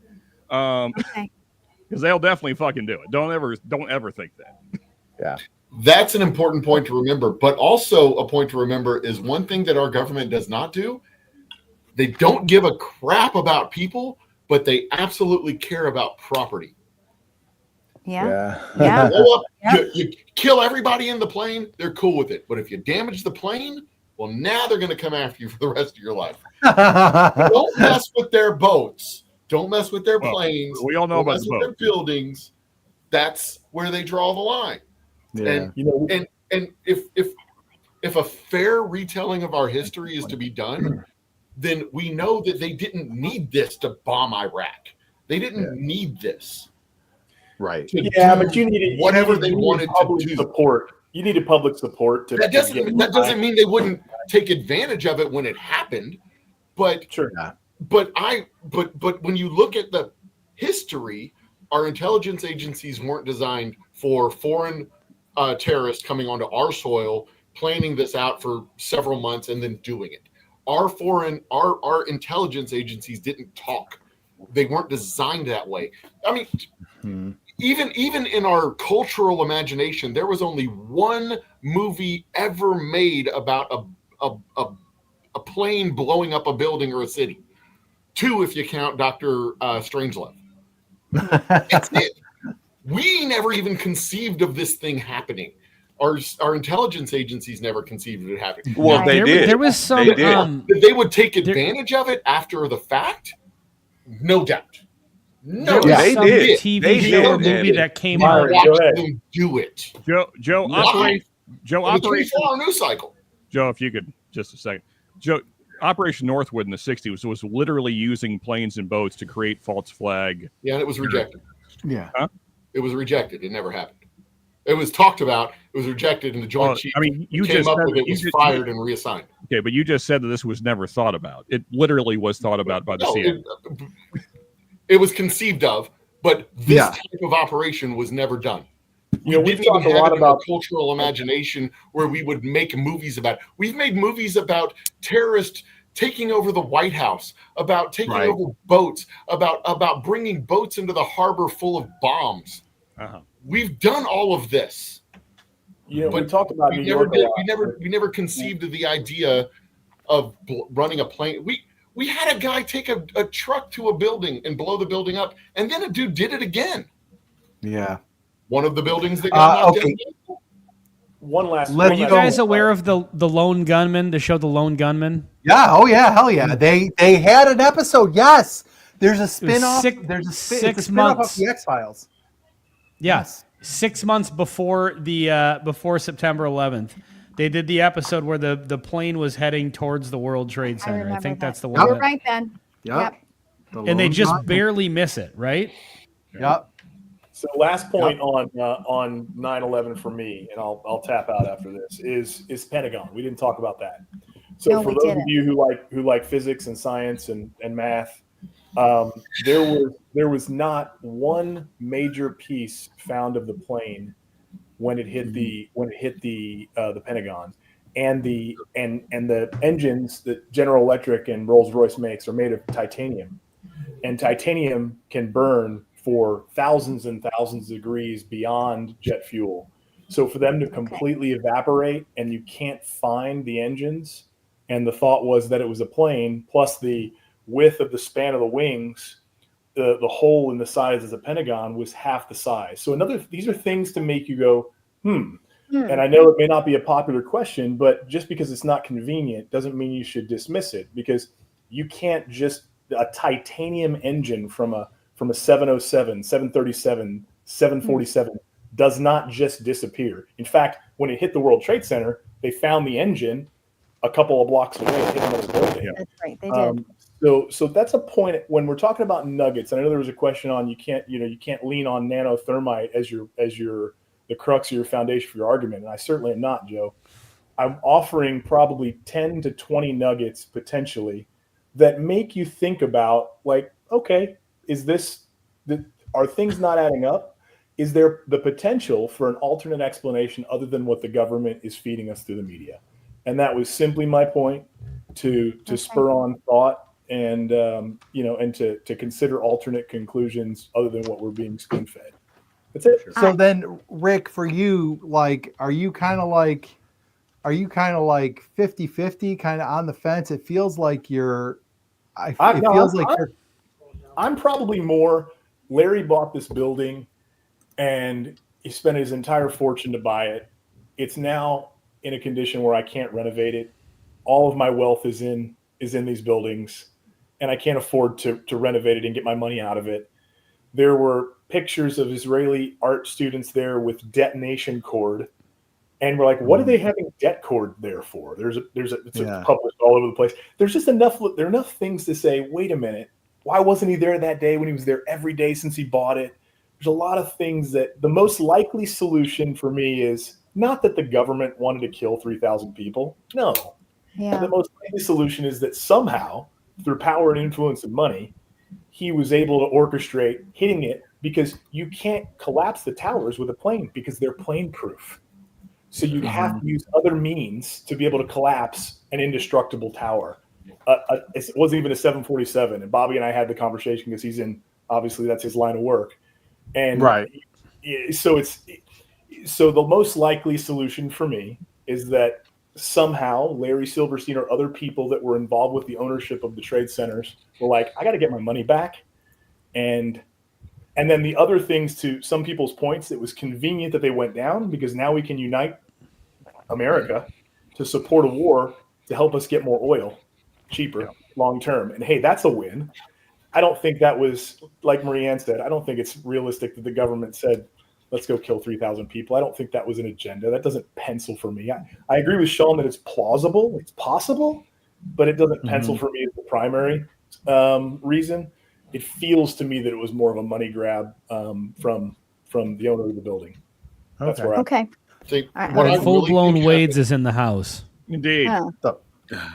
Because they'll definitely fucking do it. Don't ever think that. Yeah. That's an important point to remember. But also a point to remember is one thing that our government does not do. They don't give a crap about people, but they absolutely care about property. Yeah. Blow up, you kill everybody in the plane, they're cool with it. But if you damage the plane, well, now they're going to come after you for the rest of your life. Don't mess with their boats. Don't mess with their planes. We all know about the their buildings. That's where they draw the line. Yeah. And if a fair retelling of our history is to be done, then we know that they didn't need this to bomb Iraq. They didn't need this. Right. But you needed whatever they wanted to do. Support. You needed public support to. That doesn't mean they wouldn't take advantage of it when it happened, but sure. But when you look at the history, our intelligence agencies weren't designed for foreign terrorists coming onto our soil, planning this out for several months, and then doing it. Our intelligence agencies didn't talk. They weren't designed that way. I mean, even in our cultural imagination, there was only one movie ever made about a plane blowing up a building or a city. 2, if you count Dr. Strangelove. That's it. We never even conceived of this thing happening. Our intelligence agencies never conceived of it happening. Well, Right. they did. There was some. They did. That they would take advantage of it after the fact, no doubt. No, There was they some did. TV They show or did. movie that came Myron, out. go watch ahead. them do it. Joe, Live Joe, on the Operation 24-hour news cycle. Joe, if you could just a second. Joe, Operation Northwood in the 60s was literally using planes and boats to create false flag. Yeah, and it was rejected. Yeah. It was rejected. It never happened. It was talked about. It was rejected, and the Joint Chiefs I mean, you came just up said with that it, you was just- fired and reassigned. Okay, but you just said that this was never thought about. It literally was thought about by the No, CIA. it was conceived of, but this Yeah. type of operation was never done. You know, we've didn't even talked a have lot it in our about cultural imagination where we would make movies about it. We've made movies about terrorists taking over the White House, about taking Right. over boats, about bringing boats into the harbor full of bombs. Uh-huh. We've done all of this. we But talked about We New never York a did. lot. We never conceived of the idea of running a plane. We had a guy take a truck to a building and blow the building up, and then a dude did it again. Yeah. One of the buildings that got knocked okay. down. One last. Let's Are one you last- go. guys aware of the Lone Gunman? The show The Lone Gunman. Yeah. Oh yeah. Hell yeah. They had an episode. Yes. There's a spin-off. There's a it's a 6 spin-off months. of the X-Files. Yes. 6 months before before September 11th, they did the episode where the plane was heading towards the World Trade I Center. I, remember think that. that's the You're one. that- right, Ben. Yep. and they just barely. barely miss it, right? Yep. So last point on 9/11 for me, and I'll tap out after this is Pentagon. We didn't talk about that. So No, for we those of didn't. you who like physics and science and math, there was not one major piece found of the plane when it hit the Pentagon, and the engines that General Electric and Rolls-Royce makes are made of titanium, and titanium can burn for thousands and thousands of degrees beyond jet fuel. So for them to completely evaporate and you can't find the engines, and the thought was that it was a plane, plus the width of the span of the wings, the hole in the size of the Pentagon was half the size. So these are things to make you go, And I know it may not be a popular question, but just because it's not convenient doesn't mean you should dismiss it, because you can't just a titanium engine from a 707, 737, 747 does not just disappear. In fact, when it hit the World Trade Center, they found the engine a couple of blocks away and hit another building. That's right. They did. So that's a point when we're talking about nuggets. And I know there was a question on you can't lean on nanothermite as the crux of your foundation for your argument. And I certainly am not, Joe. I'm offering probably 10 to 20 nuggets potentially that make you think about, like, okay, are things not adding up? Is there the potential for an alternate explanation other than what the government is feeding us through the media? And that was simply my point to spur on thought and to consider alternate conclusions other than what we're being spoon fed. That's it. So then, Rick, for you, like, are you kind of like 50-50, kind of on the fence? It feels like I'm probably more. Larry bought this building and he spent his entire fortune to buy it. It's now in a condition where I can't renovate it. All of my wealth is in these buildings, and I can't afford to renovate it and get my money out of it. There were pictures of Israeli art students there with detonation cord, and we're like, what are they having det cord there for? It's published all over the place. There's just enough things to say, wait a minute, why wasn't he there that day when he was there every day since he bought it? There's a lot of things that the most likely solution for me is not that the government wanted to kill 3,000 people. No. Yeah. The most likely solution is that somehow, through power and influence and money, he was able to orchestrate hitting it, because you can't collapse the towers with a plane because they're plane proof. So you'd have to use other means to be able to collapse an indestructible tower. It wasn't even a 747. And Bobby and I had the conversation because obviously that's his line of work. And right. So the most likely solution for me is that somehow Larry Silverstein or other people that were involved with the ownership of the trade centers were like, I got to get my money back. And And then the other things, to some people's points, it was convenient that they went down because now we can unite America to support a war to help us get more oil cheaper long term. And hey, that's a win. I don't think that was, like Marianne said, I don't think it's realistic that the government said, let's go kill 3,000 people. I don't think that was an agenda. That doesn't pencil for me. I agree with Sean that it's plausible, it's possible, but it doesn't pencil for me as the primary reason. It feels to me that it was more of a money grab from the owner of the building. That's where Okay. See, All right. what I Full really blown think Wades is in the house. Indeed. Oh,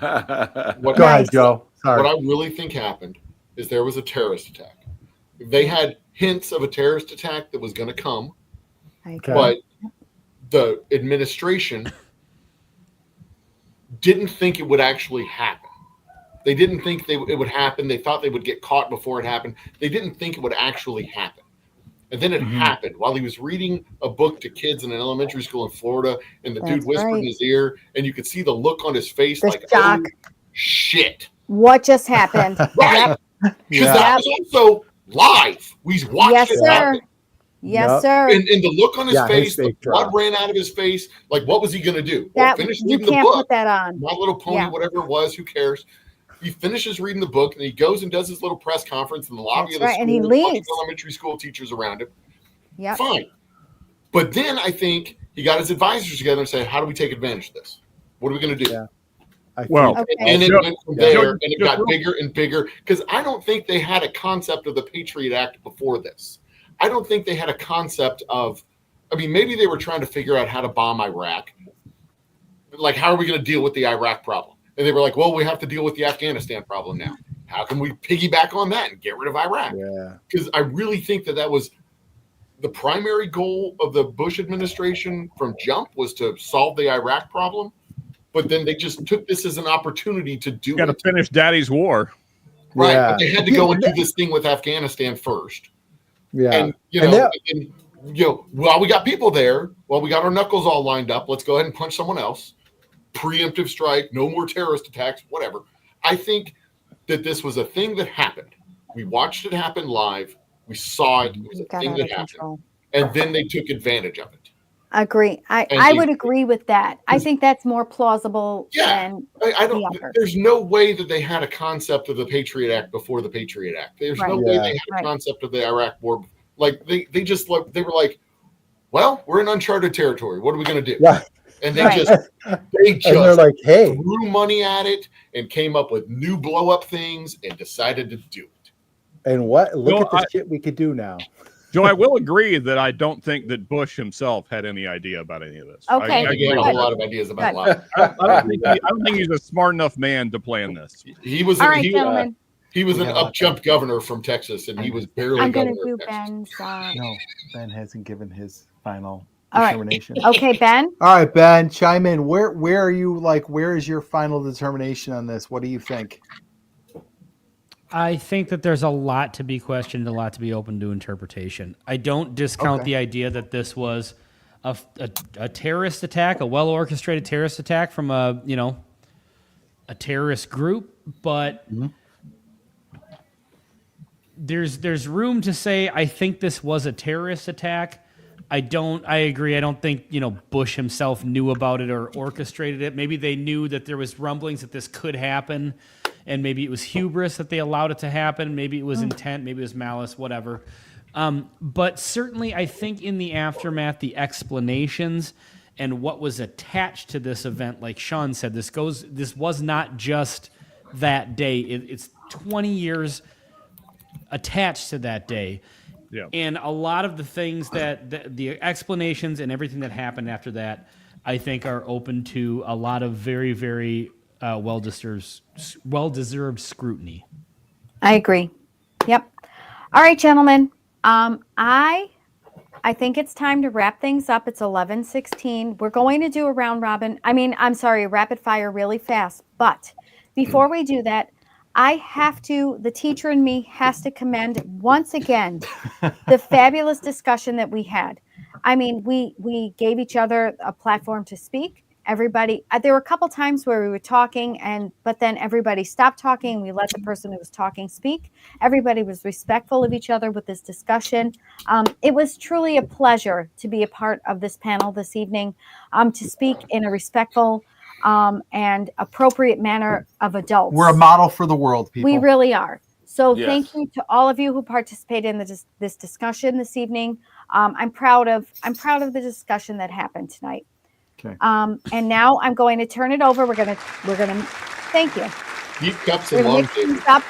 happened- what, Go ahead, Nice. Joe. Sorry. what I really think happened is there was a terrorist attack. They had hints of a terrorist attack that was going to come, I Okay. agree. but the administration didn't think it would actually happen. They didn't think it would happen. They thought they would get caught before it happened. They didn't think it would actually happen. And then it happened while he was reading a book to kids in an elementary school in Florida, and the dude That's whispered right. in his ear, and you could see the look on his face, The like, shock. oh, shit. What just happened? Right. Because Yeah. that was also live. We watched Yes, it sir. happen. Yes, Yep. sir. And the look on his Yeah, his face, the fake blood drop. ran out of his face. Like, what was he going to do? That Finish you reading the can't book. put that on. My Little Pony, Yeah. whatever it was, who cares? He finishes reading the book, and he goes and does his little press conference in the lobby That's of the right, school. and he with a bunch of leaves. elementary school teachers around him. Yep. Fine. But then I think he got his advisors together and said, how do we take advantage of this? What are we going to do? Yeah. I Well, think- Okay. And it Joe- went from Joe- there, and it Joe- got bigger and bigger. Because I don't think they had a concept of the Patriot Act before this. I don't think they had a concept of, I mean, maybe they were trying to figure out how to bomb Iraq. Like, how are we going to deal with the Iraq problem? And they were like, well, we have to deal with the Afghanistan problem now. How can we piggyback on that and get rid of Iraq? yeah. Because I really think that was the primary goal of the Bush administration from jump, was to solve the Iraq problem. But then they just took this as an opportunity to do Got to it. finish Daddy's war. Right. Yeah. But they had to go and do this thing with Afghanistan first. Yeah. And, And that- while we got people there, while we got our knuckles all lined up, let's go ahead and punch someone else. Preemptive strike, no more terrorist attacks, whatever. I think that this was a thing that happened. We watched it happen live. We saw it. It was a It got thing out that of happened. control. And then they took advantage of it. Agree. I And would you- agree with that. I think that's more plausible Yeah. than I don't. The other. There's no way that they had a concept of the Patriot Act before the Patriot Act. There's no Right. way Yeah. they had Right. a concept of the Iraq War. Like they just looked. They were like, "Well, we're in uncharted territory. What are we going to do?" Right. And they Right. just And they're just like, hey, threw money at it and came up with new blow up things and decided to do it. and what? Look Well, at the shit we could do now. Joe, I will agree that I don't think that Bush himself had any idea about any of this. Okay. I I, he had a Good. whole lot of ideas about Good. life. I don't think he's a smart enough man to plan this. He was. all right, he, gentlemen. he was We an got a lot up jump governor from Texas, and he was barely I'm gonna governor do of Texas. Ben's. No, Ben hasn't given his final All right. determination. Okay, Ben. All right, Ben, chime in. Where are you? Like, where is your final determination on this? What do you think? I think that there's a lot to be questioned, a lot to be open to interpretation. I don't discount Okay. the idea that this was a terrorist attack, a well orchestrated terrorist attack from a terrorist group, but there's room to say I think this was a terrorist attack. I agree. I don't think, Bush himself knew about it or orchestrated it. Maybe they knew that there was rumblings that this could happen, and maybe it was hubris that they allowed it to happen. Maybe it was intent, maybe it was malice, whatever. But certainly I think in the aftermath, the explanations and what was attached to this event, like Sean said, this was not just that day. It's 20 years attached to that day. Yeah. And a lot of the things that the explanations and everything that happened after that, I think, are open to a lot of very, very well-deserved scrutiny. I agree. Yep. All right, gentlemen. I think it's time to wrap things up. It's 11:16. We're going to do a round robin. A rapid fire really fast. But before we do that, the teacher in me has to commend once again the fabulous discussion that we had. We gave each other a platform to speak, Everybody, there were a couple times where we were talking, but then everybody stopped talking. We let the person who was talking speak. Everybody was respectful of each other with this discussion. It was truly a pleasure to be a part of this panel this evening, to speak in a respectful and appropriate manner of adults. We're a model for the world, people. We really are. So Yes. thank you to all of you who participated in this discussion this evening. I'm proud of the discussion that happened tonight. Okay. And now I'm going to turn it over. We're gonna thank you. Deep cups We're and gonna long mix things up.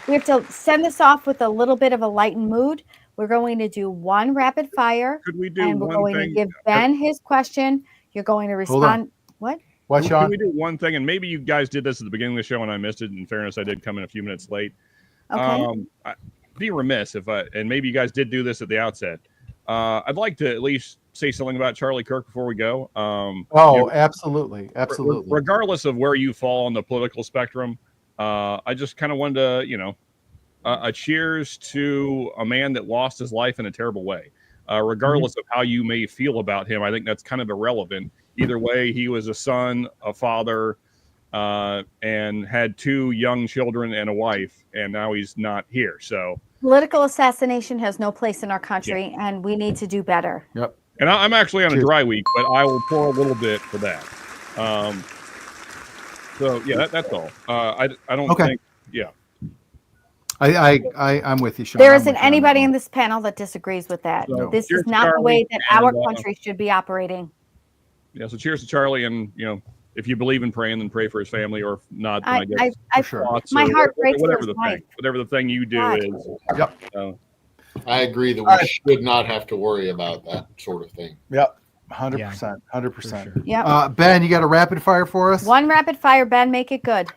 We have to send this off with a little bit of a lightened mood. We're going to do one rapid fire, Could we do and we're one going thing? to give Ben his question. You're going to Hold on. respond. What? What, Can Sean? we do one thing? And maybe you guys did this at the beginning of the show and I missed it. In fairness, I did come in a few minutes late. Okay. I'd be remiss and maybe you guys did do this at the outset. I'd like to at least say something about Charlie Kirk before we go. Absolutely. Absolutely. Regardless of where you fall on the political spectrum, I just kind of wanted to, a cheers to a man that lost his life in a terrible way. Regardless of how you may feel about him, I think that's kind of irrelevant. Either way, he was a son, a father, and had 2 young children and a wife, and now he's not here. So Political assassination has no place in our country, and we need to do better. Yep. And I'm actually on a Cheers. dry week, but I will pour a little bit for that. So yeah, that's all. I don't Okay. think. Yeah. I'm with you, Sean. There I'm isn't with you on anybody that in one. this panel that disagrees with that. So, This cheers is to not the Charlie, way that our and, country should be operating. Yeah. So cheers to Charlie, and if you believe in praying, then pray for his family, or if not, then I guess I For sure. thoughts my or heart breaks for whatever his the wife. thing, whatever the thing you do God. is. Yep. I agree that we All right. should not have to worry about that sort of thing. Yep. 100%. 100%. For sure. Yeah. Ben, you got a rapid fire for us? One rapid fire, Ben. Make it good.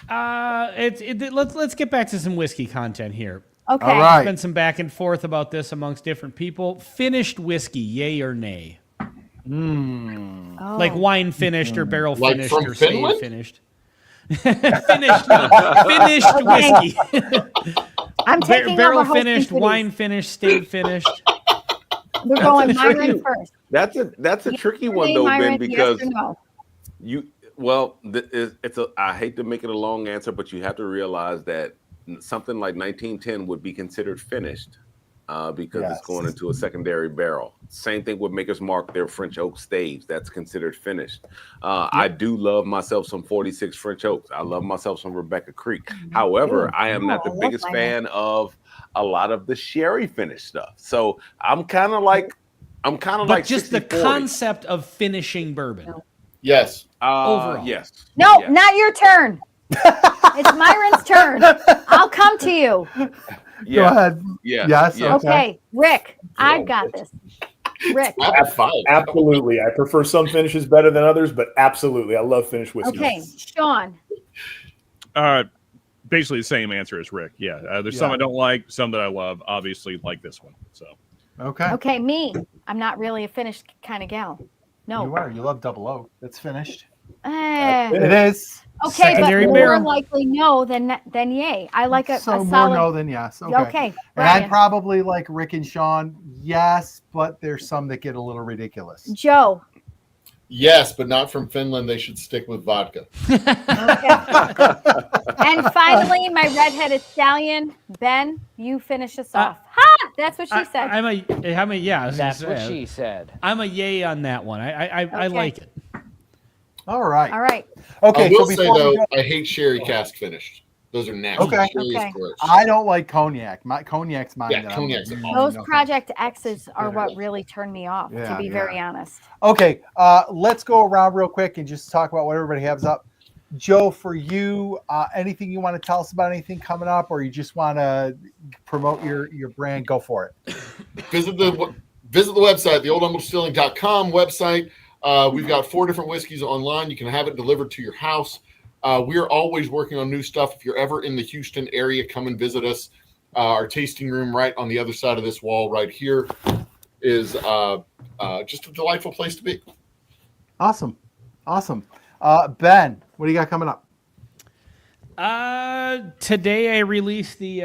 Let's get back to some whiskey content here. Okay. All There's right. been some back and forth about this amongst different people. Finished whiskey, yay or nay? Oh. Like wine finished or barrel Like finished from or stave Finland? finished. Finished, no. Finished whiskey. I'm taking Barrel over hosting finished, duties. wine finished, stave finished. We're going a tricky Myron one. first. That's a tricky one Hey, though, Myron, Ben, because yes or no? I hate to make it a long answer, but you have to realize that something like 1910 would be considered finished because Yes. it's going into a secondary barrel. Same thing with Maker's Mark, their French oak staves. That's considered finished. I do love myself some 46 French oaks. I love myself some Rebecca Creek. However, I am not the I love biggest mine. fan of a lot of the sherry finished stuff. So I'm kind of like But just the 60-40. concept of finishing bourbon. Yes. Overall. Yes. No, Yes. not your turn. It's Myron's turn. I'll come to you. Go Yes. ahead. Yes. Yes, Yes. Okay, Rick, I've got this. Rick. Rapid fire. Absolutely. I prefer some finishes better than others, but absolutely. I love finished whiskey. Okay, Sean. Basically the same answer as Rick. Yeah. There's some Yeah. I don't like, some that I love. Obviously, like this one. So Okay. Okay, me. I'm not really a finished kind of gal. You No. are. You love double oak. That's finished. Eh, It is. okay, Secondary but barrel. more likely no than yay. I like a so more solid. no than yes. Okay. Okay, And Brian. I'd probably like Rick and Sean, yes, but there's some that get a little ridiculous. Joe. Yes, but not from Finland. They should stick with vodka. And finally, my redheaded stallion, Ben. You finish us off. Ha! That's what she said. I'm a yeah. I was gonna That's what say, she said. I'm a yay on that one. I Okay. like it. All right. All right. Okay. I will So say before we though, go, I hate sherry cask finished. Those are nasty. Okay. Sherry is Okay. gross. I don't like cognac. My cognac's mine. Yeah, that I'm cognac's like, awful. Those no. Project X's are what really turned me off, Yeah, to be yeah. very honest. Okay, let's go around real quick and just talk about what everybody has up. Joe, for you, anything you want to tell us about anything coming up, or you just want to promote your brand? Go for it. Visit the website, theoldhumbledistilling.com website. We've got 4 different whiskeys online. You can have it delivered to your house. We are always working on new stuff. If you're ever in the Houston area, come and visit us. Our tasting room right on the other side of this wall right here is just a delightful place to be. Awesome. Ben, what do you got coming up? Today I released the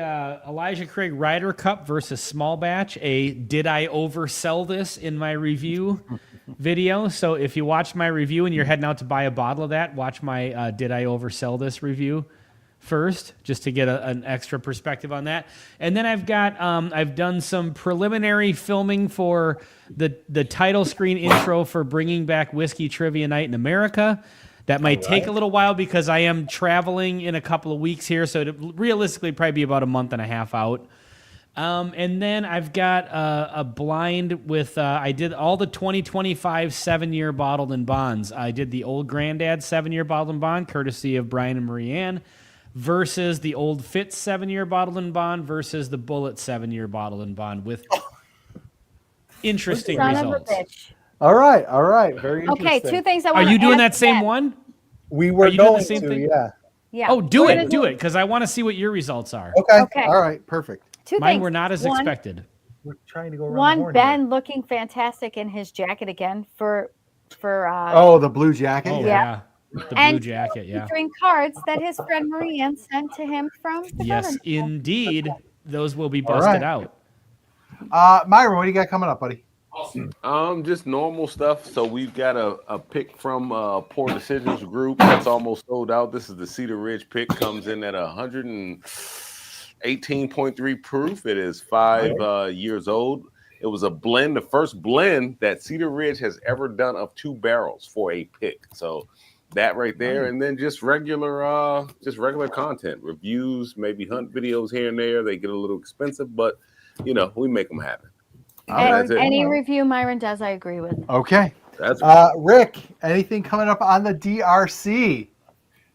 Elijah Craig Ryder Cup versus Small Batch. Did I oversell this in my review? video. So if you watch my review and you're heading out to buy a bottle of that, watch my Did I Oversell This review first, just to get an extra perspective on that. And then I've done some preliminary filming for the title screen intro for bringing back Whiskey Trivia Night in America. That might take a little while because I am traveling in a couple of weeks here, so it'll realistically probably be about a month and a half out. And then I've got a blind with, I did all the 2025 7-year bottled and bonds. I did the Old Granddad 7-year bottled and bond, courtesy of Brian and Marianne, versus the Old Fitz 7-year bottled and bond versus the Bullet 7-year bottled and bond with interesting Son of a results. bitch. All right. Very interesting. Okay, two things I Are want to you doing ask that same Ben. one? We were Are you doing the going same to, thing? yeah. Yeah. Oh, do We're it, gonna do it, because I want to see what your results are. Okay. Okay. All right. Perfect. Two Mine things. were not as One- expected. We're trying to go around the One, horn Ben here. looking fantastic in his jacket again for Oh, the blue jacket. Oh, yeah. yeah. The blue and jacket, yeah. featuring cards that his friend Marianne sent to him from the Yes, Bourbon. indeed. Those will be All busted right. out. Myron, what do you got coming up, buddy? Just normal stuff. So we've got a pick from Poor Decisions Group that's almost sold out. This is the Cedar Ridge pick. Comes in at 118.3 proof. It is 5 years old. It was a blend, the first blend that Cedar Ridge has ever done of 2 barrels for a pick. So that right there, and then just regular content, reviews, maybe hunt videos here and there. They get a little expensive, but we make them happen. That's it. Any review Myron does, I agree with. Okay. That's Rick, anything coming up on the DRC?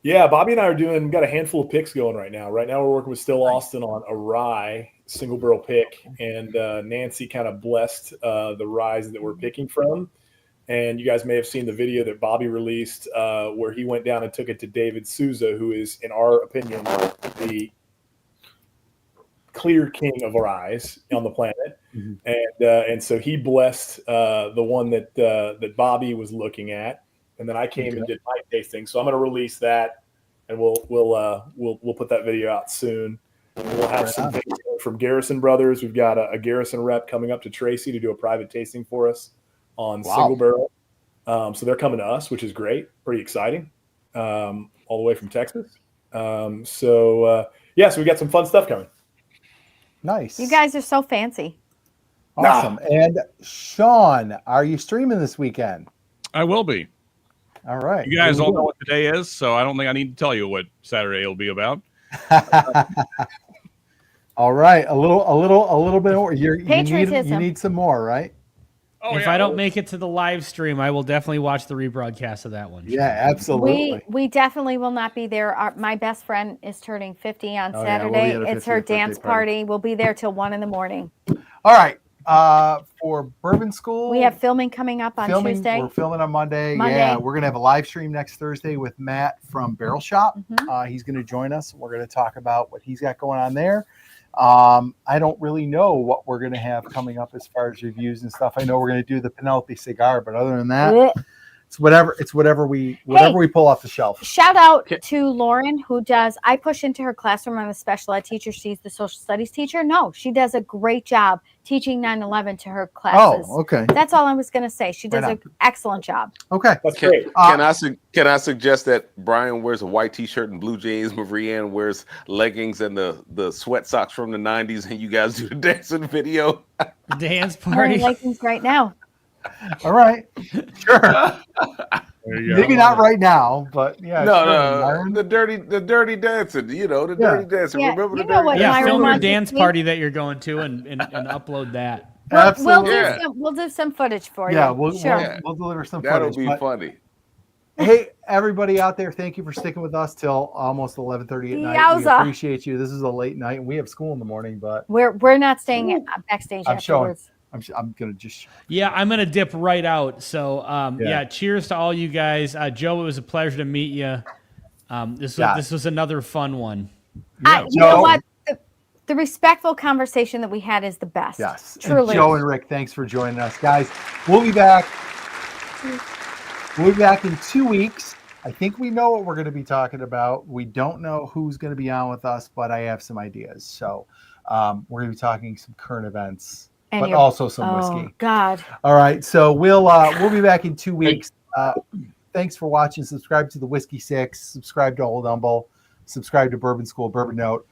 Yeah, Bobby and I got a handful of picks going right now. Right now we're working with Still Austin on a rye single barrel pick, and Nancy kind of blessed the ryes that we're picking from. And you guys may have seen the video that Bobby released where he went down and took it to David Souza, who is, in our opinion, the clear king of ryes on the planet. Mm-hmm. And so he blessed the one that Bobby was looking at. And then I came and did my tasting. So I'm going to release that, and we'll put that video out soon. And we'll have some things from Garrison Brothers. We've got a Garrison rep coming up to Tracy to do a private tasting for us on single barrel. So they're coming to us, which is great, pretty exciting, all the way from Texas. So we got some fun stuff coming. Nice. You guys are so fancy. Awesome. And Sean, are you streaming this weekend? I will be. All right. You guys all know what today is, so I don't think I need to tell you what Saturday will be about. All right. A little bit more. You need some more, right? If I don't make it to the live stream, I will definitely watch the rebroadcast of that one. Yeah, absolutely. We definitely will not be there. My best friend is turning 50 on Saturday. We'll it's her dance party. We'll be there till 1 a.m. All right. For Bourbon School, we have filming coming up on Tuesday. We're filming on Monday. Yeah, we're gonna have a live stream next Thursday with Matt from Barrel Shop. Mm-hmm. He's gonna join us. We're gonna talk about what he's got going on there. I don't really know what we're gonna have coming up as far as reviews and stuff. I know we're gonna do the Penelope cigar, but other than that, it's whatever we pull off the shelf. Shout out to Lauren, who does. I push into her classroom. I'm a special ed teacher. She's the social studies teacher. No, she does a great job teaching 9/11 to her classes. Oh, okay. That's all I was going to say. She does an excellent job. Okay, that's great. Can I suggest that Brian wears a white T-shirt and blue jeans, Marianne wears leggings and the sweat socks from the '90s, and you guys do the dancing video? Dance I'm party. wearing leggings right now. All right, sure. There you Maybe go. not right now, but yeah. No, the dirty dancing. Dirty dancing. Yeah, Remember you the know dirty what Yeah, Myron film your wants to dance see? party that you're going to and upload that. Absolutely. We'll do some footage for Yeah, you. we'll deliver some That'll footage. be but- funny. Hey, everybody out there, thank you for sticking with us till almost 11:30 at night. We Yowza. appreciate you. This is a late night, and we have school in the morning, but We're not staying backstage I'm showing. afterwards. I'm gonna just. Yeah, I'm gonna dip right out. So cheers to all you guys. Joe, it was a pleasure to meet you. This was another fun one. You know what? The respectful conversation that we had is the best. Yes, truly. And Joe and Rick, thanks for joining us, guys. We'll be back. We'll be back in 2 weeks. I think we know what we're going to be talking about. We don't know who's going to be on with us, but I have some ideas. So we're going to be talking some current events And but you're- also some oh, whiskey. God. All right, so we'll be back in 2 weeks. Thanks for watching. Subscribe to the Whiskey Six. Subscribe to Old Humble. Subscribe to Bourbon School, Bourbon Note,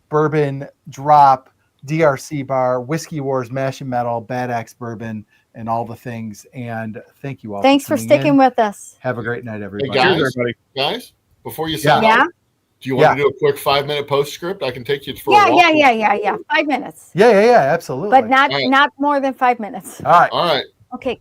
Bourbon Drop, DRC Bar, Whiskey Wars, Mash and Metal, Bad Axe Bourbon, and all the things. And thank you all. Thanks for tuning sticking in. with us. Have a great night, Hey, everybody. guys, Cheers, everybody. guys, before you Yeah. sign Yeah. off, do you want to do a quick 5-minute postscript? I can take you for a Yeah, walk. yeah. 5 minutes. Yeah, absolutely. But not All right. not more than 5 minutes. All right. All right. Okay.